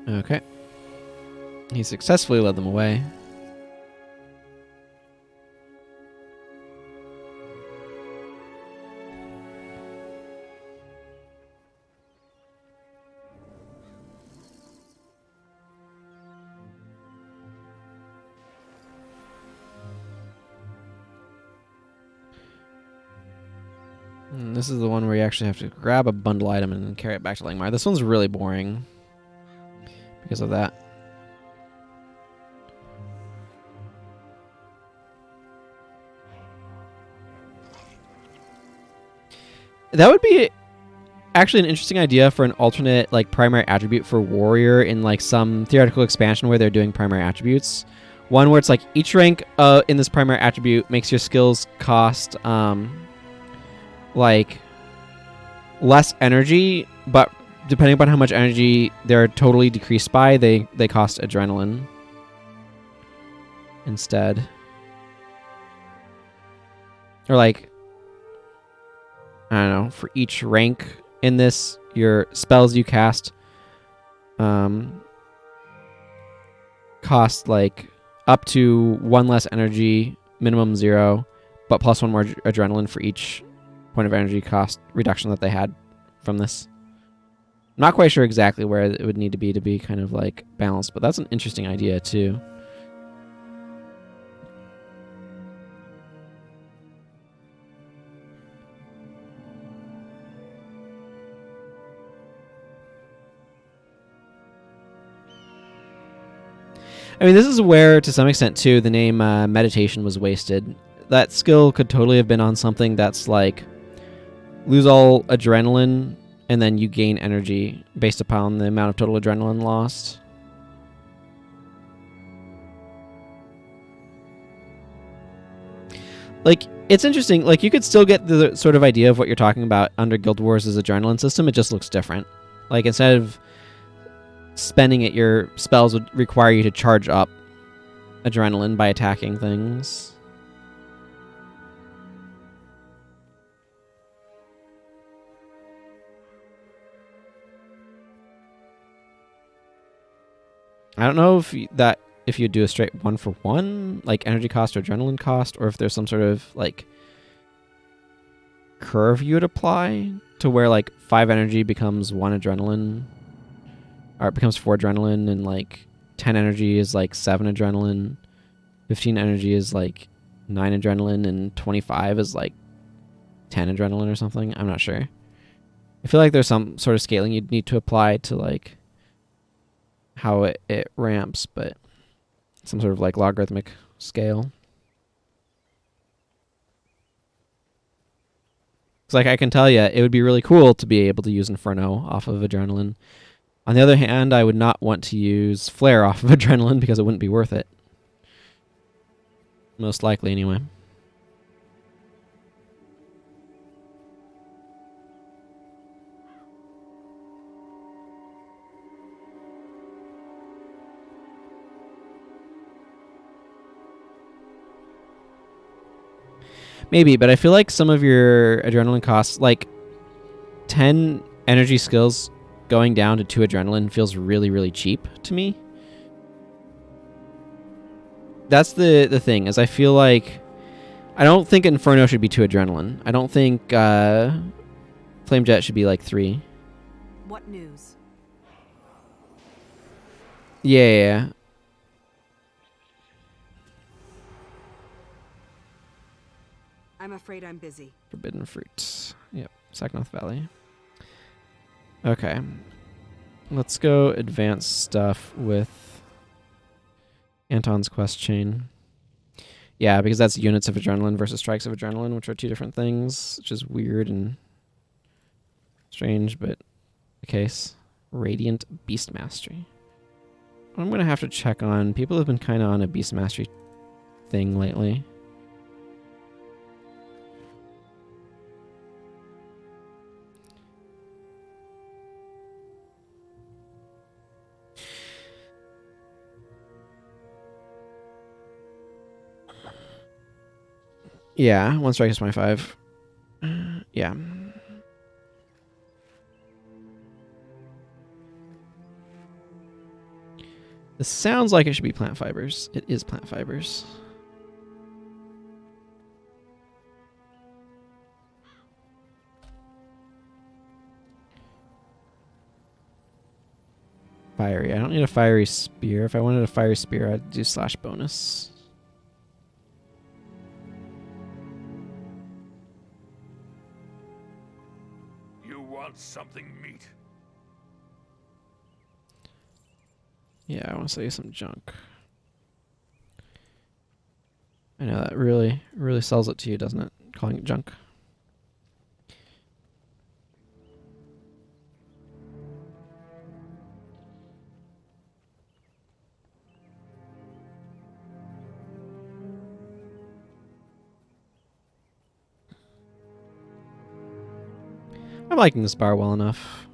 Okay. He successfully led them away. And this is the one where you actually have to grab a bundle item and then carry it back to Langmar. This one's really boring because of that. That would be actually an interesting idea for an alternate like primary attribute for warrior in like some theoretical expansion where they're doing primary attributes. One where it's like each rank in this primary attribute makes your skills cost like less energy, but depending upon how much energy they're totally decreased by, they cost adrenaline instead. Or like, I don't know, for each rank in this, your spells you cast cost like up to 1 less energy, minimum 0, but plus 1 more adrenaline for each point of energy cost reduction that they had from this. I'm not quite sure exactly where it would need to be kind of like balanced, but that's an interesting idea too. I mean, this is where, to some extent, too, the name meditation was wasted. That skill could totally have been on something that's like lose all adrenaline and then you gain energy based upon the amount of total adrenaline lost. Like, it's interesting. Like, you could still get the sort of idea of what you're talking about under Guild Wars' adrenaline system. It just looks different. Like, instead of spending it, your spells would require you to charge up adrenaline by attacking things. I don't know if you do a straight 1-for-1, like energy cost or adrenaline cost, or if there's some sort of like curve you would apply to where like 5 energy becomes 1 adrenaline. Or it becomes 4 adrenaline, and like 10 energy is like 7 adrenaline, 15 energy is like 9 adrenaline, and 25 is like 10 adrenaline or something. I'm not sure. I feel like there's some sort of scaling you'd need to apply to like how it ramps, but some sort of like logarithmic scale. It's like I can tell you, it would be really cool to be able to use Inferno off of adrenaline. On the other hand, I would not want to use Flare off of adrenaline because it wouldn't be worth it. Most likely, anyway. Maybe, but I feel like some of your adrenaline costs, like 10 energy skills going down to 2 adrenaline feels really, really cheap to me. That's the thing, is I feel like I don't think Inferno should be 2 adrenaline. I don't think Flame Jet should be like 3. What news? Yeah. I'm afraid I'm busy. Forbidden Fruit. Yep. Saknoth Valley. Okay. Let's go advance stuff with Anton's quest chain. Yeah, because that's units of adrenaline versus strikes of adrenaline, which are 2 different things, which is weird and strange, but the case. Radiant Beast Mastery. I'm going to have to check on. People have been kind of on a Beast Mastery thing lately. Yeah, 1 strike is 25. Yeah. This sounds like it should be plant fibers. It is plant fibers. Fiery. I don't need a fiery spear. If I wanted a fiery spear, I'd do slash bonus. You want something meat? Yeah, I want to sell you some junk. I know that really sells it to you, doesn't it? Calling it junk. I'm liking this bar well enough.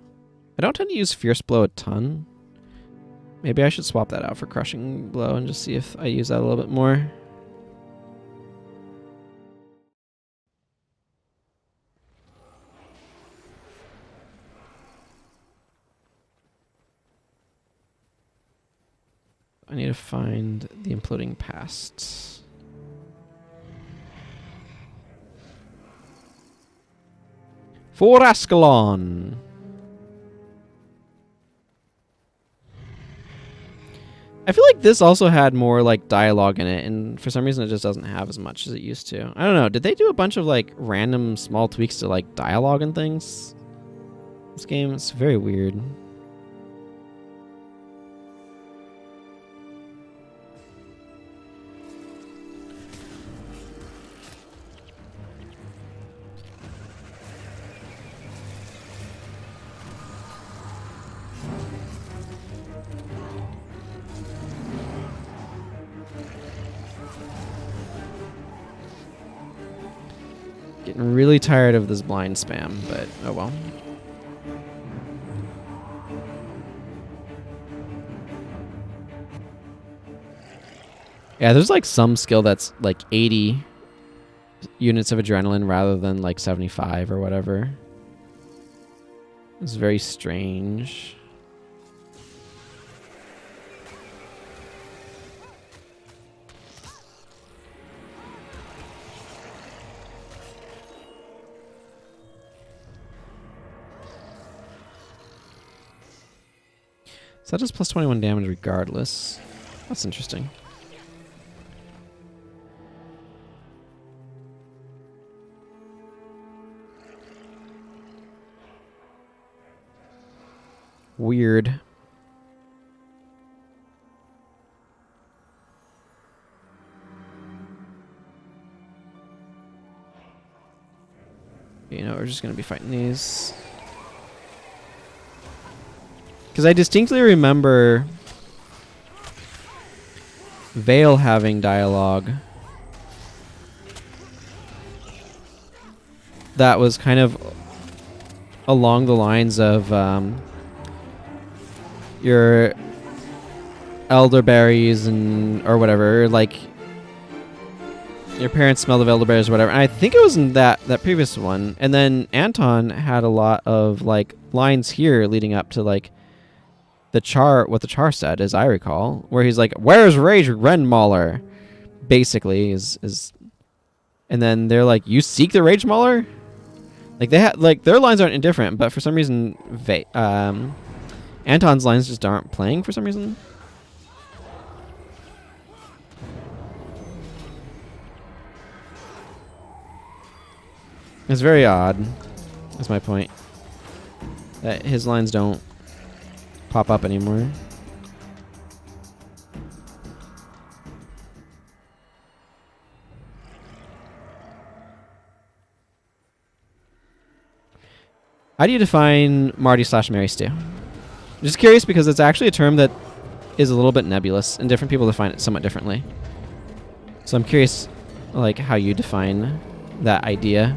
I don't tend to use Fierce Blow a ton. Maybe I should swap that out for Crushing Blow and just see if I use that a little bit more. I need to find the Imploding Past. For Ascalon. I feel like this also had more like dialogue in it, and for some reason it just doesn't have as much as it used to. I don't know. Did they do a bunch of like random small tweaks to like dialogue and things? This game is very weird. Getting really tired of this blind spam, but oh well. Yeah, there's like some skill that's like 80 units of adrenaline rather than like 75 or whatever. It's very strange. So that does plus 21 damage regardless. That's interesting. Weird. You know, we're just going to be fighting these. Because I distinctly remember Vale having dialogue that was kind of along the lines of your elderberries and or whatever, like your parents smell of elderberries or whatever. And I think it was in that previous one. And then Anton had a lot of like lines here leading up to like the Charr, what the Charr said, as I recall, where he's like, "Where's Rage Renmauler?" Basically, is and then they're like, "You seek the Rage Mauler?" Like they like their lines aren't indifferent, but for some reason, Anton's lines just aren't playing for some reason. It's very odd. That's my point. That his lines don't pop up anymore. How do you define Marty/Mary Stew? Just curious because it's actually a term that is a little bit nebulous and different people define it somewhat differently. So I'm curious like how you define that idea.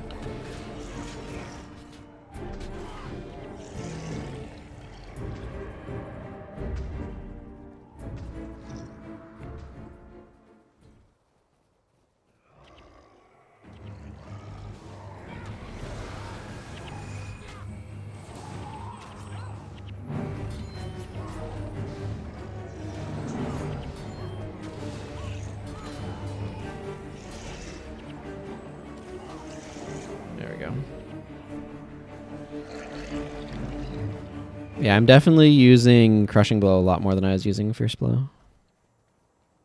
Yeah, I'm definitely using Crushing Blow a lot more than I was using Fierce Blow.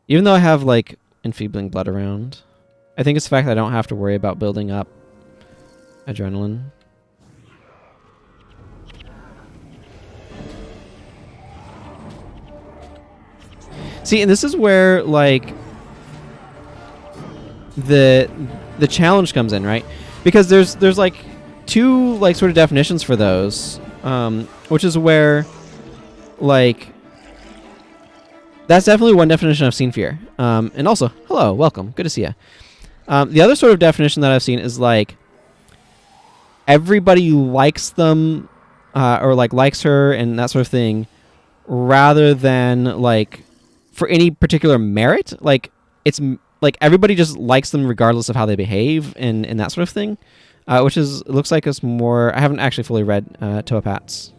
Even though I have, like, Enfeebling Blood around. I think it's the fact that I don't have to worry about building up adrenaline. See, and this is where, like, the challenge comes in, right? Because there's like two like sort of definitions for those, which is where like that's definitely one definition I've seen fear. And also, hello, welcome, good to see you. The other sort of definition that I've seen is like everybody likes them or like likes her and that sort of thing, rather than like for any particular merit. Like it's like everybody just likes them regardless of how they behave and that sort of thing, which is looks like it's more. I haven't actually fully read Toapat's.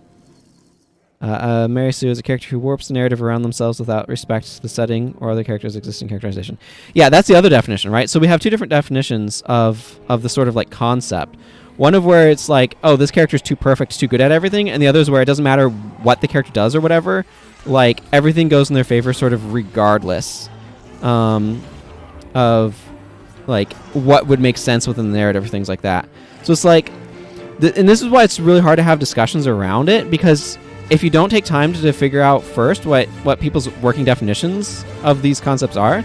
Mary Sue is a character who warps the narrative around themselves without respect to the setting or other characters' existing characterization. Yeah, that's the other definition, right? So we have two different definitions of the sort of like concept. One of where it's like, oh, this character is too perfect, too good at everything, and the other is where it doesn't matter what the character does or whatever, like everything goes in their favor sort of regardless of like what would make sense within the narrative or things like that. So it's like, and this is why it's really hard to have discussions around it, because if you don't take time to figure out first what people's working definitions of these concepts are,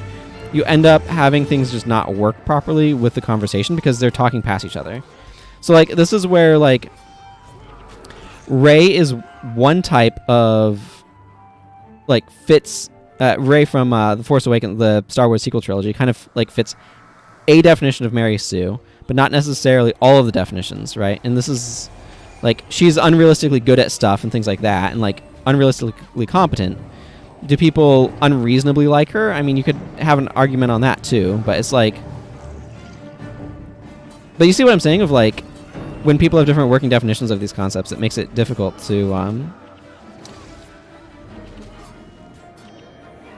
you end up having things just not work properly with the conversation because they're talking past each other. So like this is where like Rey is one type of like fits Rey from The Force Awakens, the Star Wars sequel trilogy, kind of like fits a definition of Mary Sue, but not necessarily all of the definitions, right? And this is like she's unrealistically good at stuff and things like that, and like unrealistically competent. Do people unreasonably like her? I mean, you could have an argument on that too, but it's like, but you see what I'm saying of like when people have different working definitions of these concepts, it makes it difficult to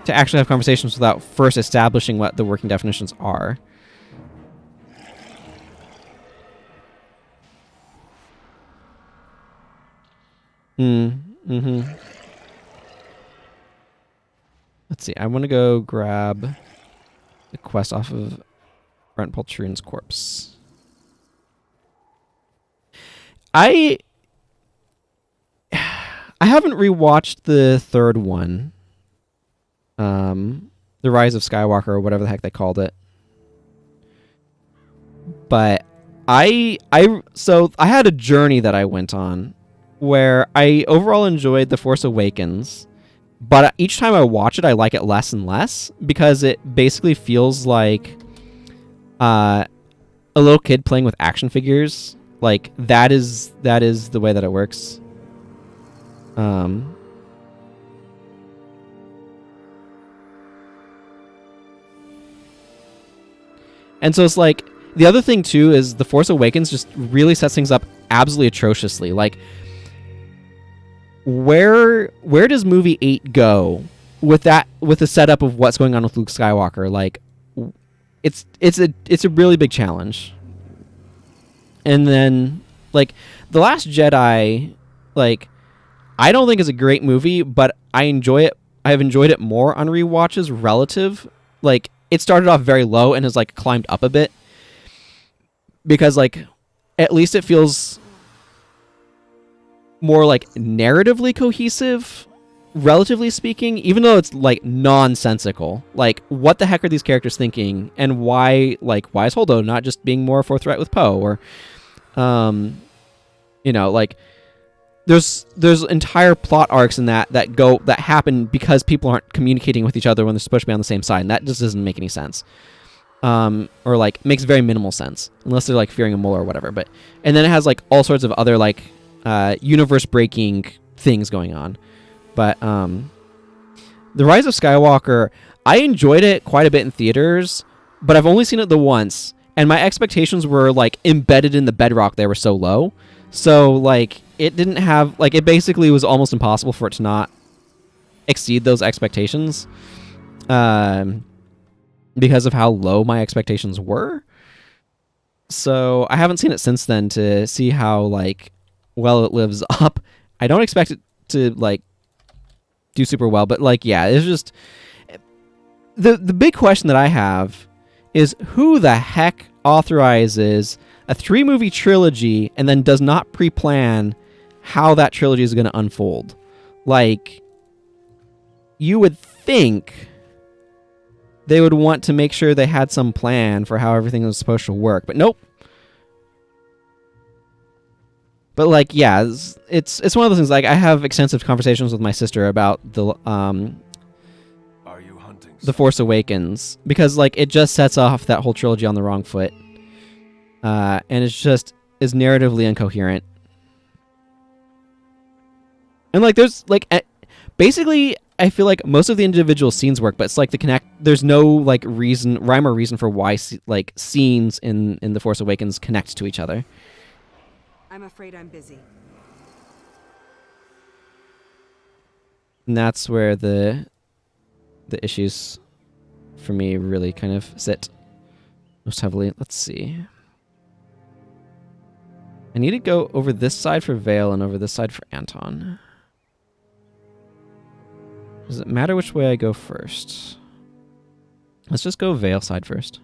actually have conversations without first establishing what the working definitions are. Let's see. I want to go grab the quest off of Brent Poltroon's corpse. I haven't rewatched the third one. The Rise of Skywalker or whatever the heck they called it. But I had a journey that I went on where I overall enjoyed The Force Awakens, but each time I watch it, I like it less and less because it basically feels like a little kid playing with action figures. Like that is the way that it works. And so it's like the other thing too is The Force Awakens just really sets things up absolutely atrociously. Like where does movie 8 go with the setup of what's going on with Luke Skywalker? Like it's a really big challenge. And then Like, The Last Jedi, like, I don't think is a great movie, but I enjoy it. I've enjoyed it more on rewatches relative. Like, it started off very low and has, like, climbed up a bit. Because, like, at least it feels more, like, narratively cohesive, relatively speaking, even though it's, like, nonsensical. Like, what the heck are these characters thinking? And why is Holdo not just being more forthright with Poe? Or, you know, like, there's entire plot arcs in that happen because people aren't communicating with each other when they're supposed to be on the same side. And that just doesn't make any sense. Or, like, makes very minimal sense. Unless they're, like, fearing a mole or whatever. And then it has, like, all sorts of other, like, universe-breaking things going on. But The Rise of Skywalker, I enjoyed it quite a bit in theaters, but I've only seen it the once, and my expectations were, like, embedded in the bedrock. They were so low. So, like, it didn't have, like, it basically was almost impossible for it to not exceed those expectations because of how low my expectations were. So I haven't seen it since then to see how, like, well it lives up. I don't expect it to, like, do super well, but, like, yeah, it's just the big question that I have is who the heck authorizes a 3-movie trilogy and then does not pre-plan how that trilogy is going to unfold. Like, you would think they would want to make sure they had some plan for how everything was supposed to work, but nope. But, like, yeah, it's one of those things. Like, I have extensive conversations with my sister about the Are you hunting? The Force Awakens, because, like, it just sets off that whole trilogy on the wrong foot, and it's just is narratively incoherent. And, like, there's, like, basically, I feel like most of the individual scenes work, but it's like there's no, like, rhyme or reason for why like scenes in The Force Awakens connect to each other. I'm afraid I'm busy. And that's where the issues for me really kind of sit most heavily. Let's see. I need to go over this side for Vale and over this side for Anton. Does it matter which way I go first? Let's just go Vale side first.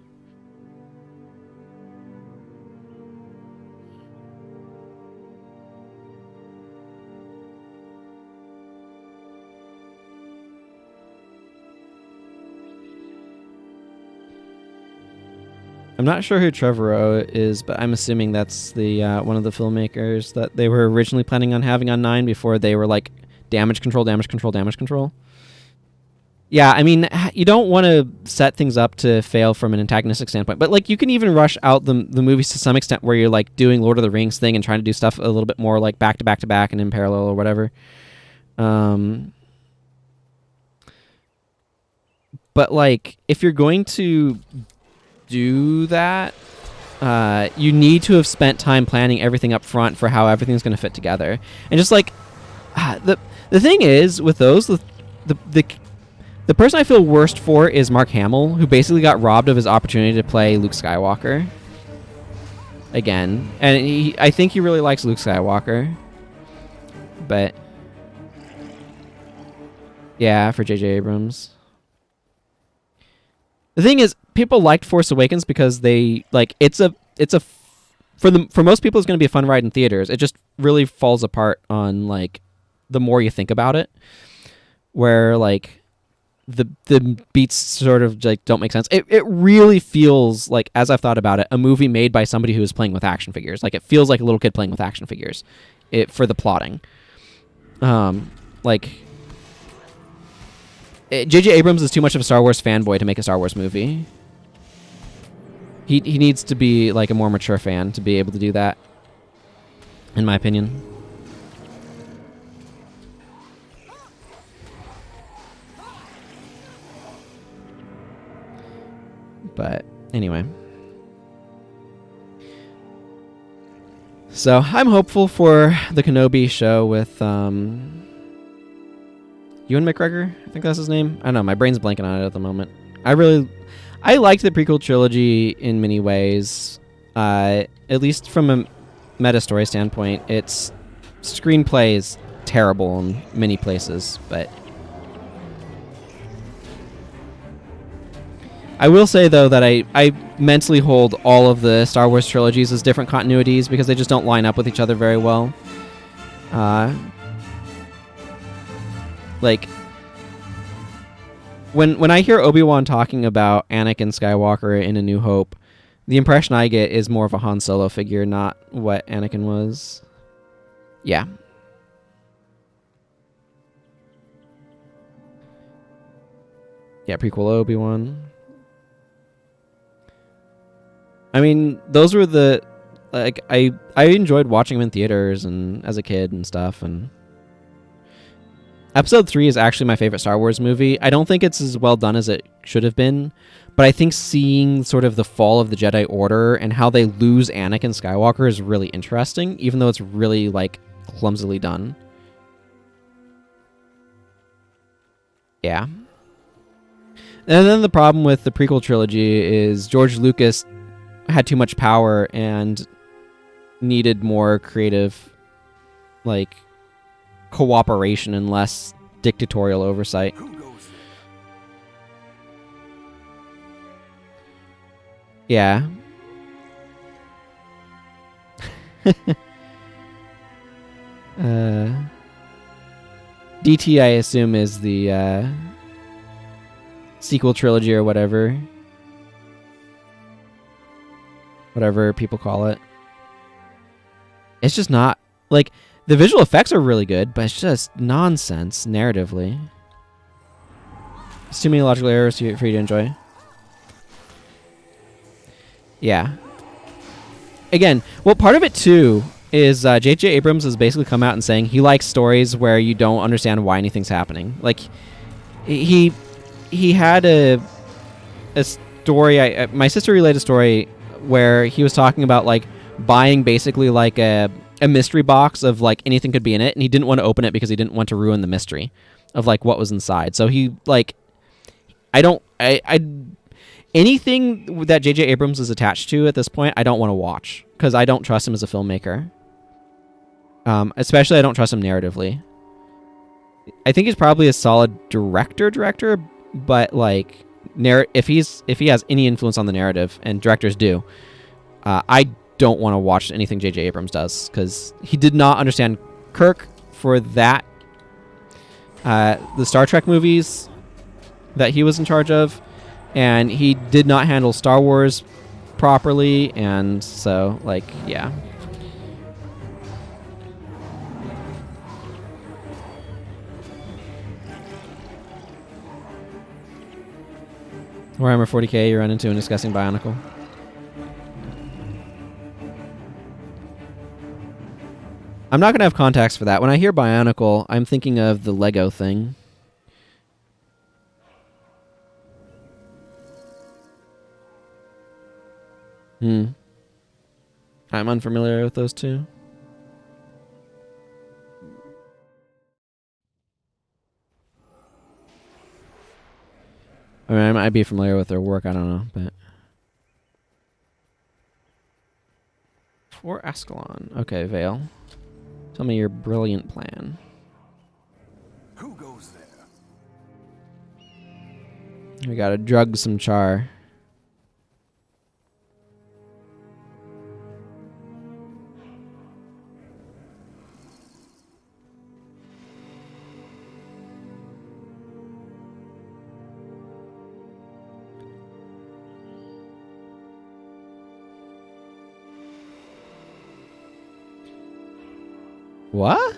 I'm not sure who Trevorrow is, but I'm assuming that's the one of the filmmakers that they were originally planning on having on 9 before they were like damage control. Yeah, I mean, you don't want to set things up to fail from an antagonistic standpoint, but, like, you can even rush out the movies to some extent where you're, like, doing Lord of the Rings thing and trying to do stuff a little bit more, like, back to back to back and in parallel or whatever. But, like, if you're going to do that, you need to have spent time planning everything up front for how everything's going to fit together. And just, like, the thing is with those, the person I feel worst for is Mark Hamill, who basically got robbed of his opportunity to play Luke Skywalker again. And I think he really likes Luke Skywalker. But yeah, for J.J. Abrams. The thing is, people liked Force Awakens because they, like, for most people it's going to be a fun ride in theaters. It just really falls apart on, like, the more you think about it, where, like, the beats sort of, like, don't make sense. It really feels like, as I've thought about it, a movie made by somebody who is playing with action figures. Like, it feels like a little kid playing with action figures for the plotting. J.J. Abrams is too much of a Star Wars fanboy to make a Star Wars movie. He needs to be, like, a more mature fan to be able to do that, in my opinion. But anyway. So I'm hopeful for the Kenobi show with Ewan McGregor. I think that's his name. I don't know. My brain's blanking on it at the moment. I liked the prequel trilogy in many ways. At least from meta story standpoint, its screenplay is terrible in many places, but I will say, though, that I mentally hold all of the Star Wars trilogies as different continuities because they just don't line up with each other very well. Like, when I hear Obi-Wan talking about Anakin Skywalker in A New Hope, the impression I get is more of a Han Solo figure, not what Anakin was. Yeah. Yeah, prequel Obi-Wan. I mean, those were the... Like, I enjoyed watching them in theaters and as a kid and stuff, and... Episode 3 is actually my favorite Star Wars movie. I don't think it's as well done as it should have been, but I think seeing sort of the fall of the Jedi Order and how they lose Anakin Skywalker is really interesting, even though it's really, like, clumsily done. Yeah. And then the problem with the prequel trilogy is George Lucas had too much power and needed more creative, like, cooperation and less dictatorial oversight. Yeah. DT, I assume, is the sequel trilogy or whatever. Whatever people call it. It's just not... Like, the visual effects are really good, but it's just nonsense narratively. It's too many logical errors for you to enjoy. Yeah. Again, well, part of it, too, is J.J. Abrams has basically come out and saying he likes stories where you don't understand why anything's happening. Like, he had a story... my sister relayed a story where he was talking about, like, buying basically, like, a mystery box of, like, anything could be in it, and he didn't want to open it because he didn't want to ruin the mystery of, like, what was inside. So he, like... Anything that J.J. Abrams is attached to at this point, I don't want to watch, because I don't trust him as a filmmaker. Especially I don't trust him narratively. I think he's probably a solid director, but, like, if he has any influence on the narrative, and directors do, I don't want to watch anything J.J. Abrams does, because he did not understand Kirk for that. The Star Trek movies that he was in charge of, and he did not handle Star Wars properly, and so, like, yeah. Warhammer 40k, you run into and discussing Bionicle. I'm not going to have context for that. When I hear Bionicle, I'm thinking of the Lego thing. I'm unfamiliar with those two. I mean, I might be familiar with their work, I don't know, but... For Ascalon. Okay, Vale. Tell me your brilliant plan. Who goes there? We gotta drug some Charr. What?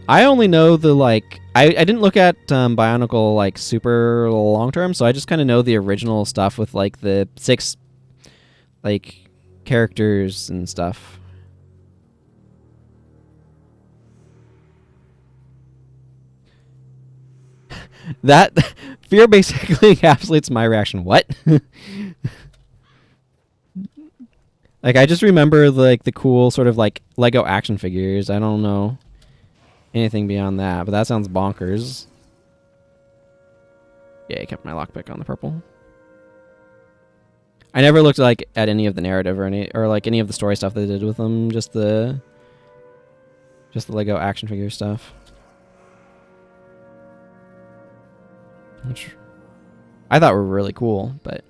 I only know the, like... I didn't look at Bionicle, like, super long term, so I just kind of know the original stuff with, like, the 6, like, characters and stuff. That... Fear basically encapsulates my reaction. What? Like, I just remember, like, the cool sort of, like, Lego action figures. I don't know anything beyond that, but that sounds bonkers. Yeah, I kept my lockpick on the purple. I never looked like at any of the narrative or like any of the story stuff they did with them. Just the Lego action figure stuff, which I thought were really cool, but.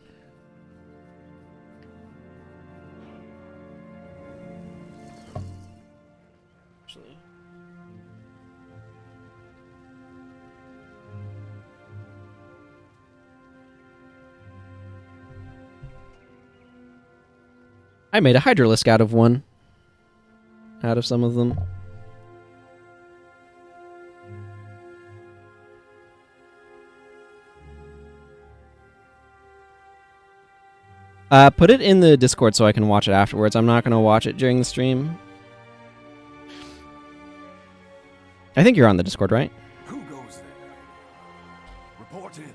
I made a Hydralisk out of one. Out of some of them. Put it in the Discord so I can watch it afterwards. I'm not going to watch it during the stream. I think you're on the Discord, right? Who goes there? Report in.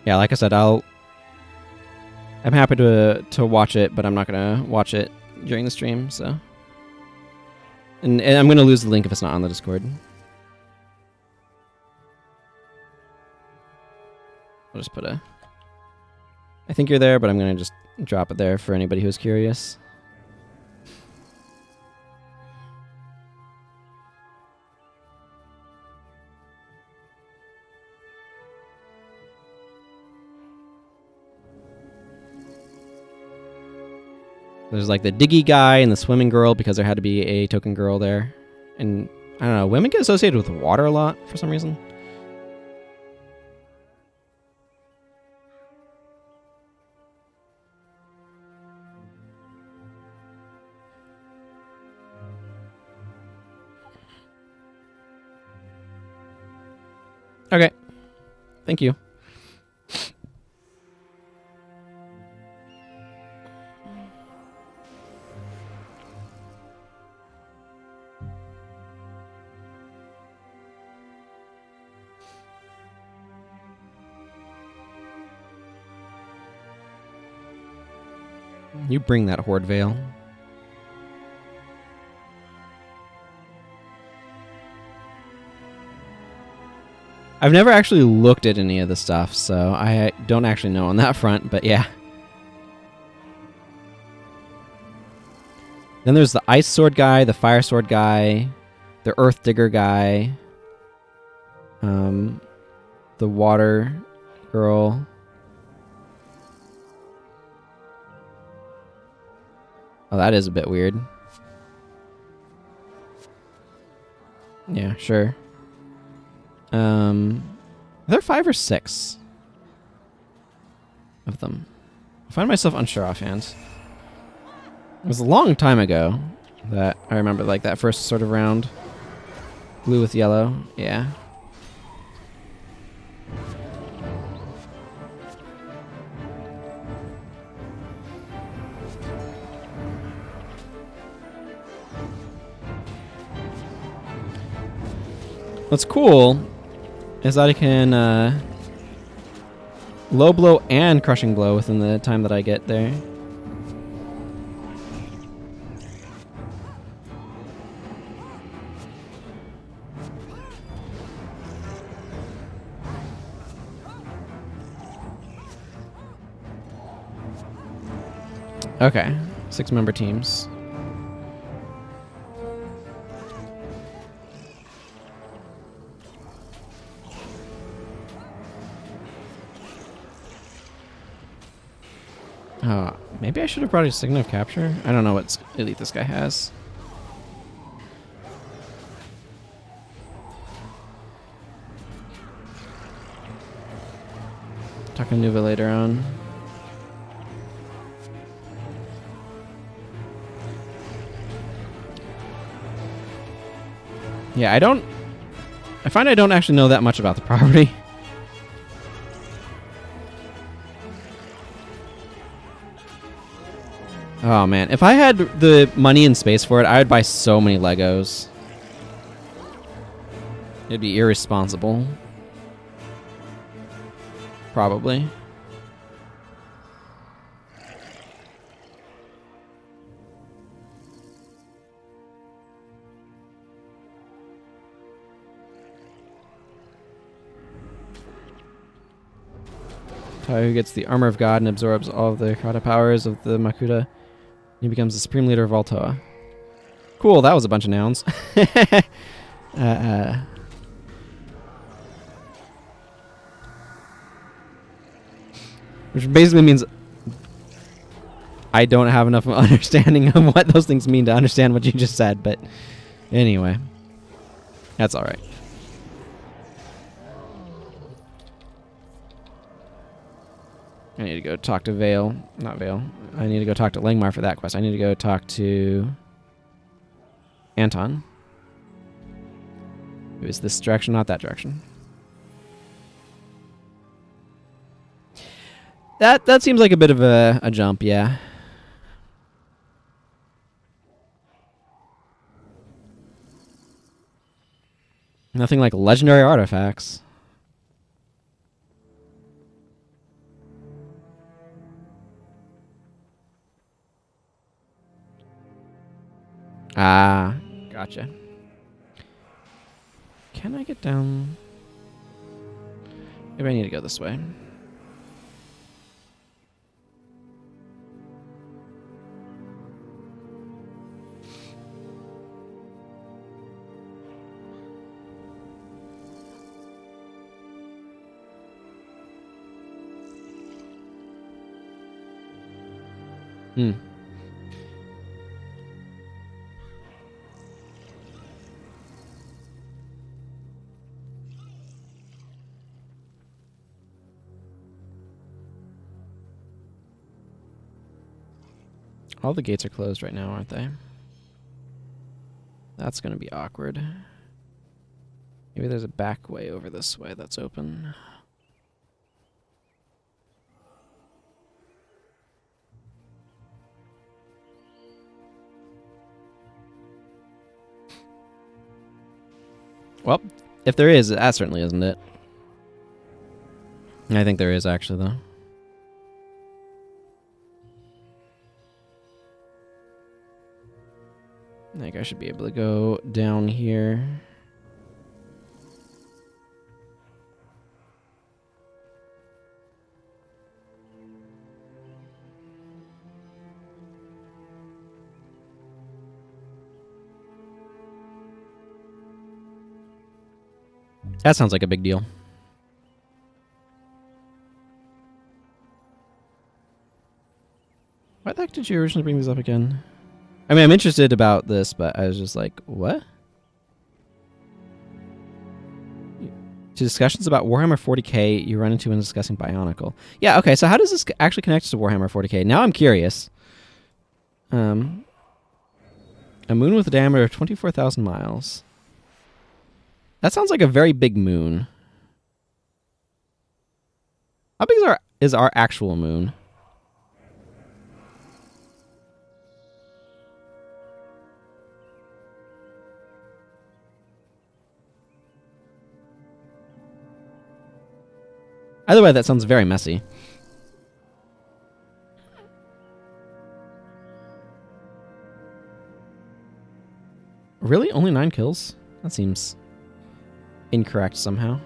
Yeah, like I said, I'm happy to watch it, but I'm not gonna watch it during the stream. So, and I'm gonna lose the link if it's not on the Discord. I'll just put a. I think you're there, but I'm gonna just drop it there for anybody who's curious. There's like the diggy guy and the swimming girl because there had to be a token girl there. And I don't know, women get associated with water a lot for some reason. Okay. Thank you. You bring that Horde Veil. I've never actually looked at any of the stuff, so I don't actually know on that front, but yeah. Then there's the Ice Sword guy, the Fire Sword guy, the Earth Digger guy, the Water Girl. Oh, that is a bit weird. Yeah, sure. Are there 5 or 6 of them? I find myself unsure offhand. It was a long time ago that I remember like that first sort of round. Blue with yellow, yeah. What's cool is that I can low blow and crushing blow within the time that I get there. Okay, 6-member teams. Maybe I should have brought a Sign of Capture. I don't know what elite this guy has. Takanuva later on. Yeah, I find I don't actually know that much about the property. Oh man, if I had the money and space for it, I would buy so many Legos. It'd be irresponsible. Probably. Who gets the armor of God and absorbs all of the Kata powers of the Makuta. He becomes the supreme leader of Altoa. Cool, that was a bunch of nouns. Which basically means I don't have enough understanding of what those things mean to understand what you just said, but anyway. That's alright. I need to go talk to Vale. Not Vale. I need to go talk to Langmar for that quest. I need to go talk to Anton. It was this direction, not that direction. That seems like a bit of a jump, yeah. Nothing like legendary artifacts. Ah, gotcha. Can I get down? Maybe I need to go this way. Hmm. All the gates are closed right now, aren't they? That's going to be awkward. Maybe there's a back way over this way that's open. Well, if there is, that certainly isn't it. I think there is, actually, though. I think I should be able to go down here. That sounds like a big deal. Why the heck did you originally bring these up again? I mean, I'm interested about this, but I was just like, what? To discussions about Warhammer 40k you run into when discussing Bionicle. Yeah, okay, so how does this actually connect to Warhammer 40k? Now I'm curious. A moon with a diameter of 24,000 miles. That sounds like a very big moon. How big is our actual moon? Either way, that sounds very messy. Really? Only 9 kills? That seems incorrect somehow.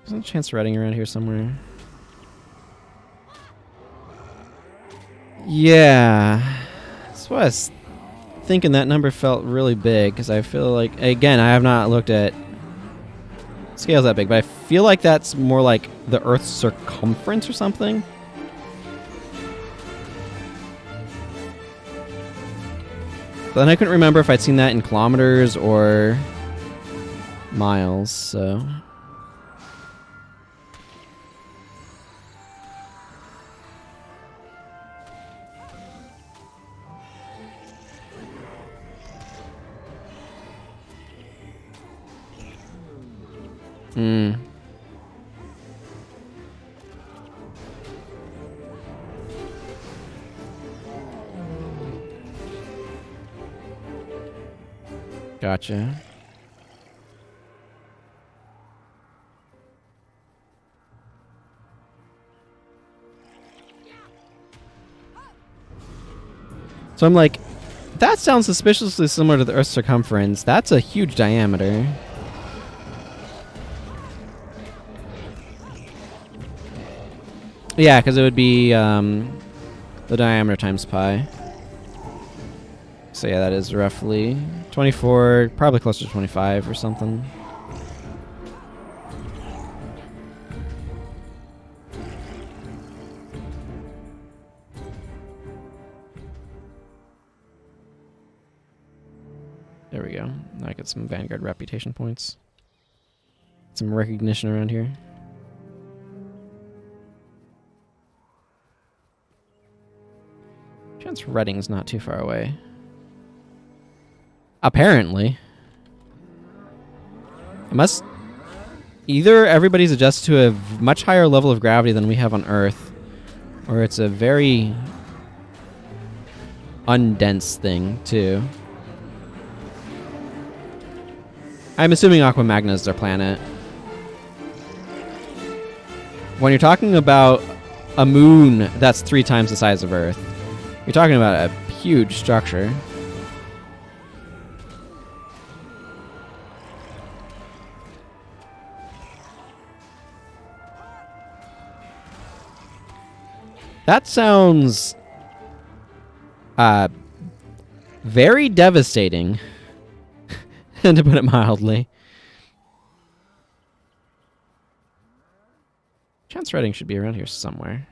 There's a chance riding around here somewhere. Yeah, that's why I was thinking that number felt really big, because I feel like, again, I have not looked at scales that big, but I feel like that's more like the Earth's circumference or something. But then I couldn't remember if I'd seen that in kilometers or miles, so... Hmm. Gotcha. So I'm like, that sounds suspiciously similar to the Earth's circumference. That's a huge diameter. Yeah, because it would be the diameter times pi. So yeah, that is roughly 24, probably closer to 25 or something. There we go. Now I get some Vanguard reputation points. Some recognition around here. Chance Reading's not too far away. Apparently. Unless either everybody's adjusted to a much higher level of gravity than we have on Earth, or it's a very undense thing, too. I'm assuming Aqua Magna is their planet. When you're talking about a moon that's 3 times the size of Earth, you're talking about a huge structure. That sounds very devastating, to put it mildly. Chance Reading should be around here somewhere.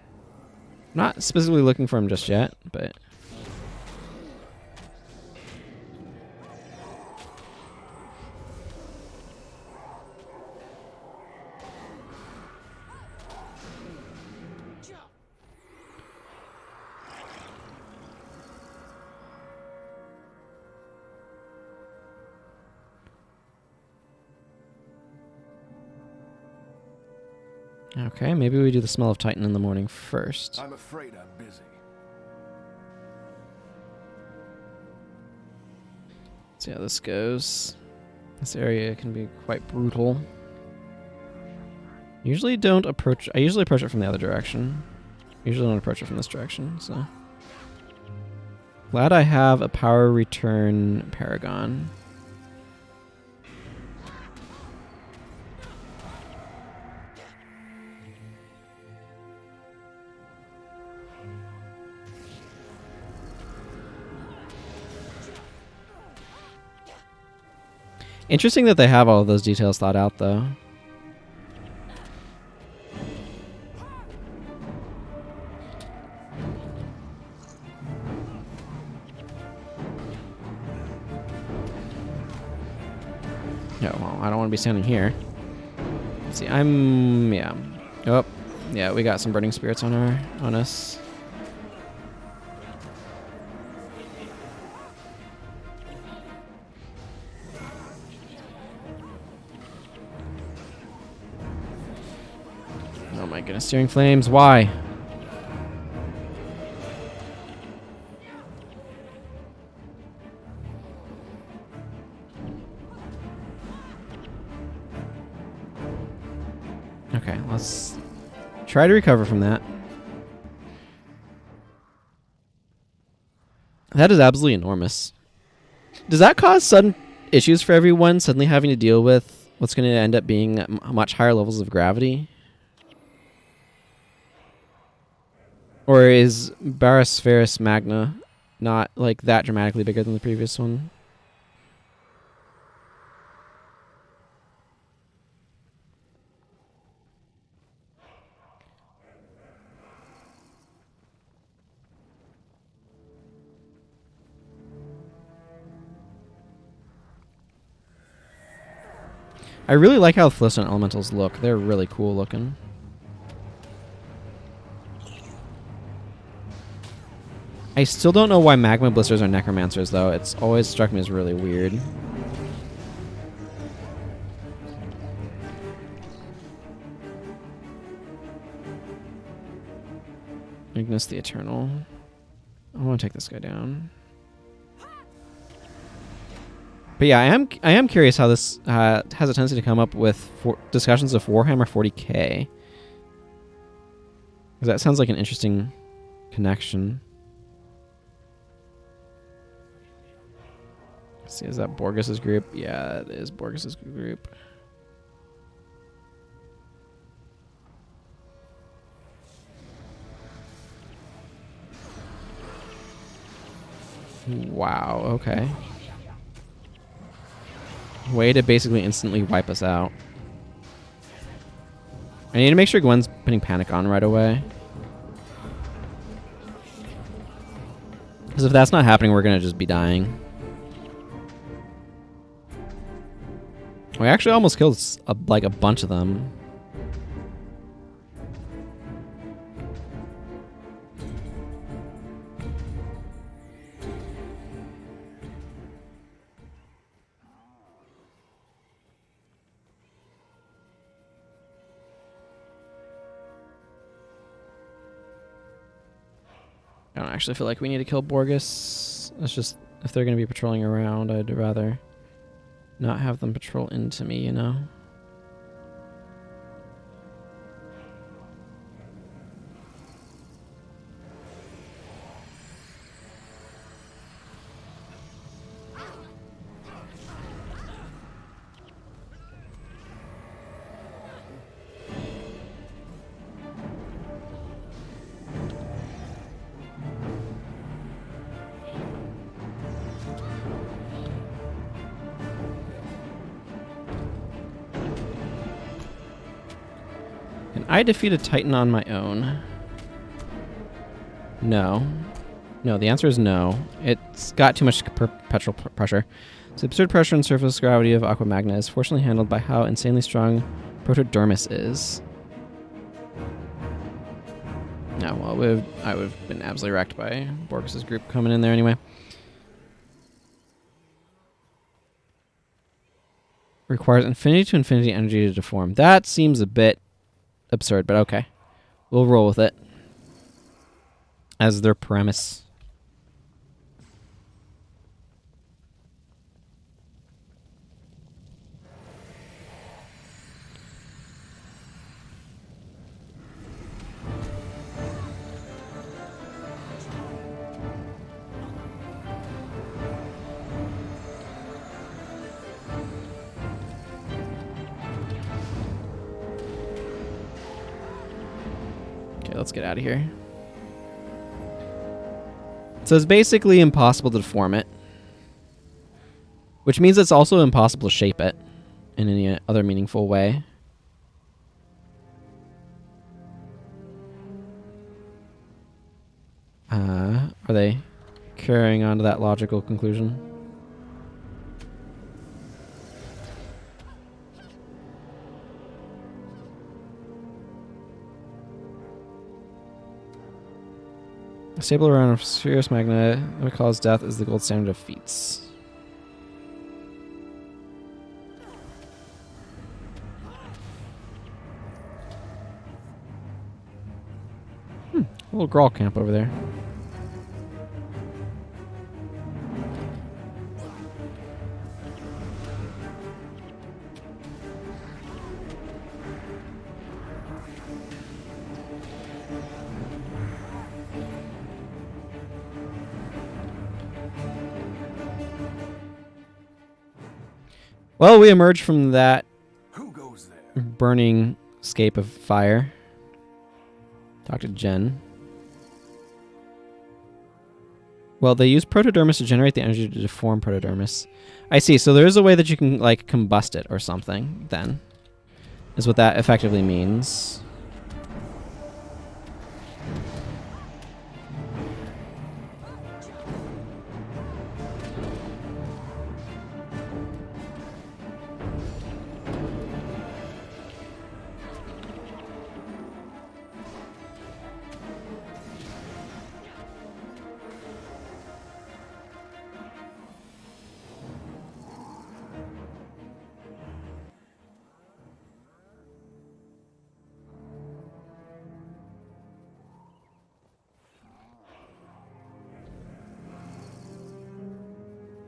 Not specifically looking for him just yet, but... Okay, maybe we do the Smell of Titan in the morning first. I'm afraid I'm busy. See how this goes. This area can be quite brutal. Usually don't approach... I usually approach it from the other direction. Usually don't approach it from this direction, so... Glad I have a power return Paragon. Interesting that they have all of those details thought out, though. Yeah, well, I don't want to be standing here. Let's see, yeah. Oh, yeah, we got some burning spirits on us. Oh my goodness, Searing Flames, why? Okay, let's try to recover from that. That is absolutely enormous. Does that cause sudden issues for everyone, suddenly having to deal with what's going to end up being much higher levels of gravity? Or is Barospherus Magna not like that dramatically bigger than the previous one? I really like how the Philistine Elementals look. They're really cool looking. I still don't know why Magma Blisters are Necromancers, though. It's always struck me as really weird. Ignis the Eternal. I want to take this guy down. But yeah, I am curious how this has a tendency to come up with discussions of Warhammer 40k. Because that sounds like an interesting connection. See, is that Borges's group? Yeah, it is Borges's group. Wow, okay. Way to basically instantly wipe us out. I need to make sure Gwen's putting panic on right away. Because if that's not happening, we're going to just be dying. We actually almost killed like a bunch of them. I don't actually feel like we need to kill Borges. It's just, if they're going to be patrolling around, I'd rather not have them patrol into me, you know? I defeat a Titan on my own. No. No, the answer is no. It's got too much perpetual pressure. The absurd pressure and surface gravity of Aqua Magna is fortunately handled by how insanely strong Protodermis is. No, well, I would have been absolutely wrecked by Borges's group coming in there anyway. Requires infinity to infinity energy to deform. That seems a bit absurd, but okay. We'll roll with it as their premise. Let's get out of here. So it's basically impossible to deform it, which means it's also impossible to shape it in any other meaningful way. Are they carrying on to that logical conclusion? A stable around a Spherus Magna that cause death is the gold standard of feats. A little Grawl camp over there. Well, we emerged from that Who goes there? burning scape of fire. Talk to Jen. Well, they use Protodermis to generate the energy to deform Protodermis. I see. So there is a way that you can, like, combust it or something, then. Is what that effectively means.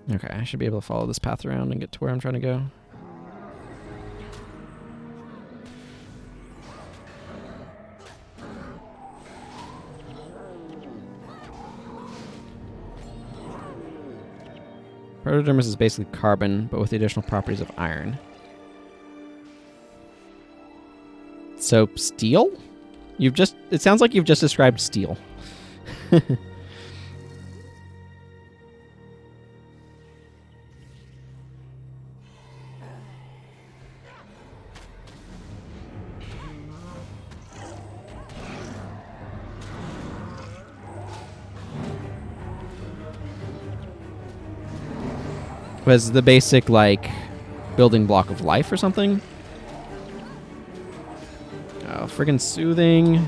Okay, I should be able to follow this path around and get to where I'm trying to go. Protodermis is basically carbon, but with the additional properties of iron. So, steel? It sounds like you've just described steel. Was the basic, like, building block of life or something? Oh, friggin' soothing.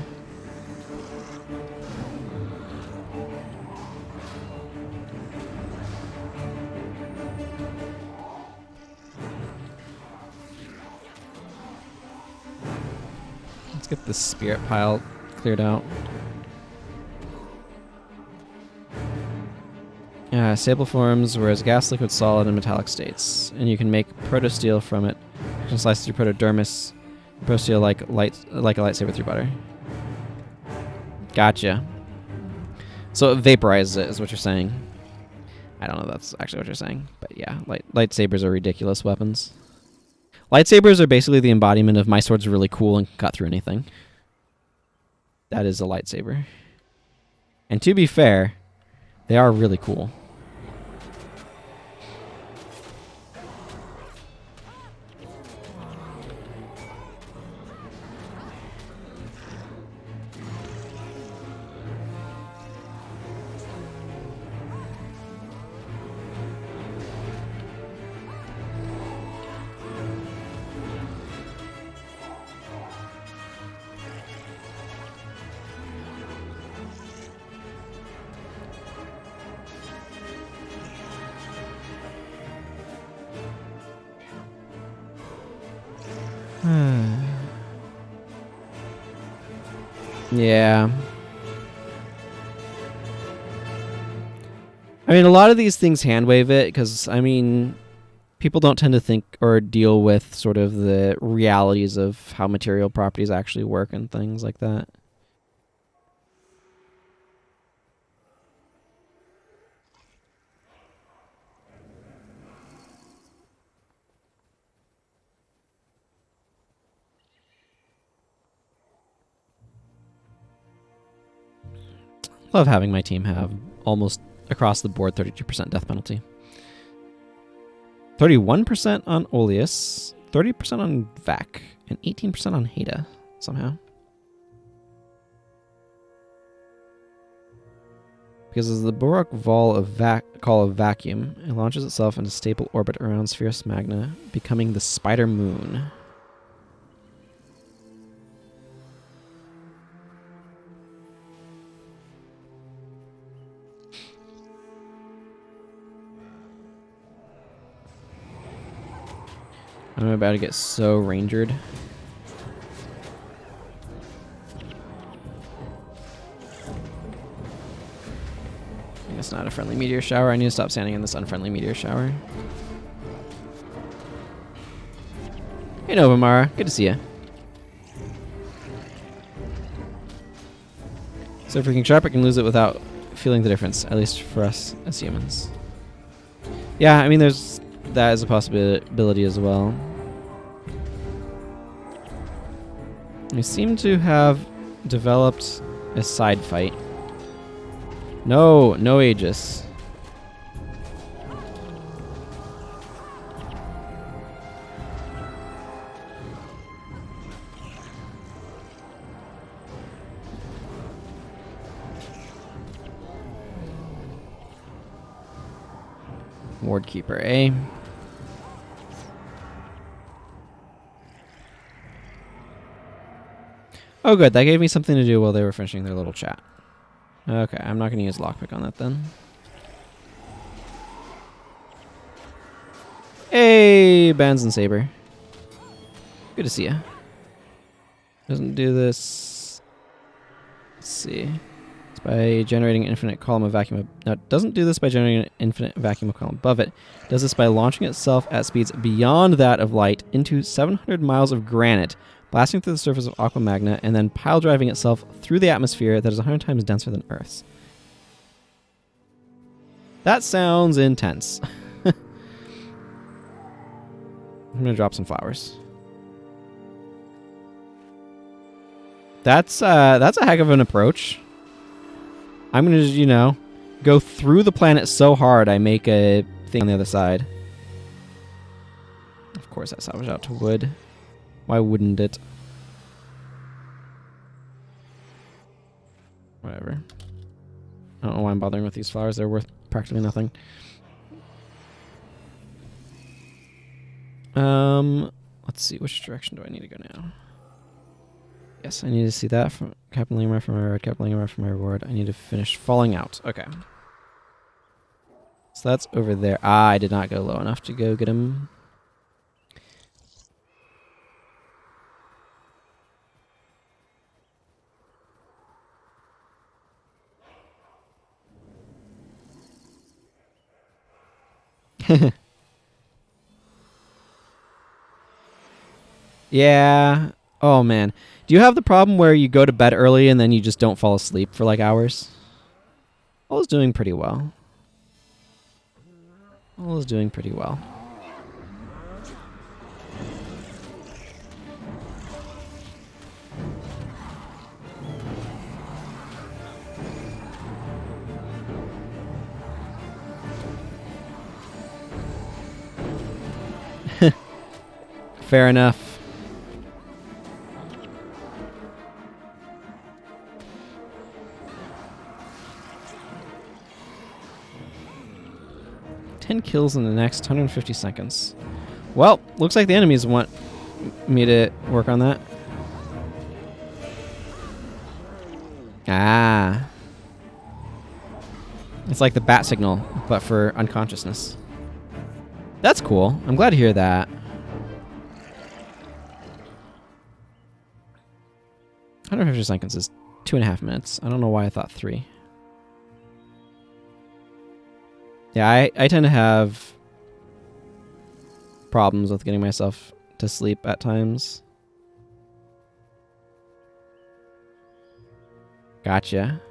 Let's get the spirit pile cleared out. Stable forms, whereas gas, liquid, solid, and metallic states. And you can make protosteel from it. You can slice through protodermis. Protosteel like a lightsaber through butter. Gotcha. So it vaporizes it, is what you're saying. I don't know if that's actually what you're saying. But yeah, lightsabers are ridiculous weapons. Lightsabers are basically the embodiment of my sword's really cool and can cut through anything. That is a lightsaber. And to be fair, they are really cool. Yeah. I mean, a lot of these things hand wave it because, I mean, people don't tend to think or deal with sort of the realities of how material properties actually work and things like that. Love having my team have almost across the board 32% death penalty. 31% on Oleus, 30% on Vac, and 18% on Hada somehow. Because of the Borak Vol of Call of Vacuum, it launches itself into stable orbit around Spherus Magna, becoming the Spider Moon. I'm about to get so rangered. I guess not a friendly meteor shower. I need to stop standing in this unfriendly meteor shower. Hey Novamara, good to see you. So freaking sharp, I can lose it without feeling the difference, at least for us as humans. Yeah, I mean there's that as a possibility as well. We seem to have developed a side fight. No Aegis. Ward Keeper, eh? Oh good, that gave me something to do while they were finishing their little chat. Okay, I'm not going to use lockpick on that then. Hey, Bands and Saber. Good to see ya. Doesn't do this. Let's see. It's by generating an infinite column of vacuum. No, it doesn't do this by generating an infinite vacuum column above it. It does this by launching itself at speeds beyond that of light into 700 miles of granite, blasting through the surface of Aqua Magna, and then pile driving itself through the atmosphere that is 100 times denser than Earth's. That sounds intense. I'm gonna drop some flowers. That's a heck of an approach. I'm gonna just, you know, go through the planet so hard I make a thing on the other side. Of course, I salvage out to wood. Why wouldn't it? Whatever. I don't know why I'm bothering with these flowers. They're worth practically nothing. Let's see. Which direction do I need to go now? Yes, I need to see that from Captain Lingmar for my reward. Captain Lingmar for my reward. I need to finish falling out. Okay. So that's over there. Ah, I did not go low enough to go get him. Yeah. Oh, man. Do you have the problem where you go to bed early and then you just don't fall asleep for like hours? All is doing pretty well. All is doing pretty well. Fair enough. Kills in the next 150 seconds. Well, looks like the enemies want me to work on that. Ah. It's like the bat signal, but for unconsciousness. That's cool. I'm glad to hear that. 150 seconds is 2.5 minutes. I don't know why I thought 3. Yeah, I tend to have problems with getting myself to sleep at times. Gotcha.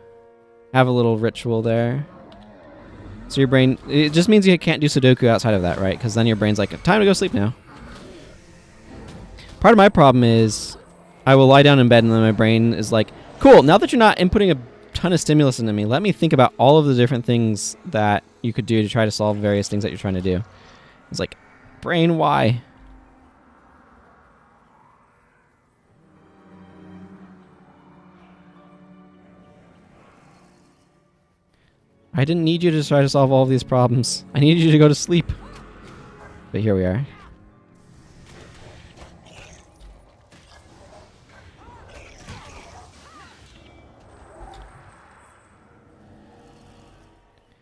Have a little ritual there. So your brain, it just means you can't do Sudoku outside of that, right? Because then your brain's like, time to go sleep now. Part of my problem is I will lie down in bed and then my brain is like, cool, now that you're not inputting a ton of stimulus into me, let me think about all of the different things that you could do to try to solve various things that you're trying to do. It's like, brain, why? I didn't need you to try to solve all of these problems. I needed you to go to sleep. But here we are.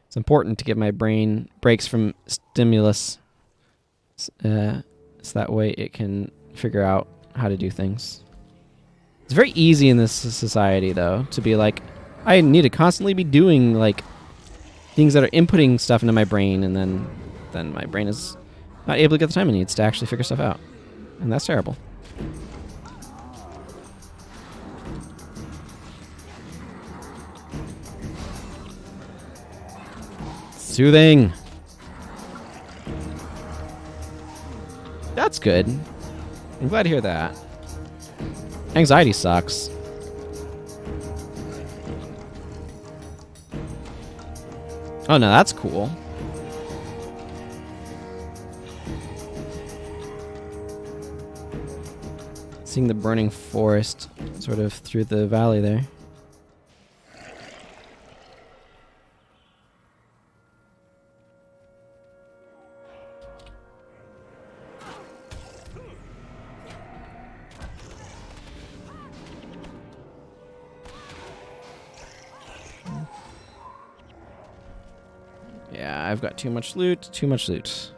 It's important to give my brain breaks from stimulus so that way it can figure out how to do things. It's very easy in this society, though, to be like, I need to constantly be doing, like, things that are inputting stuff into my brain, and then my brain is not able to get the time it needs to actually figure stuff out. And that's terrible. Soothing. That's good. I'm glad to hear that. Anxiety sucks. Oh no, that's cool. Seeing the burning forest sort of through the valley there. Yeah, I've got too much loot, too much loot.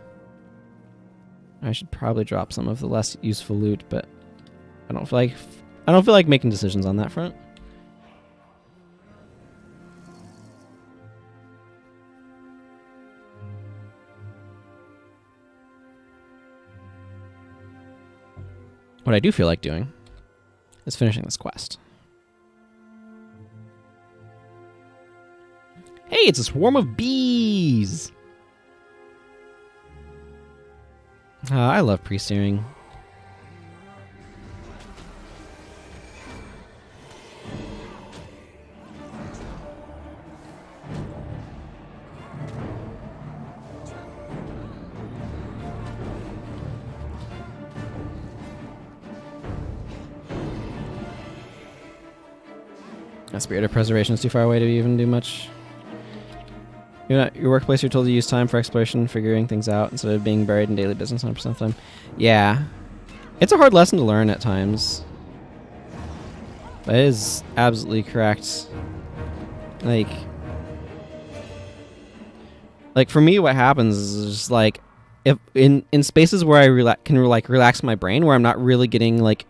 I should probably drop some of the less useful loot, but I don't feel like making decisions on that front. What I do feel like doing is finishing this quest. Hey, it's a swarm of bees! I love pre-steering. Spirit of Preservation is too far away to even do much. Your workplace, you're told to use time for exploration, figuring things out, instead of being buried in daily business 100% of the time. Yeah. It's a hard lesson to learn at times. But it is absolutely correct. Like for me, what happens is just like, if in spaces where I can relax my brain, where I'm not really getting like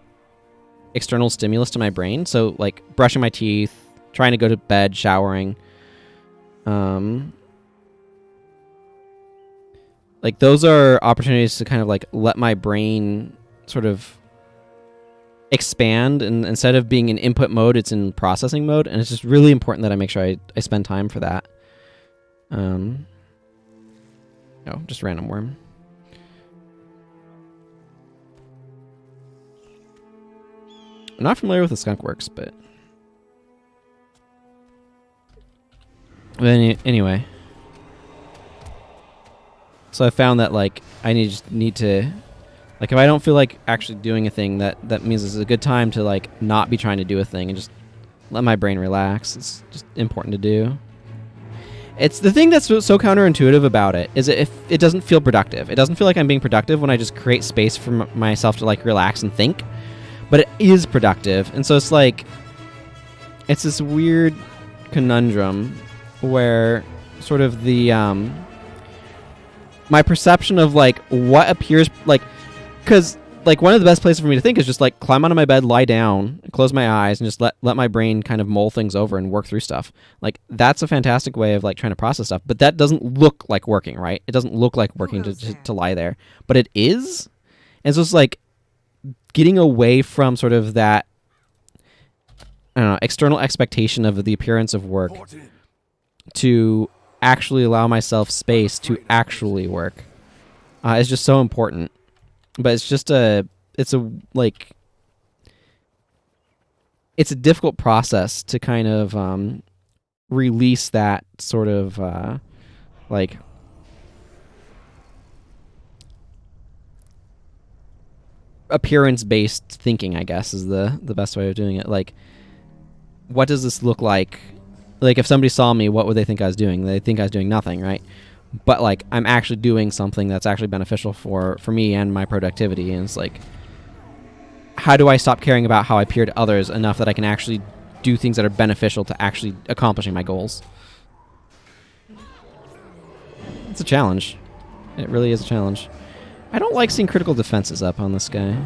external stimulus to my brain, so like brushing my teeth, trying to go to bed, showering, like those are opportunities to kind of like let my brain sort of expand, and instead of being in input mode, it's in processing mode, and it's just really important that I make sure I spend time for that. Oh, just random worm. I'm not familiar with the skunk works, but anyway. So I found that like I need to, like, if I don't feel like actually doing a thing, that means it's a good time to like not be trying to do a thing and just let my brain relax. It's just important to do. It's the thing that's so counterintuitive about it is if it doesn't feel productive. It doesn't feel like I'm being productive when I just create space for myself to like relax and think. But it is productive, and so it's like, it's this weird conundrum where sort of the my perception of like what appears like, because like one of the best places for me to think is just like climb onto my bed, lie down, close my eyes, and just let my brain kind of mull things over and work through stuff. Like that's a fantastic way of like trying to process stuff, but that doesn't look like working, right? It doesn't look like working to lie there, but it is, and so it's like getting away from sort of that, I don't know, external expectation of the appearance of work to actually allow myself space to actually work is just so important. But it's a difficult process to kind of release that sort of like appearance-based thinking, I guess, is the best way of doing it. Like, what does this look like? Like, if somebody saw me, what would they think I was doing? They think I was doing nothing, right? But, like, I'm actually doing something that's actually beneficial for me and my productivity. And it's like, how do I stop caring about how I appear to others enough that I can actually do things that are beneficial to actually accomplishing my goals? It's a challenge. It really is a challenge. I don't like seeing critical defenses up on this guy.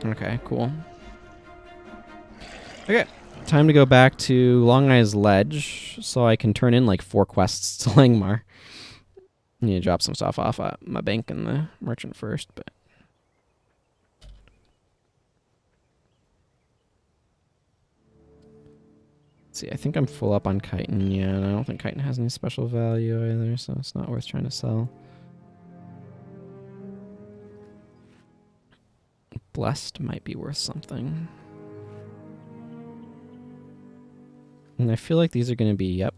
Okay, cool. Okay, time to go back to Long Eyes Ledge so I can turn in like 4 quests to Langmar. I need to drop some stuff off at my bank and the merchant first, but let's see, I think I'm full up on chitin, yeah, and I don't think chitin has any special value either, so it's not worth trying to sell. Blessed might be worth something. And I feel like these are going to be, yep.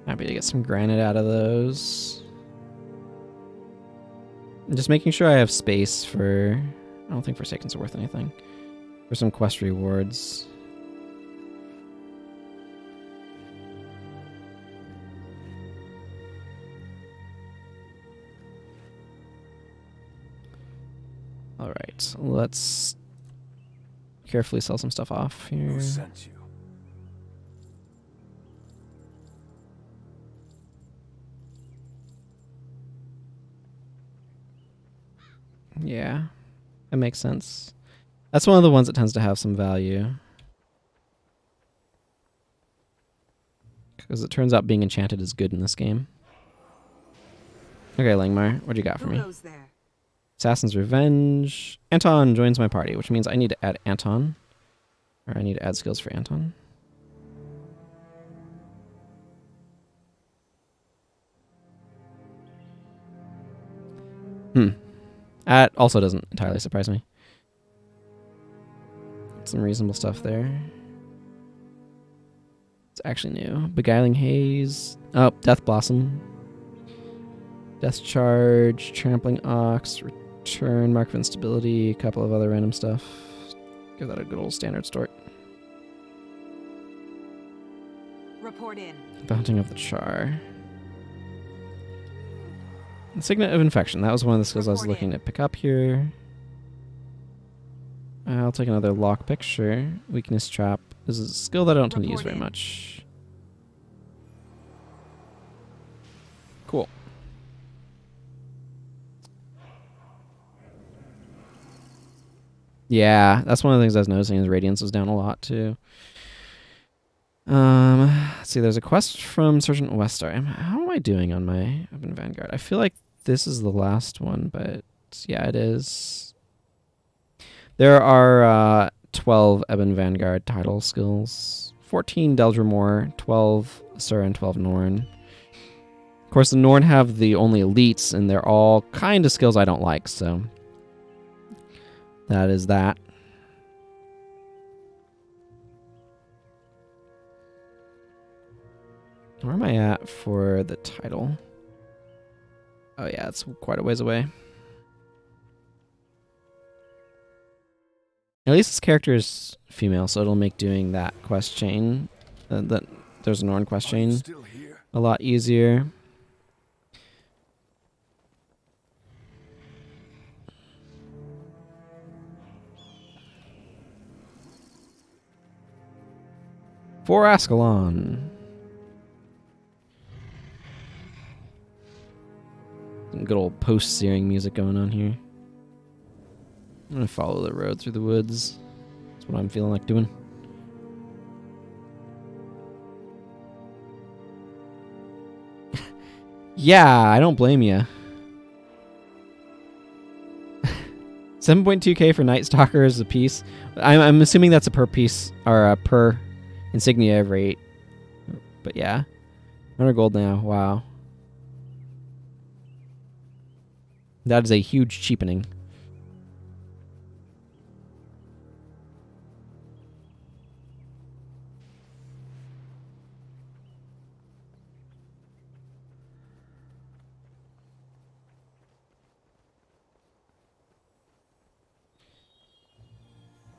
Happy to get some granite out of those. I'm just making sure I have space for, I don't think Forsaken's worth anything, for some quest rewards. All right, let's carefully sell some stuff off here. Who sent you? Yeah, that makes sense. That's one of the ones that tends to have some value. Because it turns out being enchanted is good in this game. Okay, Langmar, what do you got for Who me? goes there? Assassin's Revenge. Anton joins my party, which means I need to add Anton. Or I need to add skills for Anton. That also doesn't entirely surprise me. Some reasonable stuff there. It's actually new. Beguiling Haze. Oh, Death Blossom. Death Charge. Trampling Ox. Return. Mark of Instability. A couple of other random stuff. Give that a good old standard start. Report in. The Hunting of the Charr. The Signet of Infection. That was one of the skills I was looking to pick up here. I'll take another lockpick, sure. Weakness Trap. This is a skill that I don't tend to use very much. Cool. Yeah, that's one of the things I was noticing is Radiance was down a lot too. Let's see, there's a quest from Sergeant Westar. How am I doing on my Ebon Vanguard? I feel like this is the last one, but yeah, it is. There are 12 Ebon Vanguard title skills. 14 Deldrimor, 12 Asura, and 12 Norn. Of course, the Norn have the only elites, and they're all kind of skills I don't like, so that is that. Where am I at for the title? Oh yeah, it's quite a ways away. At least this character is female, so it'll make doing that quest chain, that there's a Norn quest chain, a lot easier. For Ascalon. Some good old post-searing music going on here. I'm gonna follow the road through the woods. That's what I'm feeling like doing. Yeah, I don't blame you. 7.2k for Night Stalker is a piece. I'm assuming that's a per piece or a per insignia rate. But yeah, 100 gold now. Wow, that is a huge cheapening.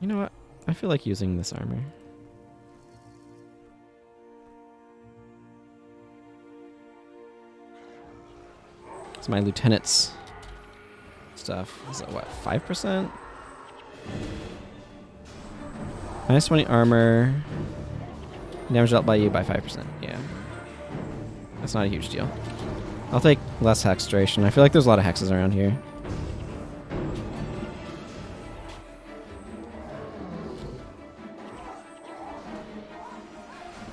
You know what? I feel like using this armor. It's my lieutenant's stuff. Is that what, 5%? Minus 20 armor. Damage dealt by you by 5%. Yeah. That's not a huge deal. I'll take less hex duration. I feel like there's a lot of hexes around here.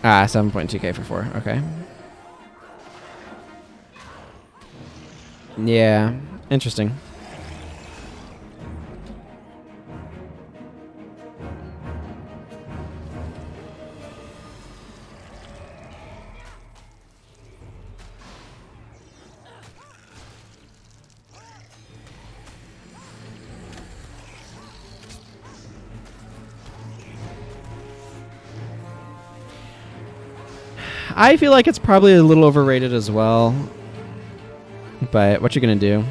Ah, 7.2k for 4. Okay. Yeah, interesting. I feel like it's probably a little overrated as well. But what you gonna do?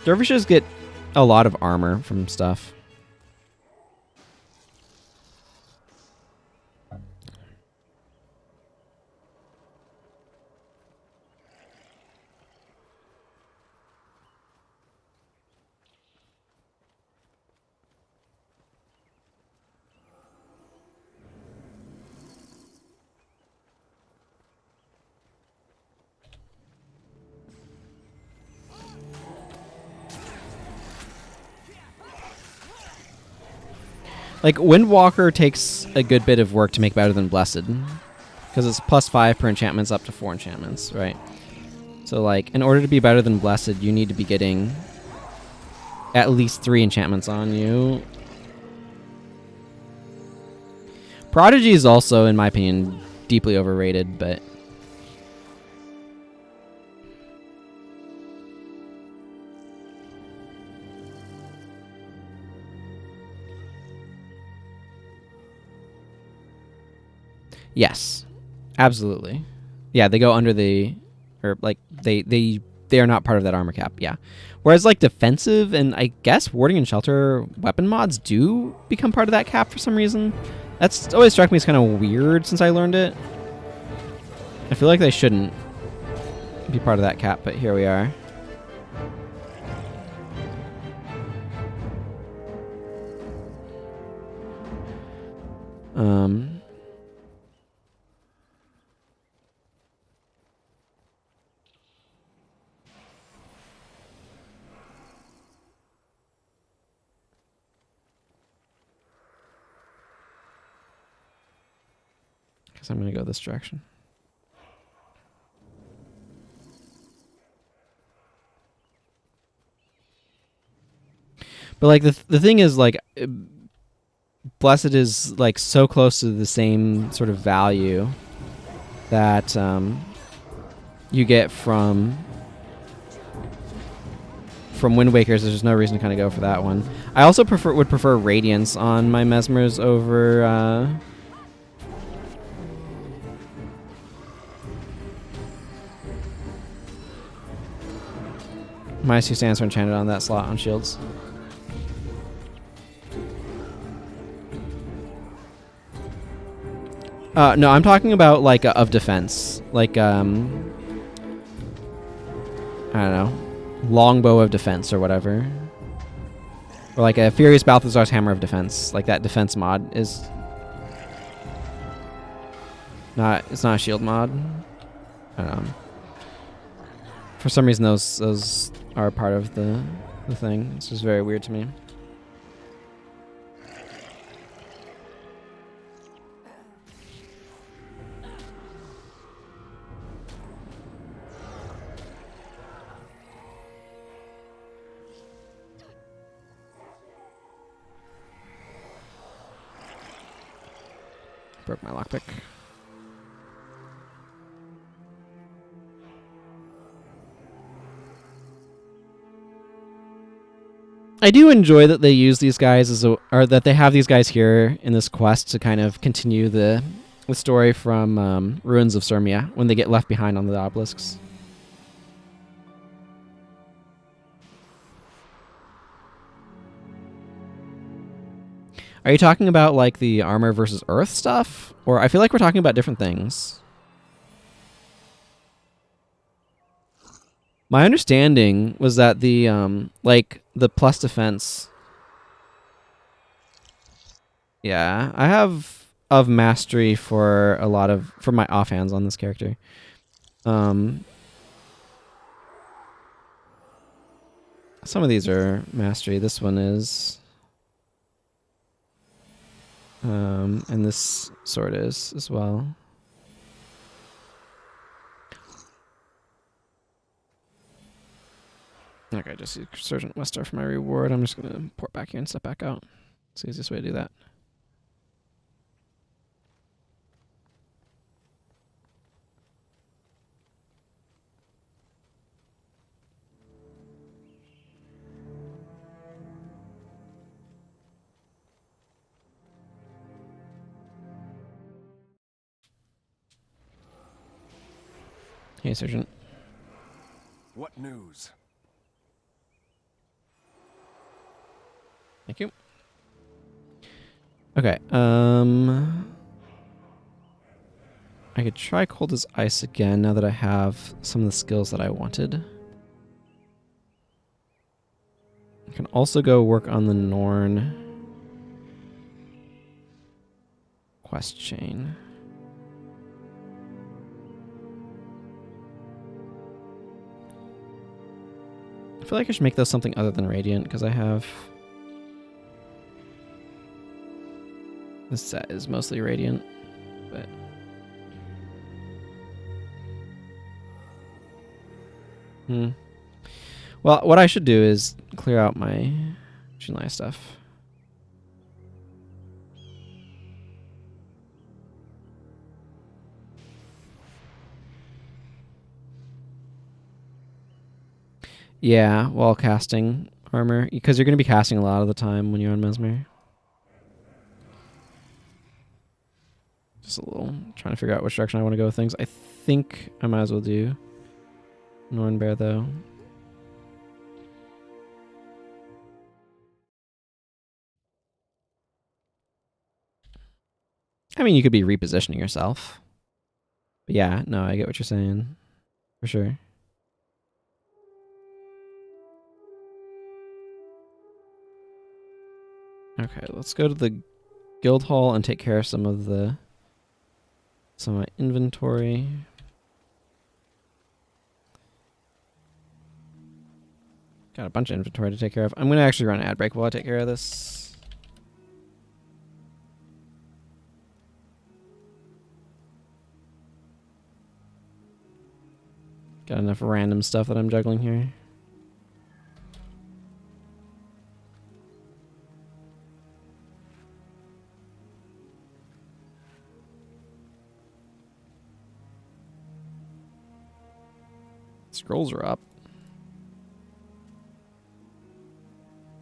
Dervishes get a lot of armor from stuff. Like, Windwalker takes a good bit of work to make better than Blessed. Because it's +5 per enchantments up to 4 enchantments, right? So, like, in order to be better than Blessed, you need to be getting at least 3 enchantments on you. Prodigy is also, in my opinion, deeply overrated, but... Yes, absolutely. Yeah, they go under the... Or, like, they are not part of that armor cap, yeah. Whereas, like, defensive and, I guess, warding and shelter weapon mods do become part of that cap for some reason. That's always struck me as kind of weird since I learned it. I feel like they shouldn't be part of that cap, but here we are. Guess I'm gonna go this direction. But like the thing is, like, Blessed is like so close to the same sort of value that you get from Wind Wakers. There's no reason to kind of go for that one. I also would prefer Radiance on my Mesmers over -2 stands are enchanted on that slot on shields. No, I'm talking about like of defense, like I don't know, longbow of defense or whatever, or like a Furious Balthazar's Hammer of Defense. Like that defense mod is not. It's not a shield mod. For some reason, those are part of the thing. It's just very weird to me. Broke my lockpick. I do enjoy that they use these guys or that they have these guys here in this quest to kind of continue the story from Ruins of Sirmia when they get left behind on the obelisks. Are you talking about like the armor versus earth stuff? Or I feel like we're talking about different things. My understanding was that the like the plus defense. Yeah, I have of mastery for my offhands on this character. Some of these are mastery. This one is. And this sword is as well. Okay, just use Sergeant Wester for my reward. I'm just going to port back here and step back out. It's the easiest way to do that. Hey, Sergeant. What news? Thank you. Okay, I could try Cold as Ice again now that I have some of the skills that I wanted. I can also go work on the Norn quest chain. I feel like I should make those something other than Radiant because I have... This set is mostly Radiant, but... Hmm. Well, what I should do is clear out my Junlai stuff. Yeah, while casting armor, because you're going to be casting a lot of the time when you're on Mesmer. Just a little trying to figure out which direction I want to go with things. I think I might as well do Norn Bear though. I mean, you could be repositioning yourself. But yeah, no, I get what you're saying. For sure. Okay, let's go to the guild hall and take care of some of my inventory. Got a bunch of inventory to take care of. I'm gonna actually run an ad break while I take care of this. Got enough random stuff that I'm juggling here. Scrolls are up.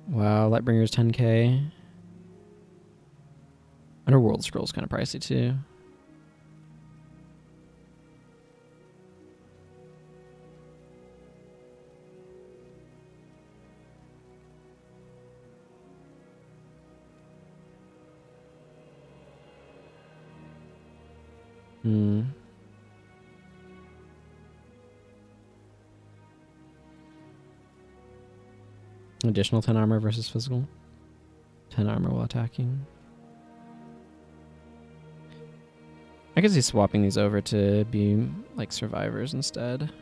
Wow, Lightbringer's 10k. Underworld scroll's kind of pricey too. Additional 10 armor versus physical. 10 armor while attacking. I could see swapping these over to be like survivors instead.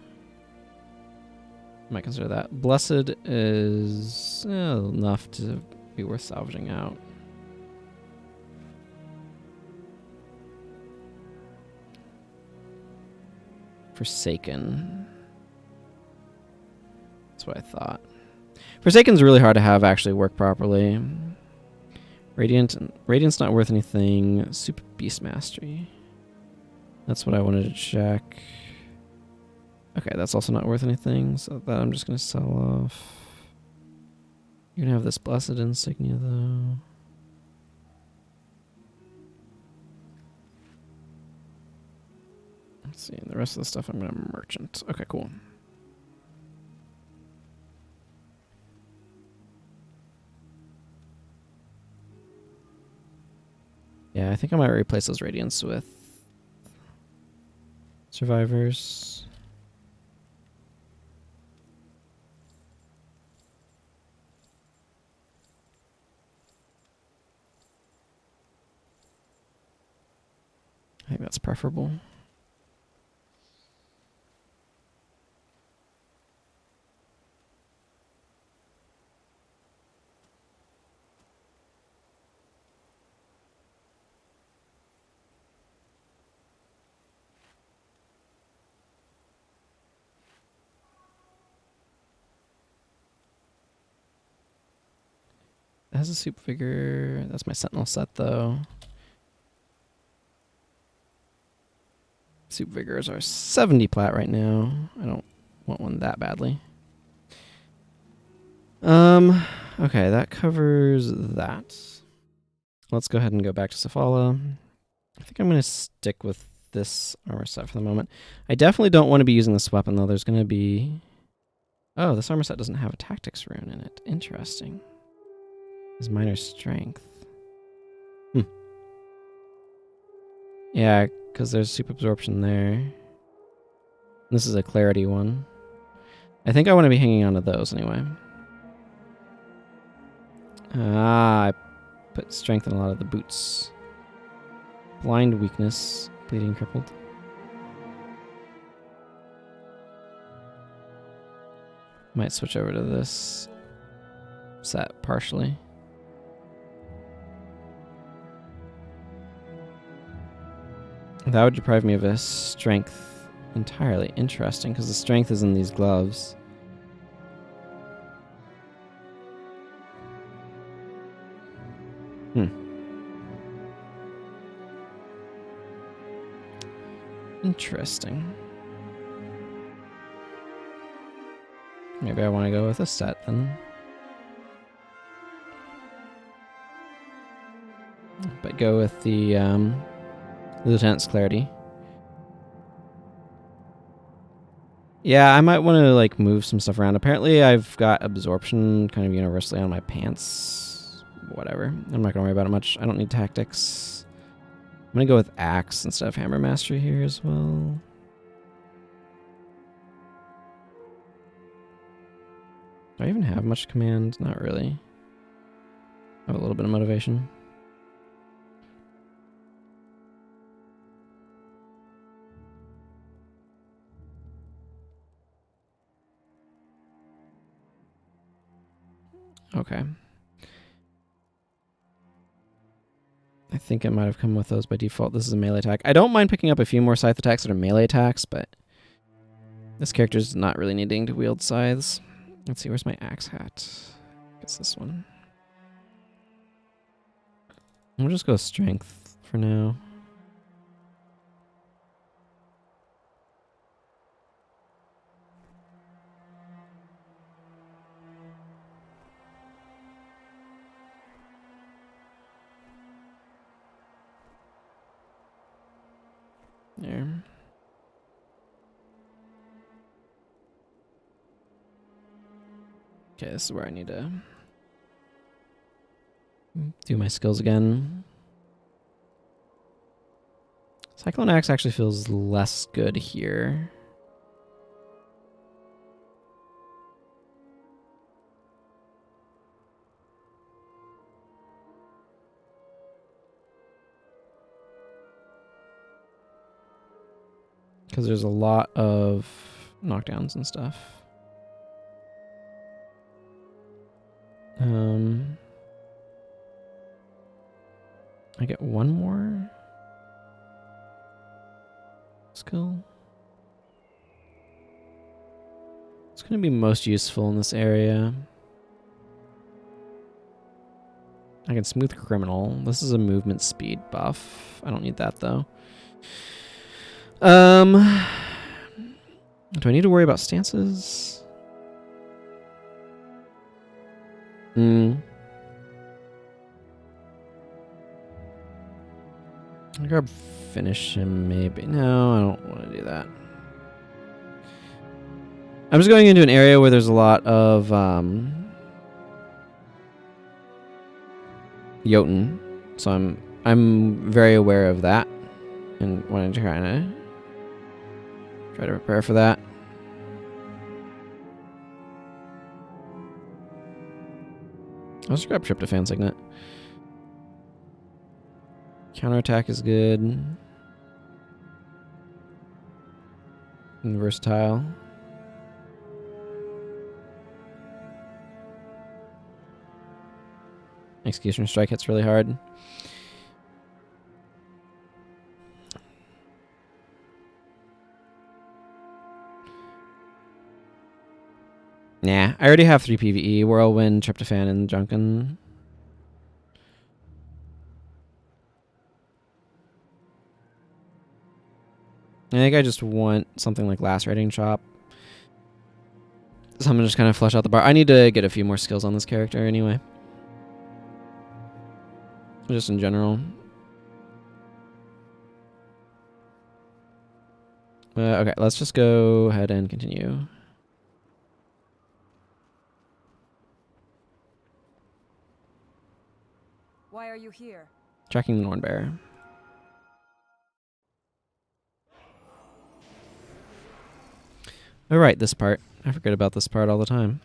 Might consider that. Blessed is enough to be worth salvaging out. Forsaken. That's what I thought. Forsaken's really hard to have actually work properly. Radiant's not worth anything. Super Beast Mastery. That's what I wanted to check. Okay, that's also not worth anything, so that I'm just gonna sell off. You're gonna have this Blessed Insignia though. Let's see, the rest of the stuff I'm gonna merchant. Okay, cool. Yeah, I think I might replace those Radiants with survivors. I think that's preferable. It has a super figure. That's my Sentinel set though. Super Vigors are 70 plat right now. I don't want one that badly. Okay, that covers that. Let's go ahead and go back to Safala. I think I'm going to stick with this armor set for the moment. I definitely don't want to be using this weapon though. There's going to be... Oh, this armor set doesn't have a tactics rune in it. Interesting. It's minor strength. Yeah, because there's super absorption there. This is a clarity one. I think I want to be hanging on to those anyway. I put strength in a lot of the boots. Blind weakness, bleeding crippled. Might switch over to this set partially. That would deprive me of a strength entirely interesting because the strength is in these gloves. Interesting. Maybe I want to go with a set then. But go with the Lieutenant's Clarity. Yeah, I might want to like move some stuff around. Apparently I've got absorption kind of universally on my pants. Whatever. I'm not going to worry about it much. I don't need tactics. I'm going to go with Axe instead of Hammer Mastery here as well. Do I even have much command? Not really. I have a little bit of motivation. Okay. I think it might have come with those by default. This is a melee attack. I don't mind picking up a few more scythe attacks that are melee attacks, but this character's not really needing to wield scythes. Let's see, where's my axe hat? It's this one. We'll just go strength for now. There. Okay, this is where I need to do my skills again. Cyclone Axe actually feels less good here. Because there's a lot of knockdowns and stuff. I get one more skill. It's going to be most useful in this area. I can smooth criminal. This is a movement speed buff. I don't need that though. Do I need to worry about stances? I'll grab finish him maybe. No, I don't want to do that. I'm just going into an area where there's a lot of Jotun, so I'm very aware of that and wanting to try to prepare for that. I'll just grab Tryptophan Signet. Counterattack is good. And versatile. Executioner Strike hits really hard. Nah, I already have 3 PvE. Whirlwind, Tryptophan, and Junkin. I think I just want something like Lacerating Chop. So I'm just kind of flesh out the bar. I need to get a few more skills on this character anyway. Just in general. Okay, let's just go ahead and continue. Why are you here? Tracking the Nornbearer. Alright, this part. I forget about this part all the time.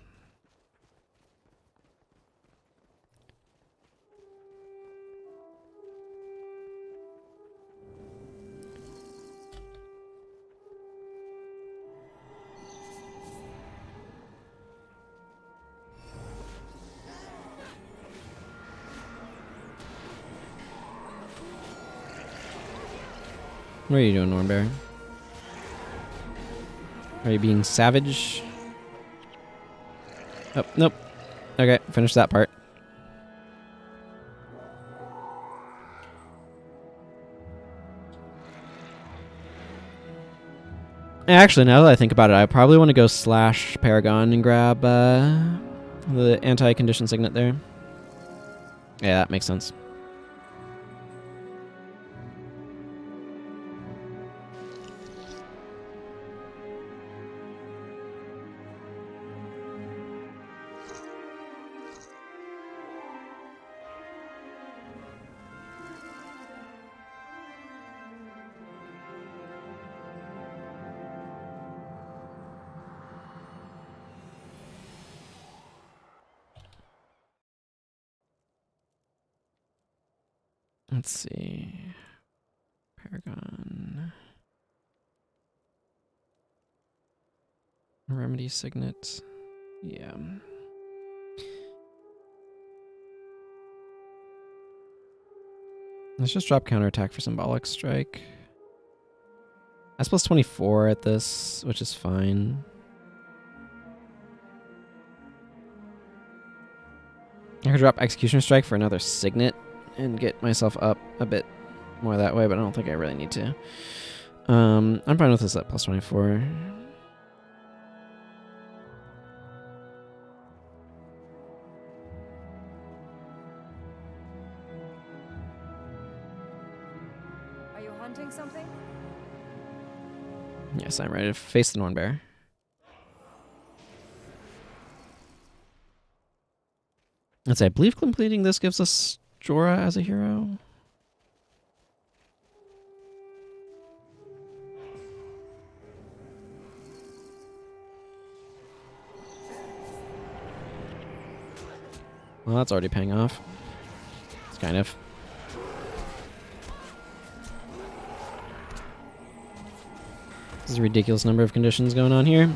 What are you doing, Nornbearer? Are you being savage? Oh, nope. Okay, finish that part. Actually, now that I think about it, I probably want to go slash Paragon and grab the anti-condition signet there. Yeah, that makes sense. Let's see. Paragon. Remedy signet. Yeah. Let's just drop counterattack for symbolic strike. That's plus 24 at this, which is fine. I could drop executioner strike for another signet and get myself up a bit more that way, but I don't think I really need to. I'm fine with this at plus 24. Are you hunting something? Yes, I'm ready to face the Norn Bear. Let's say, I believe completing this gives us Jorah as a hero. Well, that's already paying off. It's kind of. This is a ridiculous number of conditions going on here.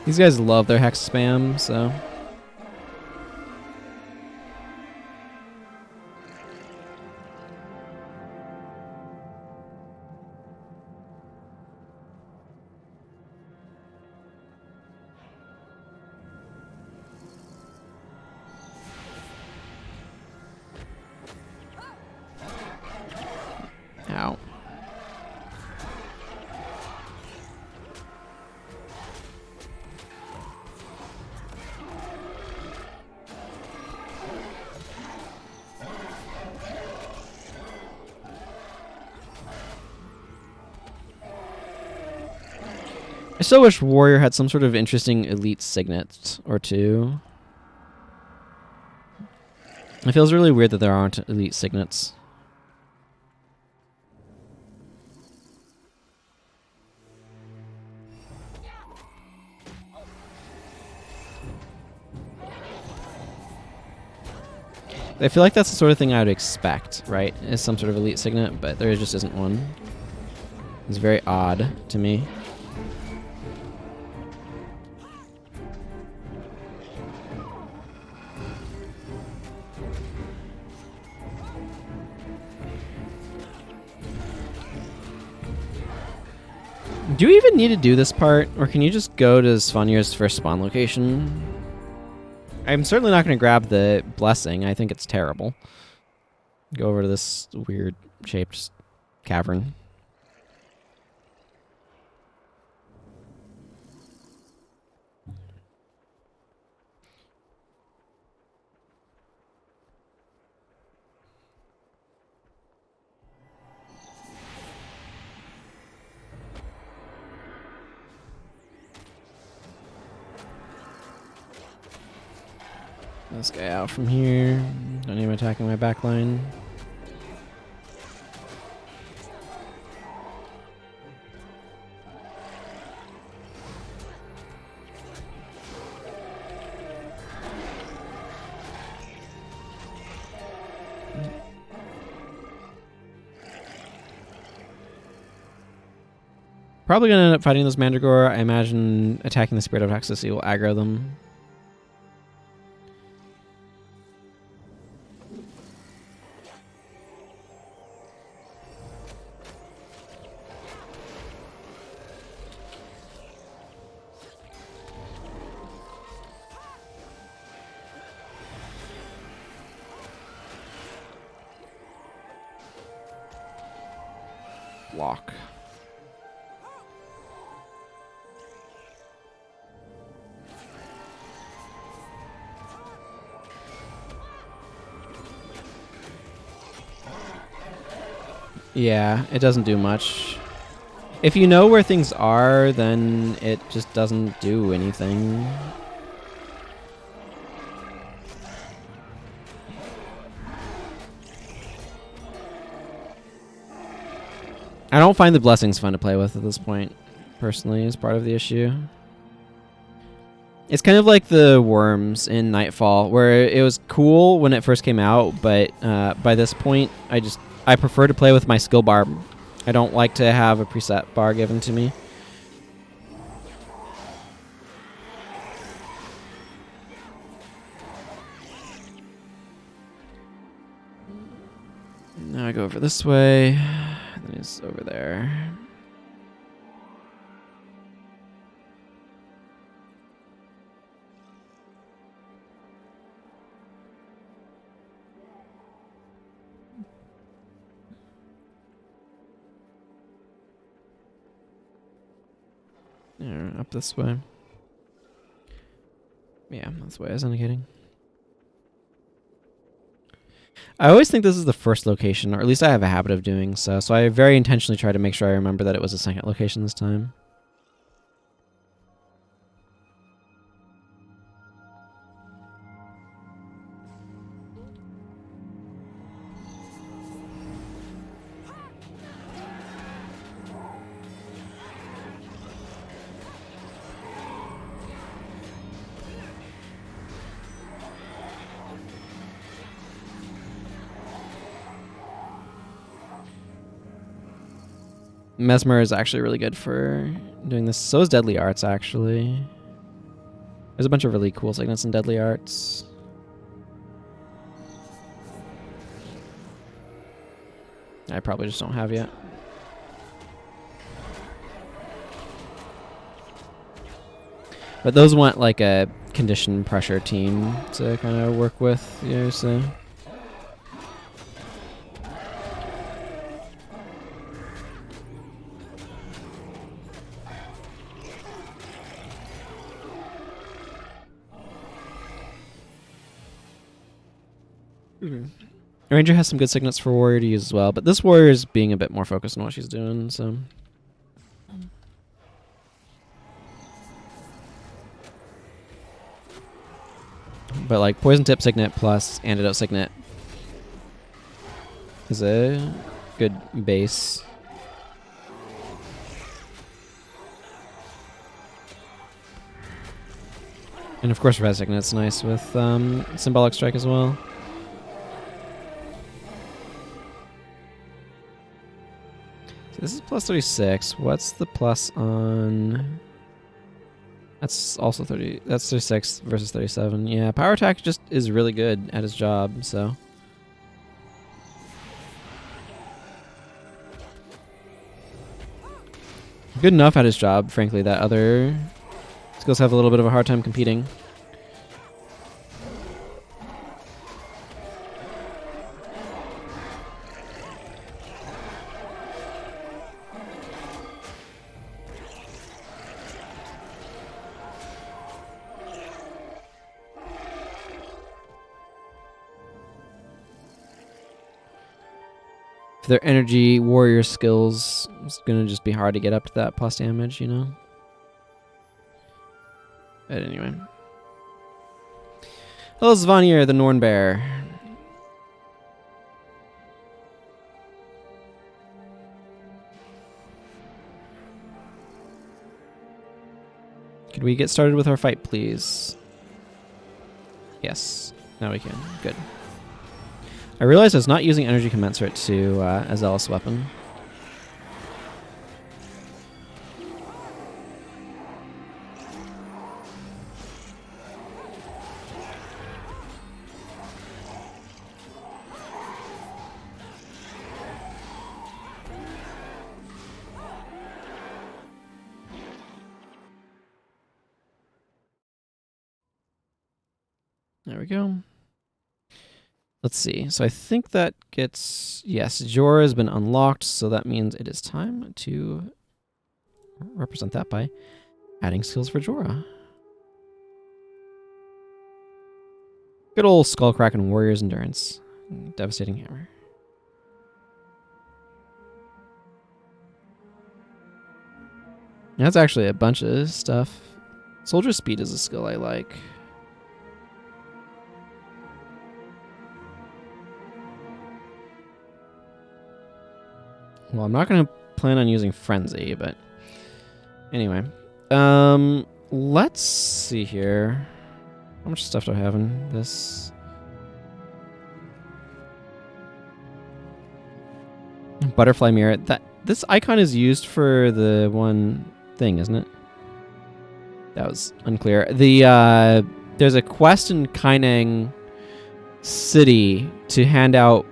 These guys love their hex spam, so. Ow. I still wish Warrior had some sort of interesting elite signet or two. It feels really weird that there aren't elite signets. I feel like that's the sort of thing I would expect, right? Is some sort of elite signet, but there just isn't one. It's very odd to me. Do you even need to do this part, or can you just go to Svanir's first spawn location? I'm certainly not going to grab the blessing. I think it's terrible. Go over to this weird shaped cavern. This guy out from here. Don't need him attacking my back line. Probably gonna end up fighting this Mandragore. I imagine attacking the Spirit of Toxicity will aggro them. Lock. Yeah, it doesn't do much. If you know where things are, then it just doesn't do anything. I don't find the blessings fun to play with at this point, personally, as part of the issue. It's kind of like the worms in Nightfall, where it was cool when it first came out, but by this point, I prefer to play with my skill bar. I don't like to have a preset bar given to me. Now I go over this way, then he's over there. Up this way. Yeah, that's the way I was indicating. I always think this is the first location, or at least I have a habit of doing so. So I very intentionally try to make sure I remember that it was the second location this time. Mesmer is actually really good for doing this. So is Deadly Arts, actually. There's a bunch of really cool signets in Deadly Arts. I probably just don't have yet. But those want like a condition pressure team to kind of work with, you know, so. Ranger has some good signets for Warrior to use as well, but this Warrior is being a bit more focused on what she's doing, so. But like Poison Tip Signet plus Antidote Signet is a good base. And of course Res Signet's nice with Symbolic Strike as well. This is plus 36. What's the plus on... That's also 30. That's 36 versus 37. Yeah, Power Attack just is really good at his job, so... Good enough at his job, frankly, that other skills have a little bit of a hard time competing. For their energy warrior skills, it's gonna just be hard to get up to that plus damage, you know? But anyway. Hello, Zvanier, the Norn Bear. Could we get started with our fight, please? Yes. Now we can. Good. I realized I was not using energy commensurate to a zealous weapon. There we go. Let's see. So I think that gets... Yes, Jorah has been unlocked, so that means it is time to represent that by adding skills for Jorah. Good old Skullcrack and Warrior's Endurance. Devastating Hammer. That's actually a bunch of stuff. Soldier Speed is a skill I like. Well, I'm not going to plan on using Frenzy, but anyway. Let's see here. How much stuff do I have in this? Butterfly Mirror. This icon is used for the one thing, isn't it? That was unclear. There's a quest in Kainang City to hand out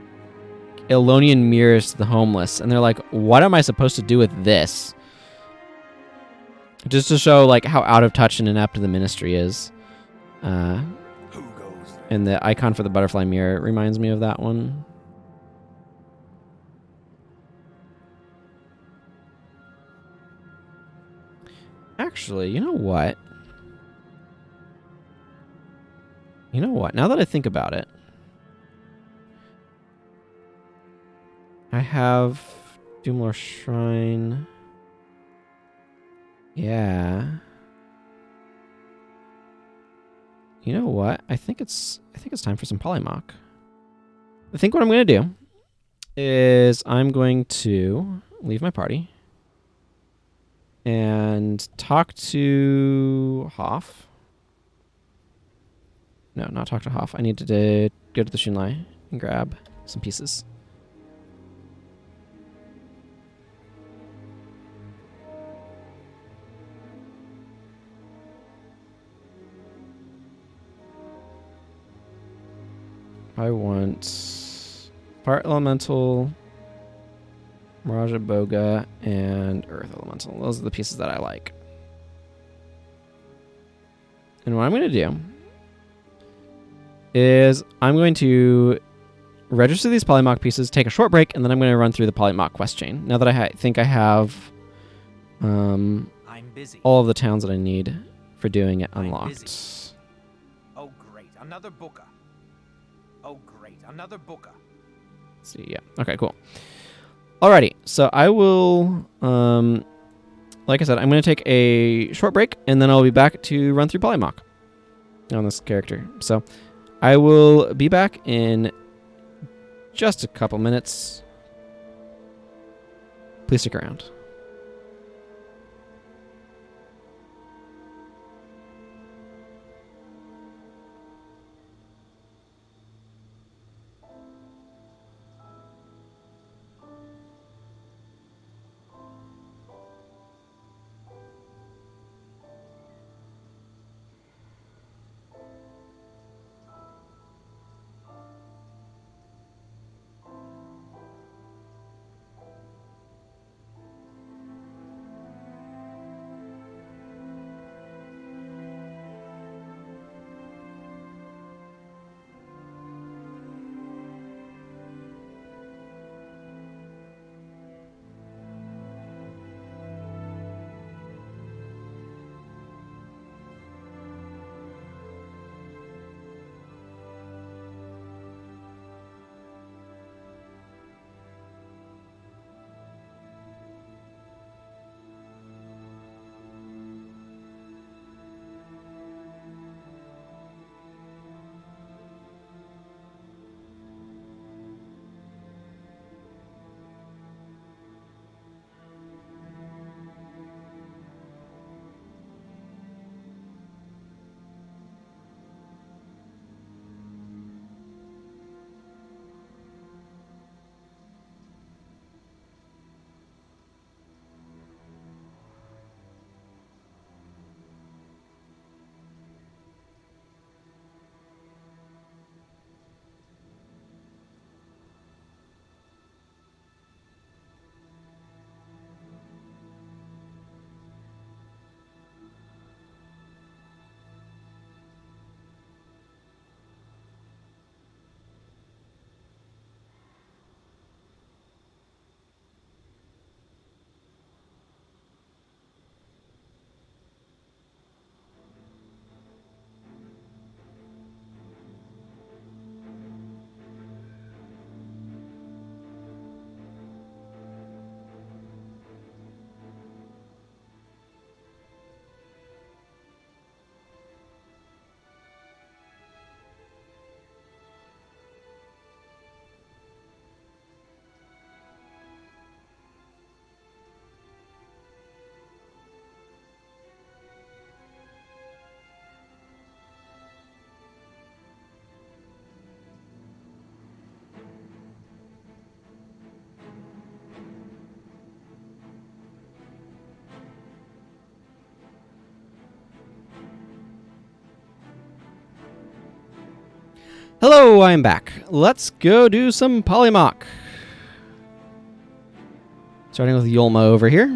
Elonian mirrors to the homeless, and they're like, what am I supposed to do with this? Just to show like how out of touch and inept the ministry is. Who goes there? And the icon for the butterfly mirror reminds me of that one. Actually, you know what? Now that I think about it, I have Doomlore Shrine. Yeah. You know what? I think it's time for some Polymock. I think what I'm going to do is I'm going to leave my party and talk to Hoff. No, not talk to Hoff. I need to go to the Xunlai and grab some pieces. I want Fire Elemental, Miraja Boga, and Earth Elemental. Those are the pieces that I like. And what I'm going to do is I'm going to register these Polymock pieces, take a short break, and then I'm going to run through the Polymock quest chain. Now that I think I have I'm busy. all of the towns that I need for doing it I'm unlocked. busy. Oh, great. Another booker. Oh, great. Another booker. Let's see, yeah. Okay, cool. Alrighty, so I will, like I said, I'm going to take a short break, and then I'll be back to run through Polymock on this character. So I will be back in just a couple minutes. Please stick around. Hello, I'm back. Let's go do some Polymock. Starting with Yolma over here.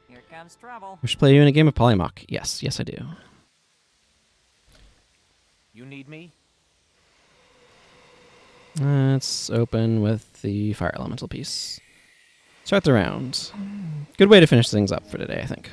Here comes trouble. We should play you in a game of Polymock. Yes, yes I do. You need me? Let's open with the Fire Elemental piece. Start the round. Good way to finish things up for today, I think.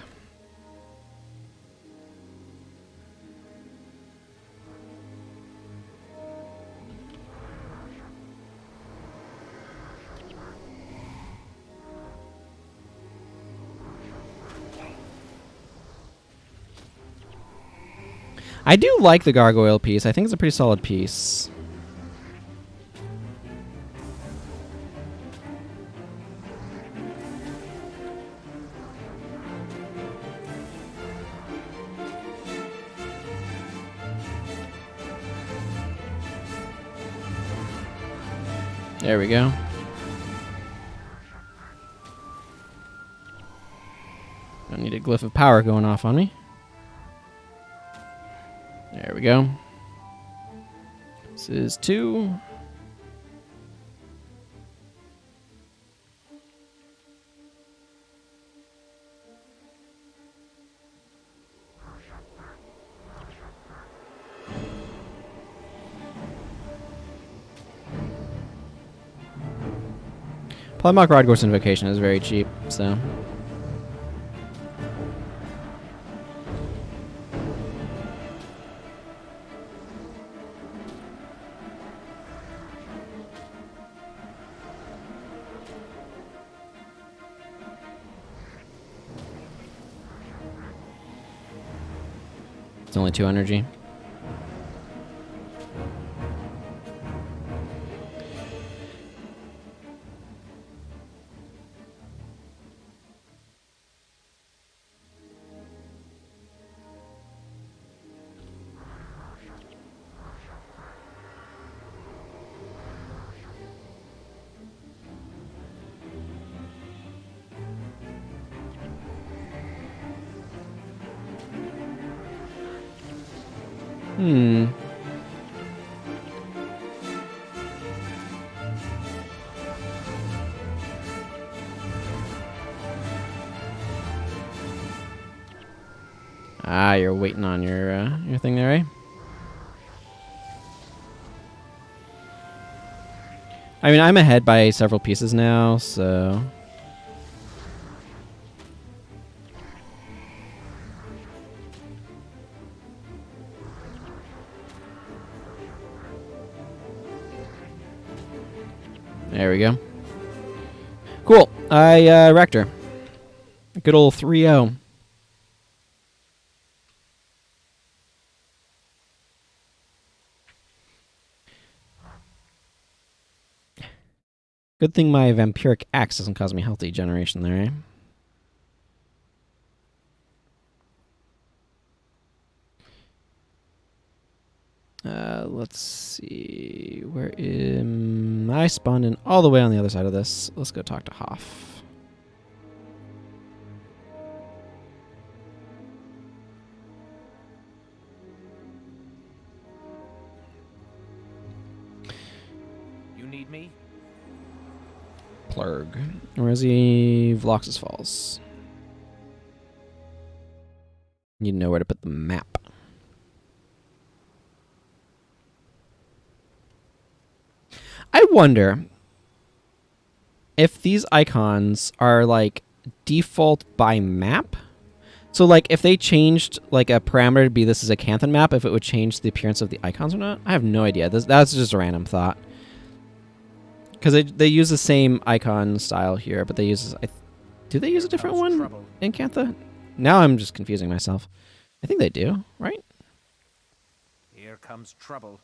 I do like the gargoyle piece. I think it's a pretty solid piece. There we go. Don't need a glyph of power going off on me. There we go. This is 2. Polymock Rod Course Invocation is very cheap, so. It's only 2 energy. Ah, you're waiting on your thing there, eh? I mean, I'm ahead by several pieces now, so. There we go. Cool. I wrecked her. Good old 3-0. Good thing my vampiric axe doesn't cause me health degeneration there, eh? Let's see. Where am I? Spawned in all the way on the other side of this. Let's go talk to Hoff. You need me? Plurg. Where is he? Vloxus Falls. Need to know where to put the map. I wonder if these icons are like default by map. So like if they changed like a parameter to be this is a Cantha map, if it would change the appearance of the icons or not. I have no idea. That's just a random thought. Because they use the same icon style here, but they use... do they use a different one in Cantha? Now I'm just confusing myself. I think they do, right? Here comes trouble.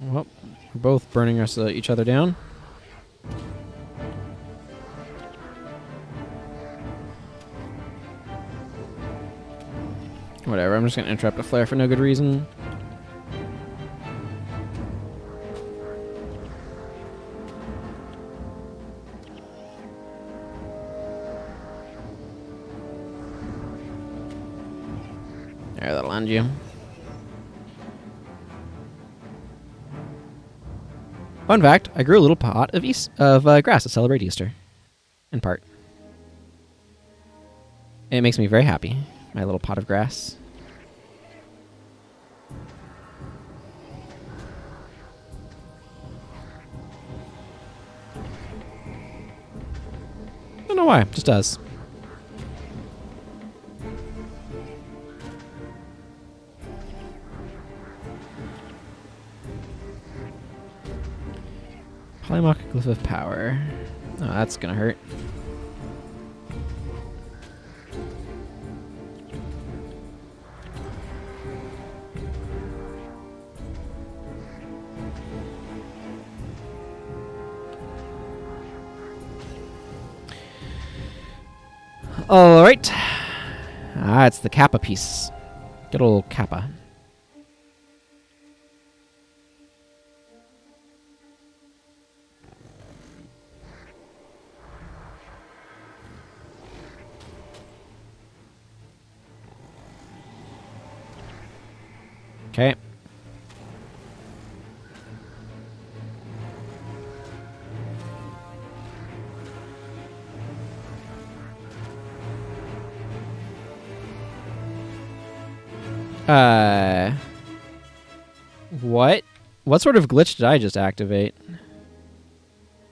Well, we're both burning us each other down. Whatever, I'm just gonna interrupt a flare for no good reason. There, that'll end you. Fun fact, I grew a little pot of grass to celebrate Easter. In part. It makes me very happy, my little pot of grass. I don't know why, it just does. Polymock Glyph of Power. Oh, that's gonna hurt. Alright. Ah, it's the Kappa piece. Good old Kappa. Okay. What? What sort of glitch did I just activate?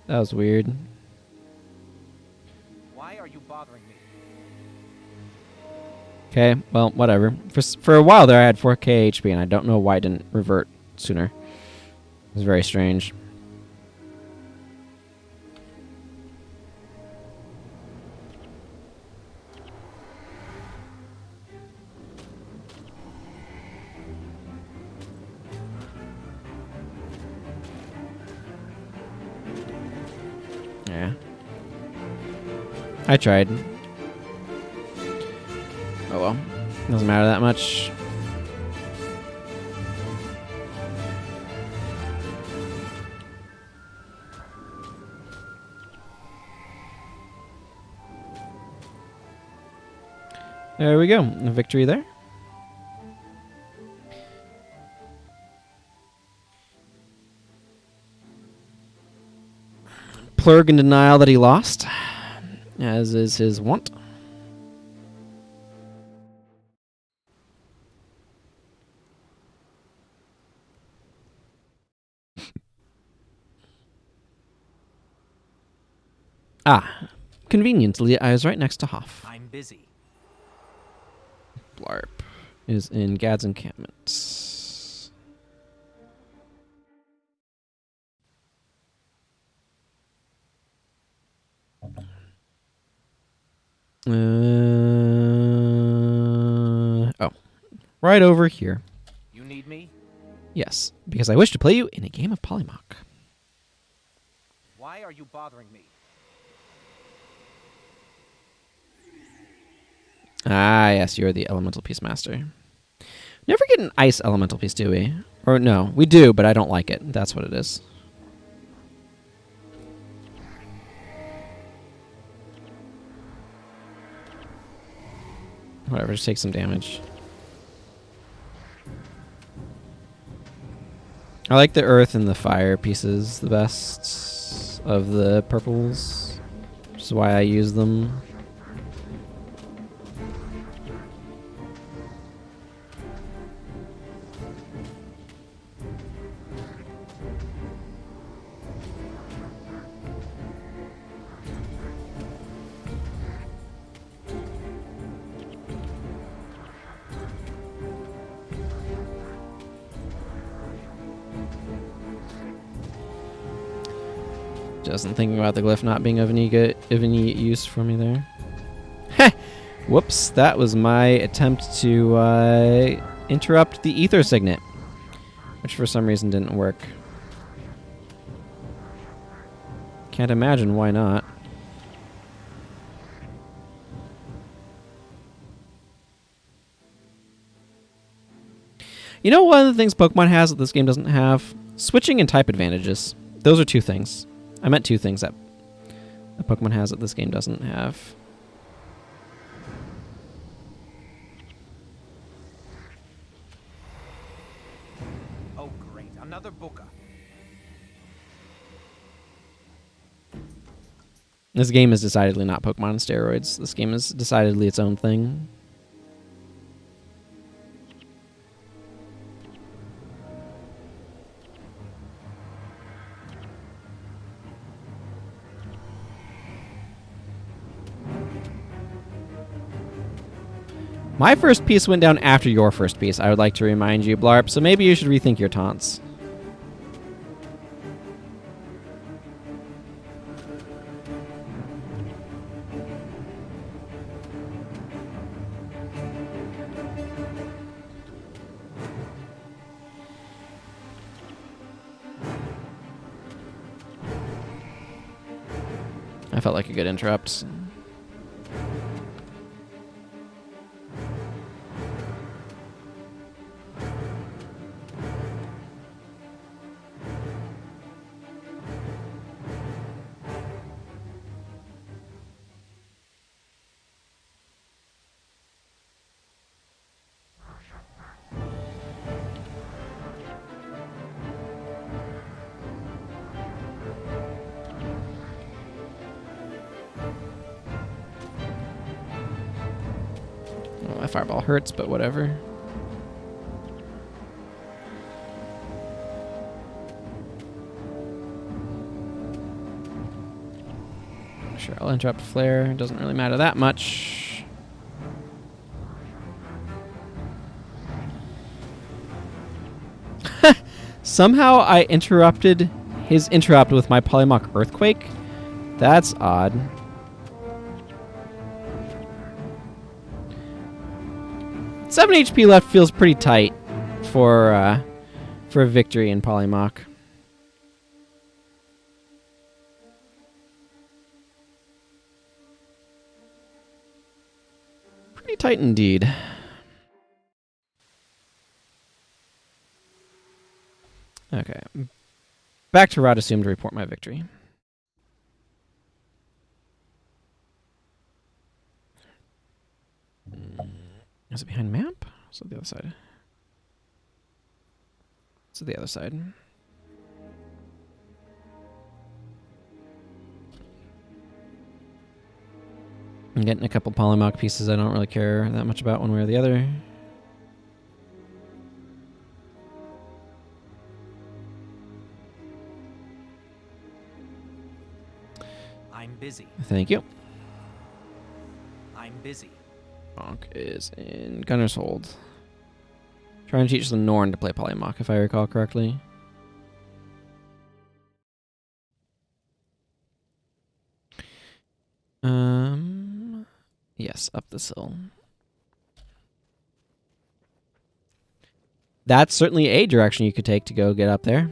That was weird. Why are you bothering me? Okay, well, whatever. For a while there, I had 4k HP, and I don't know why it didn't revert sooner. It was very strange. Yeah. I tried. Oh well. Doesn't matter that much. There we go. A victory there. Plurg in denial that he lost, as is his wont. Ah, conveniently, I was right next to Hoff. I'm busy. Blarp is in Gad's encampment. Oh, right over here. You need me? Yes, because I wish to play you in a game of Polymock. Why are you bothering me? Ah, yes, you're the elemental piece master. Never get an ice elemental piece, do we? Or no, we do, but I don't like it. That's what it is. Whatever, just take some damage. I like the earth and the fire pieces the best of the purples, which is why I use them. Wasn't thinking about the glyph not being of any use for me there. Heh! Whoops, that was my attempt to interrupt the ether signet, which for some reason didn't work. Can't imagine why not. You know, one of the things Pokemon has that this game doesn't have? Switching and type advantages. Those are two things. I meant two things that Pokemon has that this game doesn't have. Oh, great. Another booker. This game is decidedly not Pokemon on steroids. This game is decidedly its own thing. My first piece went down after your first piece, I would like to remind you, Blarp, so maybe you should rethink your taunts. I felt like a good interrupt. Well, my fireball hurts, but whatever. Sure, I'll interrupt flare. It doesn't really matter that much. Somehow I interrupted his interrupt with my Polymock Earthquake? That's odd. Seven HP left feels pretty tight for a victory in Polymock. Pretty tight indeed. Okay. Back to Radasum to report my victory. Is it behind map? Is it the other side? It's the other side. I'm getting a couple Polymock pieces I don't really care that much about one way or the other. I'm busy. Thank you. I'm busy. Bonk is in Gunner's Hold. Trying to teach the Norn to play Polymock, if I recall correctly. Yes, up this hill. That's certainly a direction you could take to go get up there.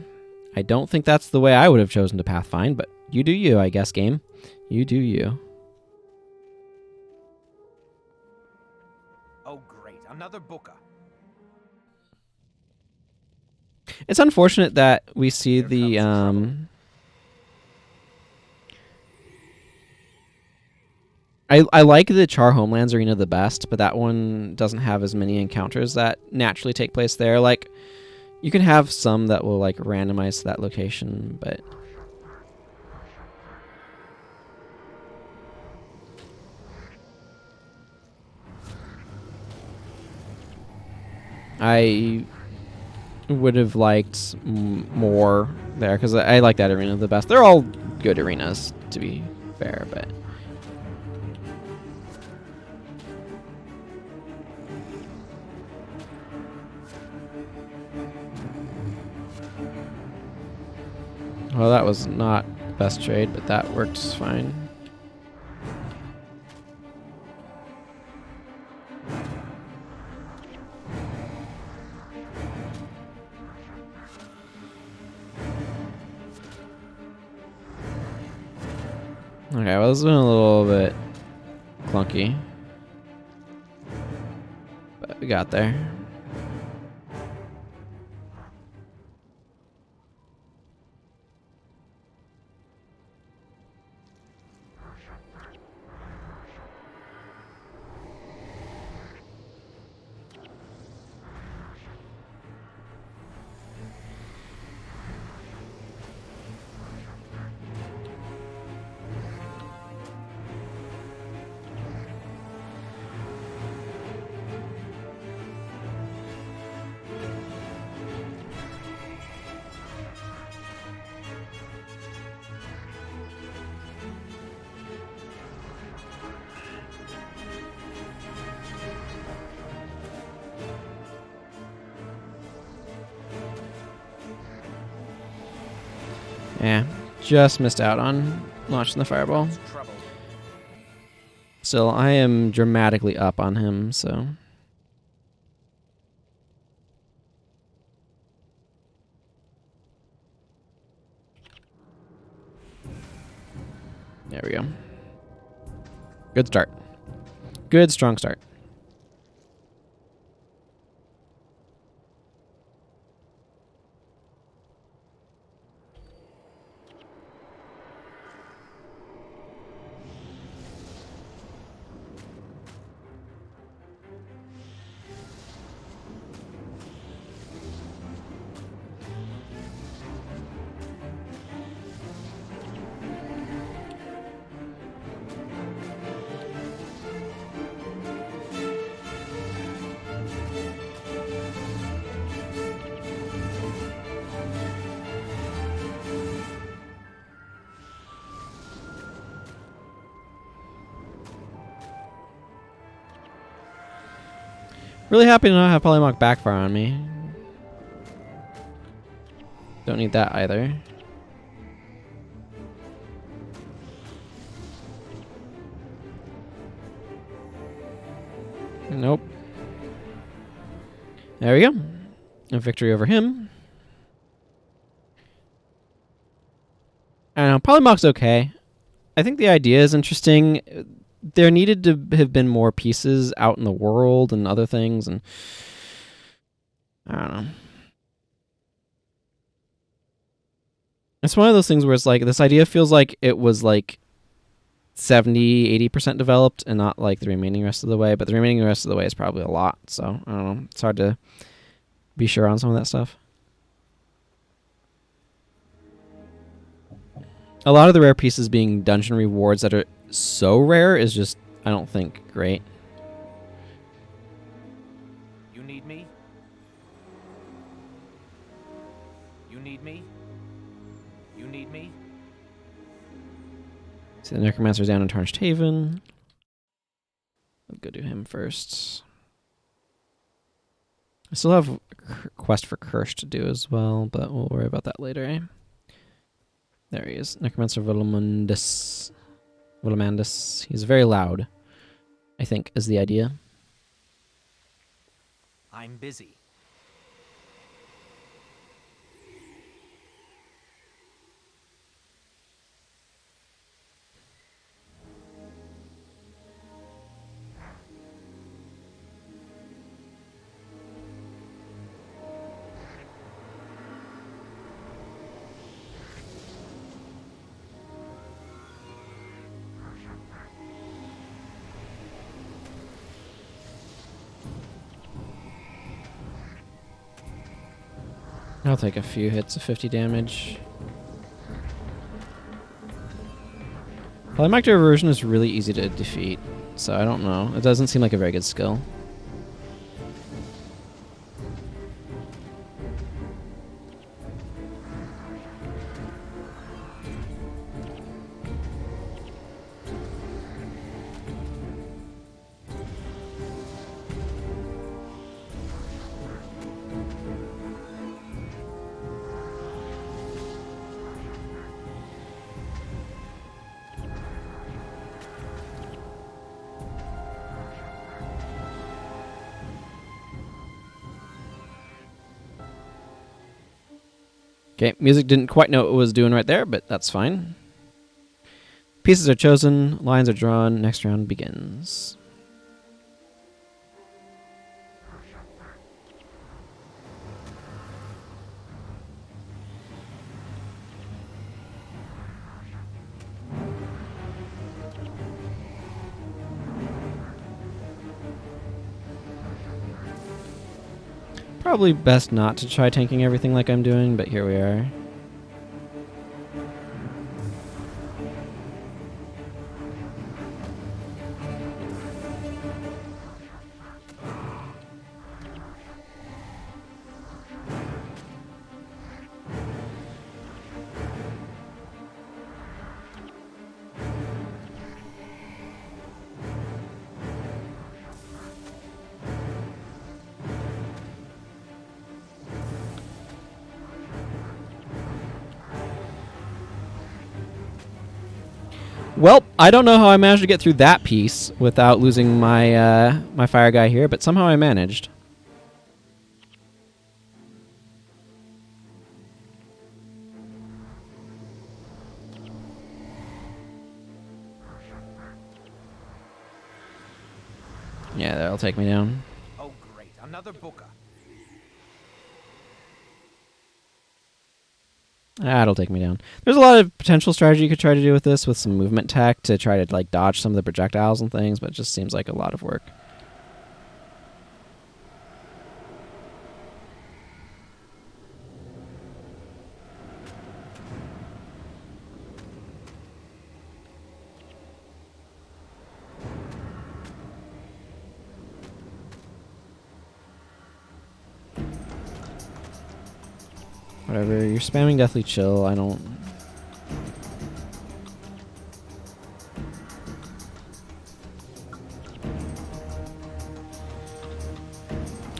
I don't think that's the way I would have chosen to pathfind, but you do you, I guess, game. You do you. Oh, great. Another booker. It's unfortunate that we see Here the comes I like the Charr Homelands arena the best, but that one doesn't have as many encounters that naturally take place there. Like, you can have some that will like randomize to that location, but I would have liked more there because I like that arena the best. They're all good arenas, to be fair, but well, that was not the best trade, but that worked fine. Okay, well, this has been a little bit clunky. But we got there. Yeah, just missed out on launching the fireball. Trouble. Still, I am dramatically up on him, so... There we go. Good start. Good, strong start. Really happy to not have Polymock backfire on me. Don't need that either. Nope. There we go. A victory over him. I don't know. Polymock's okay. I think the idea is interesting. There needed to have been more pieces out in the world and other things, and I don't know. It's one of those things where it's like, this idea feels like it was like 70-80% developed and not like the remaining rest of the way, but the remaining rest of the way is probably a lot, so I don't know. It's hard to be sure on some of that stuff. A lot of the rare pieces being dungeon rewards that are so rare is just, I don't think, great. You need me? You need me? You need me? See, the Necromancer's down in Tarnished Haven. Let's go do him first. I still have a quest for Kirsch to do as well, but we'll worry about that later, eh? There he is. Necromancer Villamandus. He's very loud, I think, is the idea. I'm busy. I'll take a few hits of 50 damage. Polymock Reversion is really easy to defeat, so I don't know. It doesn't seem like a very good skill. Okay, music didn't quite know what it was doing right there, but that's fine. Pieces are chosen, lines are drawn, next round begins. Probably best not to try tanking everything like I'm doing, but here we are. Well, I don't know how I managed to get through that piece without losing my my fire guy here, but somehow I managed. Yeah, that'll take me down. Oh, great. Another booker. That'll take me down. There's a lot of potential strategy you could try to do with this, with some movement tech to try to like dodge some of the projectiles and things, but it just seems like a lot of work. Whatever, you're spamming Deathly Chill, I don't...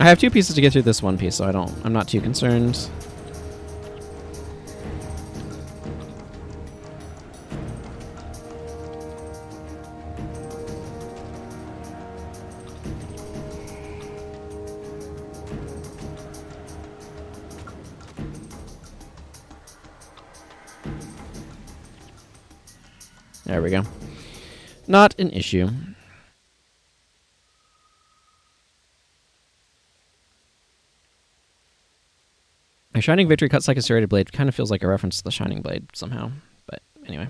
I have 2 pieces to get through this one piece, so I'm not too concerned. There we go. Not an issue. A Shining Victory cuts like a serrated blade kind of feels like a reference to the Shining Blade somehow, but anyway.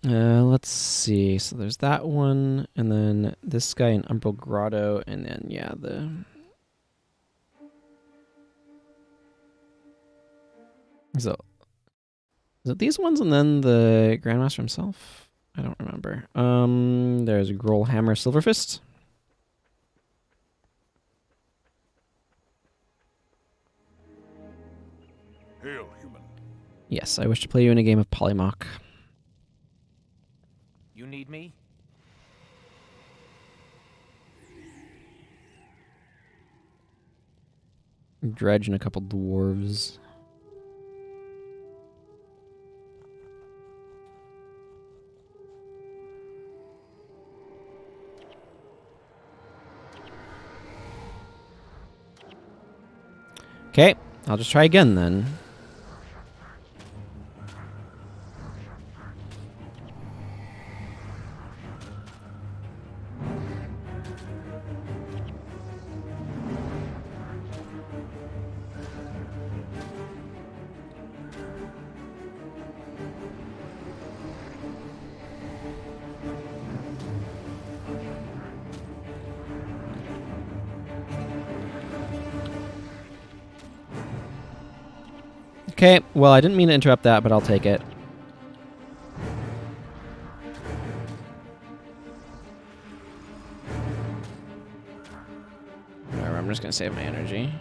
Let's see. So there's that one, and then this guy in Umbral Grotto, and then, yeah, the... So, is it these ones and then the Grandmaster himself? I don't remember. There's Grolhammer Silverfist. Hail, human. Yes, I wish to play you in a game of Polymock. You need me? Dredge and a couple dwarves. Okay, I'll just try again then. Okay, well, I didn't mean to interrupt that, but I'll take it. Whatever, I'm just going to save my energy.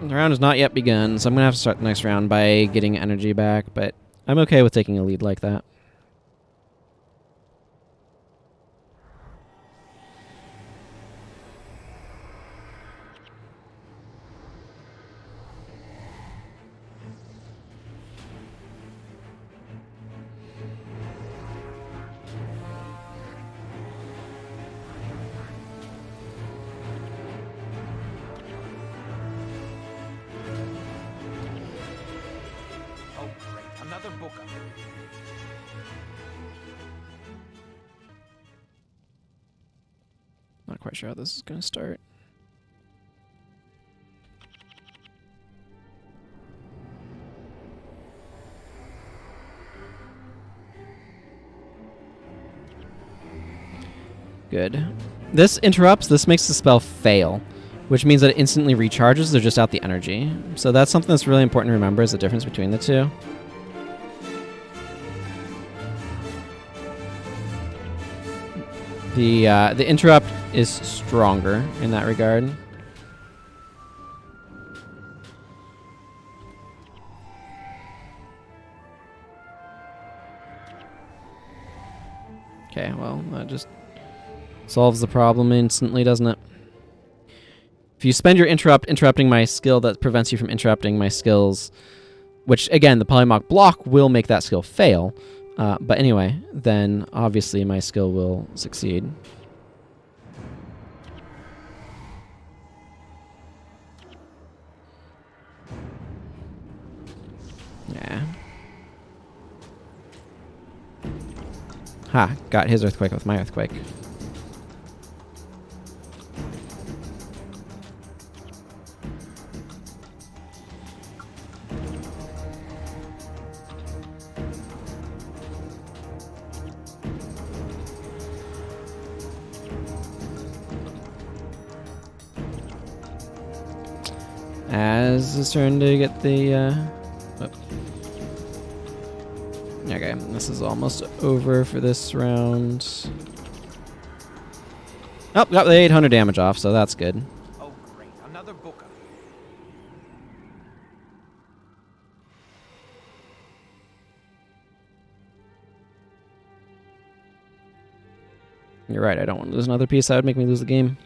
The round has not yet begun, so I'm going to have to start the next round by getting energy back, but I'm okay with taking a lead like that. Not quite sure how this is going to start. Good. This interrupts. This makes the spell fail, which means that it instantly recharges. They're just out the energy. So that's something that's really important to remember, is the difference between the two. The interrupt is stronger in that regard. Okay, well, that just solves the problem instantly, doesn't it? If you spend your interrupting my skill, that prevents you from interrupting my skills, which, again, the Polymock block will make that skill fail. But anyway, then obviously my skill will succeed. Yeah. Ha, got his earthquake with my earthquake. As it's turn to get the okay, this is almost over for this round. Oh, got the 800 damage off, so that's good. Oh, great. Another booker. You're right, I don't want to lose another piece. That would make me lose the game.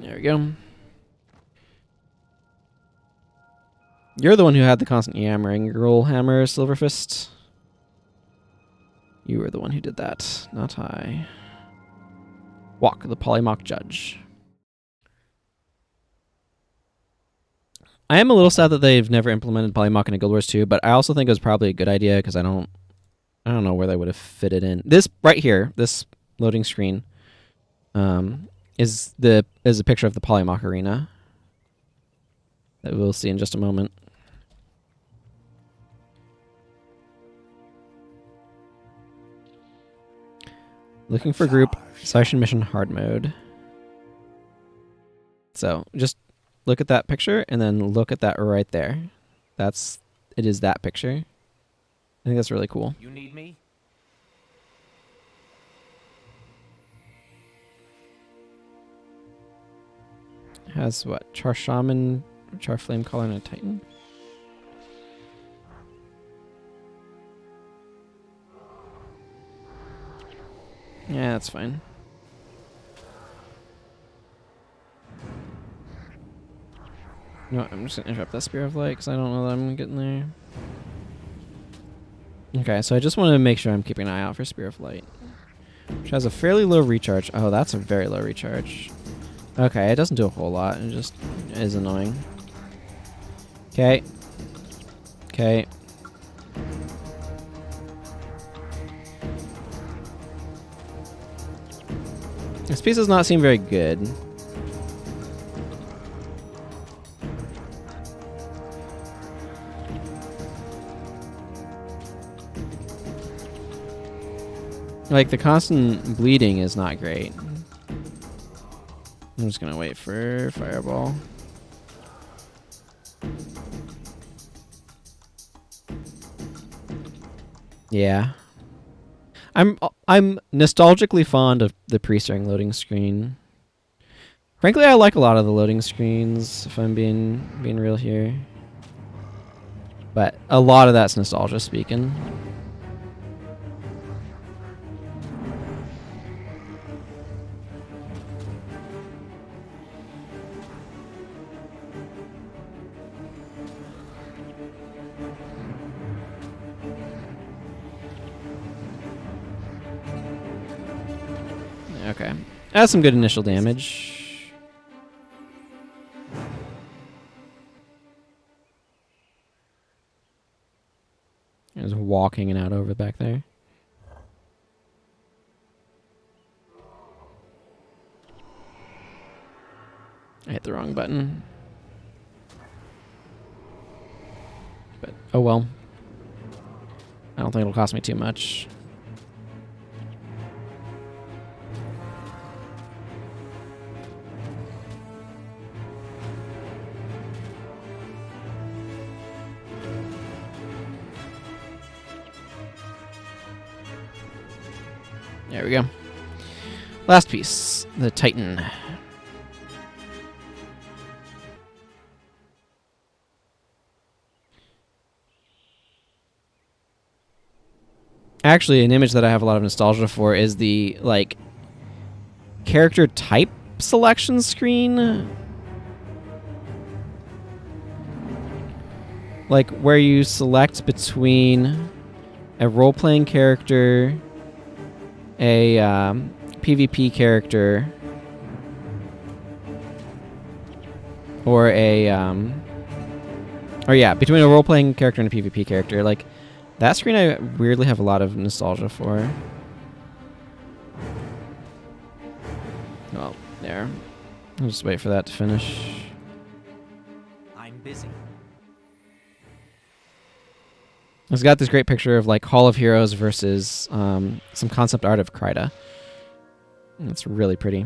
There we go. You're the one who had the constant yammering. Roll hammer, silver fist. You were the one who did that, not I. Walk, the Polymock judge. I am a little sad that they've never implemented Polymock in Guild Wars 2, but I also think it was probably a good idea because I don't know where they would have fit it in. This right here, this loading screen, is a picture of the Polymock arena that we'll see in just a moment. Looking for group Zaishen Mission hard mode. So just look at that picture and then look at that right there. It is that picture. I think that's really cool. You need me? Has what? Charr Shaman, Charr Flame Caller, and a Titan. Yeah, that's fine. No, I'm just gonna interrupt that Spear of Light because I don't know that I'm getting there. Okay, so I just want to make sure I'm keeping an eye out for Spear of Light, which has a fairly low recharge. Oh, that's a very low recharge. Okay, it doesn't do a whole lot. It just is annoying. Okay. Okay. This piece does not seem very good. Like, the constant bleeding is not great. I'm just gonna wait for Fireball. Yeah. I'm nostalgically fond of the pre-starting loading screen. Frankly, I like a lot of the loading screens, if I'm being real here. But a lot of that's nostalgia speaking. Okay. That's some good initial damage. Just walking and out over back there. I hit the wrong button. But, oh well. I don't think it'll cost me too much. There we go. Last piece, the Titan. Actually, an image that I have a lot of nostalgia for is the, like, character type selection screen. Like, where you select between a role-playing character, a PvP character, or a, between a role-playing character and a PvP character. Like, that screen I weirdly have a lot of nostalgia for. Oh, there. I'll just wait for that to finish. I'm busy. It's got this great picture of like Hall of Heroes versus some concept art of Kryda. It's really pretty.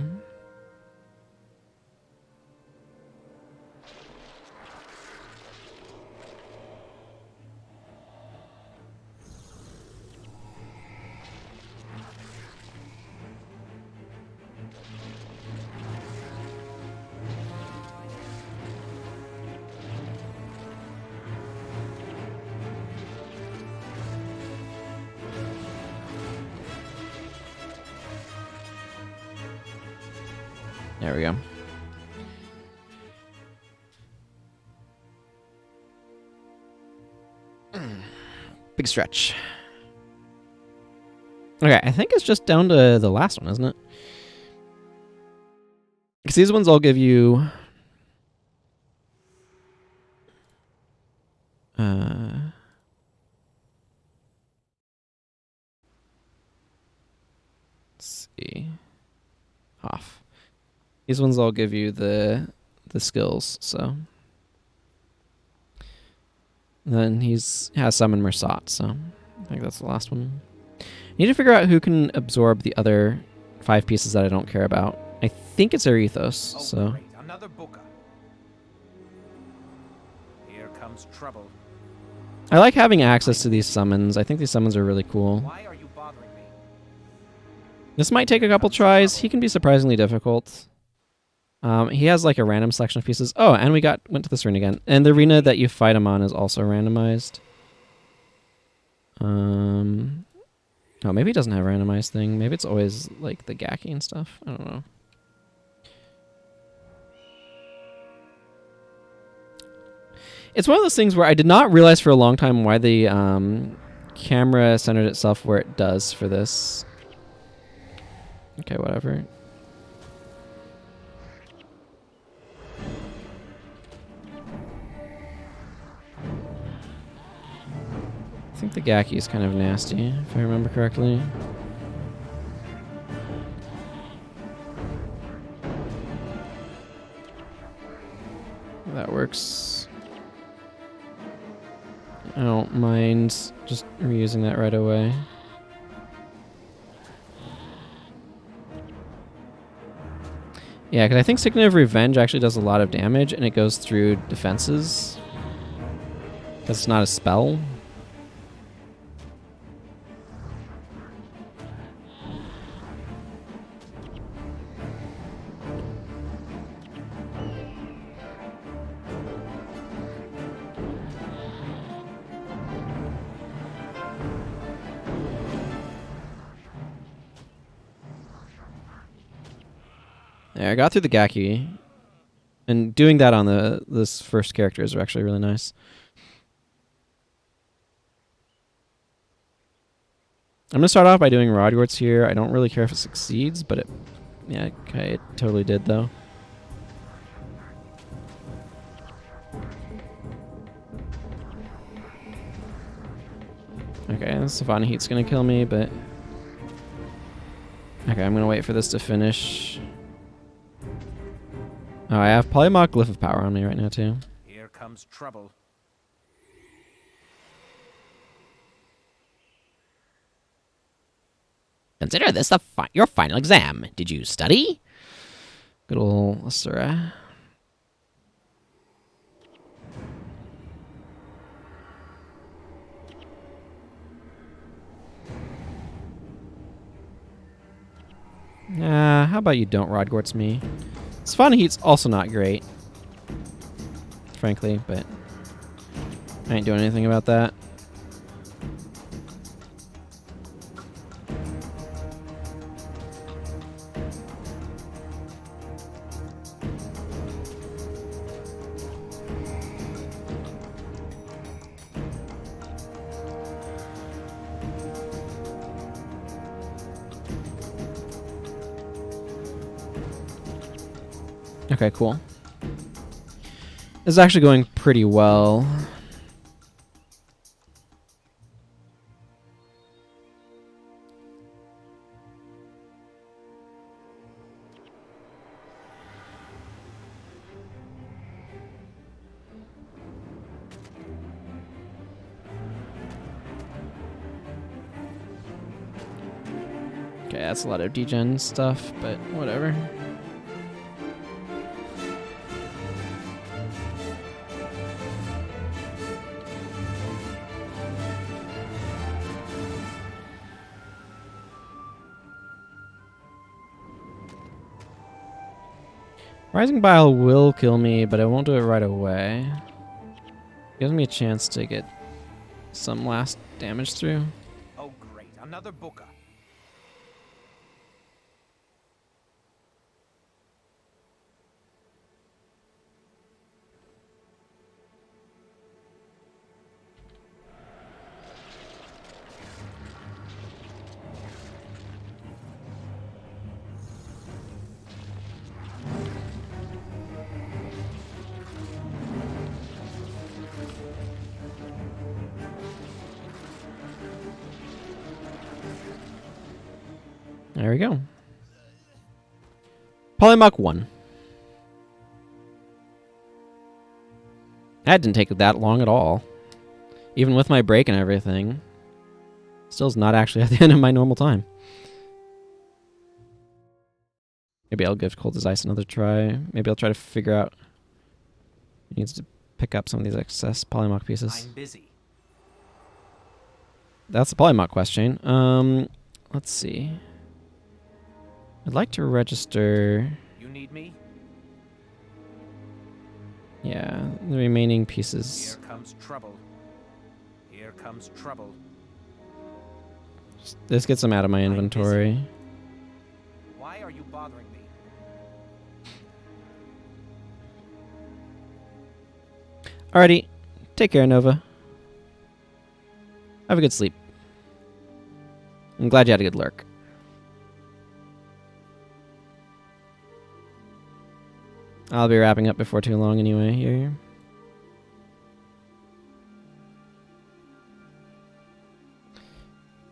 There we go. Big stretch. Okay, I think it's just down to the last one, isn't it? Because these ones all give you... let's see. Off. These ones all give you the skills, so. Then has Summon Mersat, so I think that's the last one. Need to figure out who can absorb the other 5 pieces that I don't care about. I think it's Arethos, so. Great. Another booker. Here comes trouble. I like having access to these summons. I think these summons are really cool. Why are you bothering me? This might take a couple tries. He can be surprisingly difficult. He has like a random selection of pieces. Oh, and we went to this arena again. And the arena that you fight him on is also randomized. Oh, maybe he doesn't have a randomized thing. Maybe it's always like the Gaki and stuff. I don't know. It's one of those things where I did not realize for a long time why the camera centered itself where it does for this. Okay, whatever. I think the Gaki is kind of nasty, if I remember correctly. That works. I don't mind just reusing that right away. Yeah, because I think Signet of Revenge actually does a lot of damage, and it goes through defenses. Because it's not a spell. Yeah, I got through the Gaki, and doing that on this first character is actually really nice. I'm gonna start off by doing Rodyorts here. I don't really care if it succeeds, but it totally did though. Savannah Heat's gonna kill me, but... Okay, I'm gonna wait for this to finish. Oh, I have Polymock Glyph of Power on me right now, too. Here comes trouble. Consider this your final exam. Did you study? Good ol' Asura. How about you don't Rod Gortz me? Savannah Heat's also not great, frankly, but I ain't doing anything about that. Okay, cool. This is actually going pretty well. Okay, that's a lot of degen stuff, but whatever. Rising Bile will kill me, but I won't do it right away. Gives me a chance to get some last damage through. Oh, great. Another booker. There we go. Polymock 1. That didn't take that long at all. Even with my break and everything. Still's not actually at the end of my normal time. Maybe I'll give Cold as Ice another try. Maybe I'll try to figure out who needs to pick up some of these excess Polymock pieces. I'm busy. That's the Polymock quest chain. Let's see. I'd like to register... You need me? Yeah, the remaining pieces. Here comes trouble. Here comes trouble. This gets them out of my inventory. Why are you bothering me? Alrighty. Take care, Nova. Have a good sleep. I'm glad you had a good lurk. I'll be wrapping up before too long anyway here.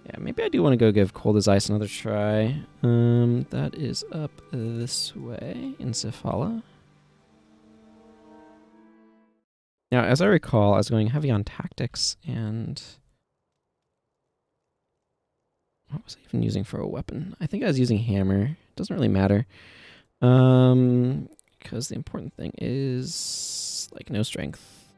Yeah, maybe I do want to go give Cold as Ice another try. That is up this way in Sifala. Now, as I recall, I was going heavy on tactics and... What was I even using for a weapon? I think I was using hammer. Doesn't really matter. Because the important thing is, like, no strength.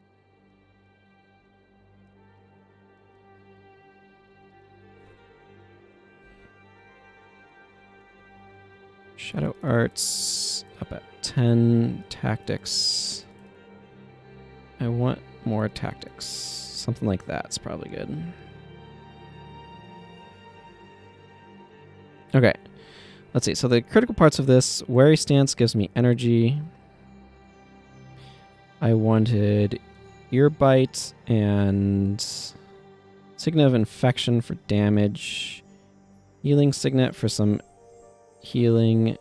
Shadow Arts, up at 10. Tactics. I want more tactics. Something like that's probably good. Okay. Let's see. So the critical parts of this, Wary Stance gives me energy. I wanted Ear Bite and Signet of Infection for damage. Healing Signet for some healing.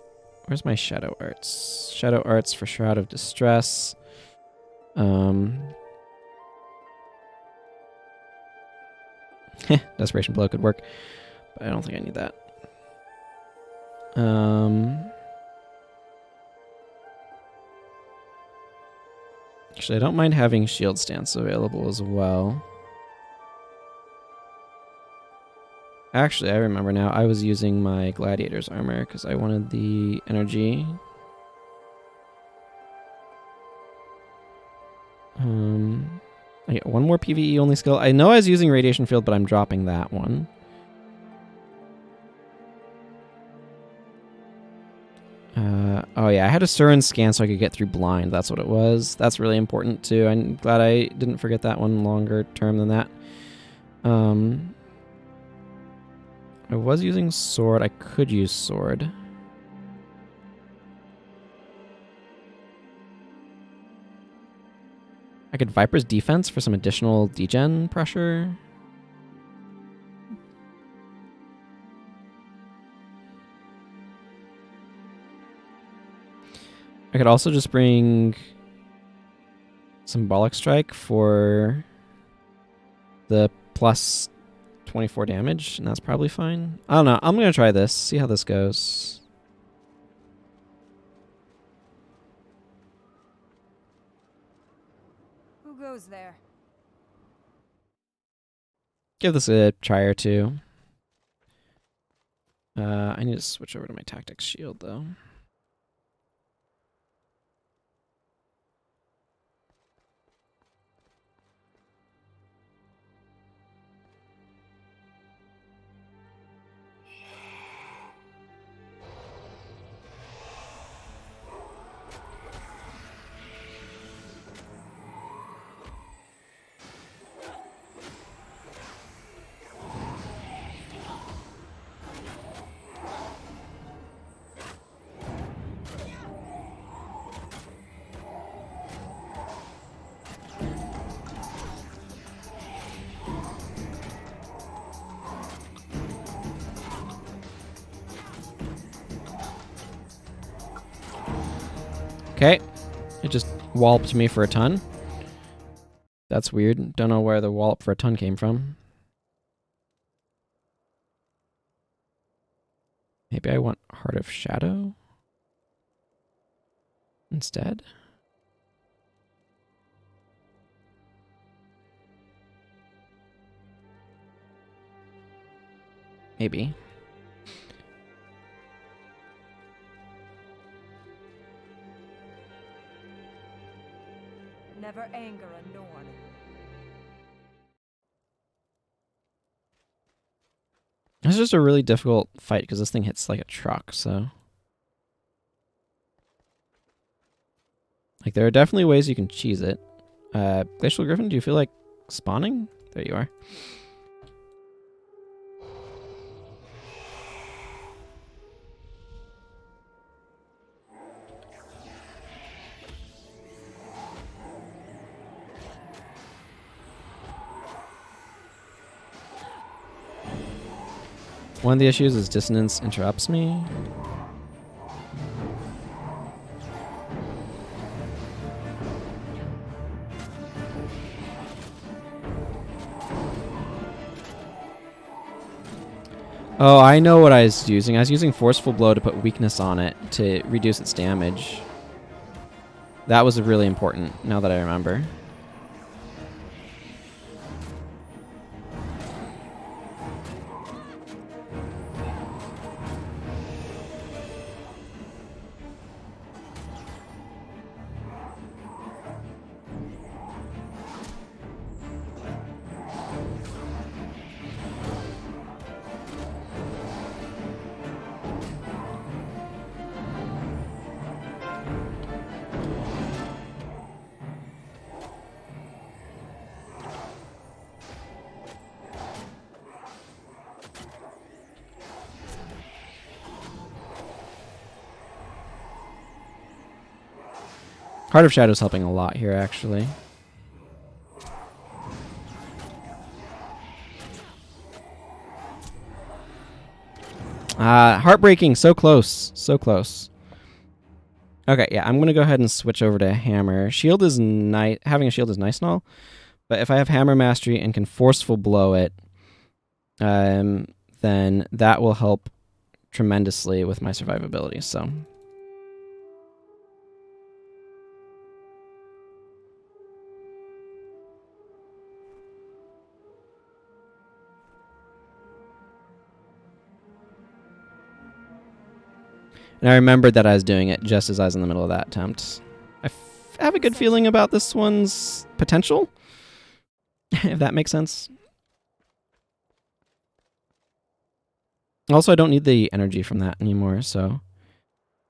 Where's my Shadow Arts? Shadow Arts for Shroud of Distress. Desperation Blow could work, but I don't think I need that. Actually, I don't mind having shield stance available as well. Actually, I remember now. I was using my Gladiator's armor because I wanted the energy. I get one more PvE only skill. I know I was using Radiation Field, but I'm dropping that one. Oh yeah, I had a Surin scan so I could get through blind. That's what it was. That's really important too. I'm glad I didn't forget that one longer term than that. I was using sword. I could use sword. I could Viper's Defense for some additional degen pressure. I could also just bring Symbolic Strike for the plus 24 damage, and that's probably fine. I don't know. I'm going to try this, see how this goes. Who goes there? Give this a try or two. I need to switch over to my Tactics Shield, though. Okay, it just walloped me for a ton. That's weird. Don't know where the wallop for a ton came from. Maybe I want Heart of Shadow instead. Maybe. Never anger a Norn. It's just a really difficult fight because this thing hits like a truck, so. Like, there are definitely ways you can cheese it. Glacial Griffin, do you feel like spawning? There you are. One of the issues is dissonance interrupts me. Oh, I know what I was using. I was using Forceful Blow to put weakness on it to reduce its damage. That was really important, now that I remember. Heart of Shadow is helping a lot here, actually. Heartbreaking, so close, so close. Okay, yeah, I'm gonna go ahead and switch over to Hammer. Shield is nice. Having a shield is nice and all, but if I have Hammer Mastery and can Forceful Blow it, then that will help tremendously with my survivability. So. And I remembered that I was doing it just as I was in the middle of that attempt. I have a good feeling about this one's potential, if that makes sense. Also, I don't need the energy from that anymore, so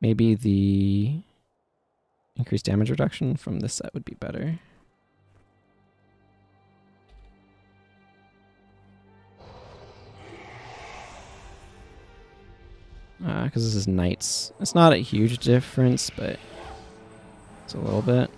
maybe the increased damage reduction from this set would be better. Because this is knights. It's not a huge difference, but it's a little bit.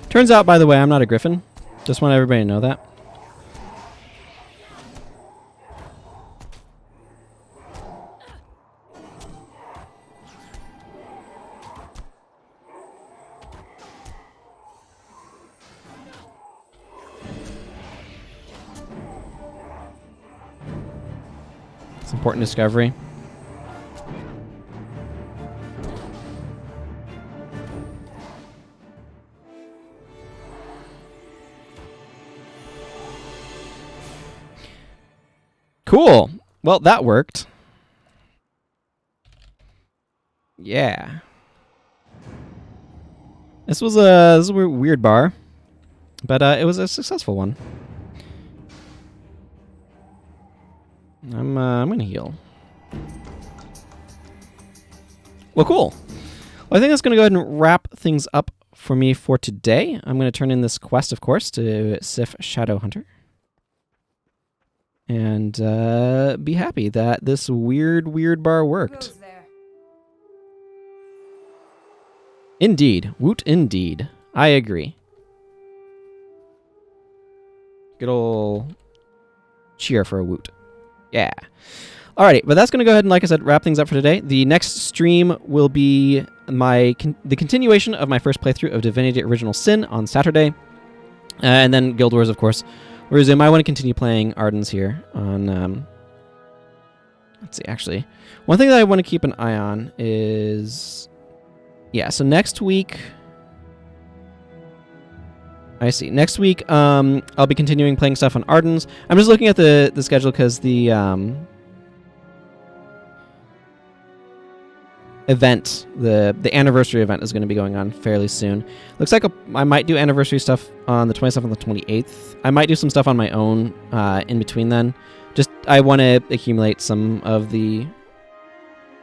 Turns out, by the way, I'm not a griffin. Just want everybody to know that. It's an important discovery. Cool. Well, that worked. Yeah. This was a weird bar, but it was a successful one. I'm gonna heal. Well, cool. Well, I think that's gonna go ahead and wrap things up for me for today. I'm gonna turn in this quest, of course, to Sif Shadowhunter. And be happy that this weird bar worked. Indeed. Woot indeed. I agree. Good ol' cheer for a woot. Yeah. Alrighty, but that's going to go ahead and, like I said, wrap things up for today. The next stream will be the continuation of my first playthrough of Divinity Original Sin on Saturday. And then Guild Wars, of course, will resume. I want to continue playing Ardens here on... let's see, actually. One thing that I want to keep an eye on is... Yeah, so next week... I see. Next week, I'll be continuing playing stuff on Ardens. I'm just looking at the schedule because the event, the anniversary event is going to be going on fairly soon. Looks like I might do anniversary stuff on the 27th and the 28th. I might do some stuff on my own in between then. Just, I want to accumulate some of the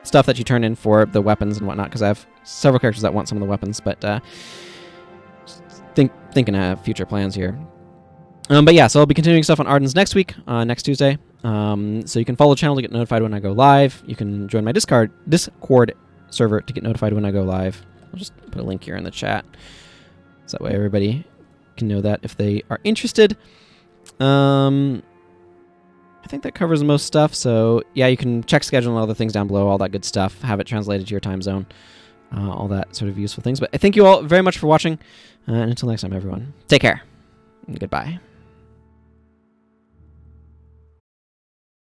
stuff that you turn in for the weapons and whatnot, because I have several characters that want some of the weapons, but thinking of future plans here. But yeah, so I'll be continuing stuff on Ardens next week, next Tuesday. So you can follow the channel to get notified when I go live. You can join my Discord server to get notified when I go live. I'll just put a link here in the chat, so that way everybody can know that if they are interested. I think that covers most stuff. So yeah, you can check schedule and other things down below, all that good stuff. Have it translated to your time zone. All that sort of useful things. But I thank you all very much for watching. And until next time, everyone, take care. And goodbye.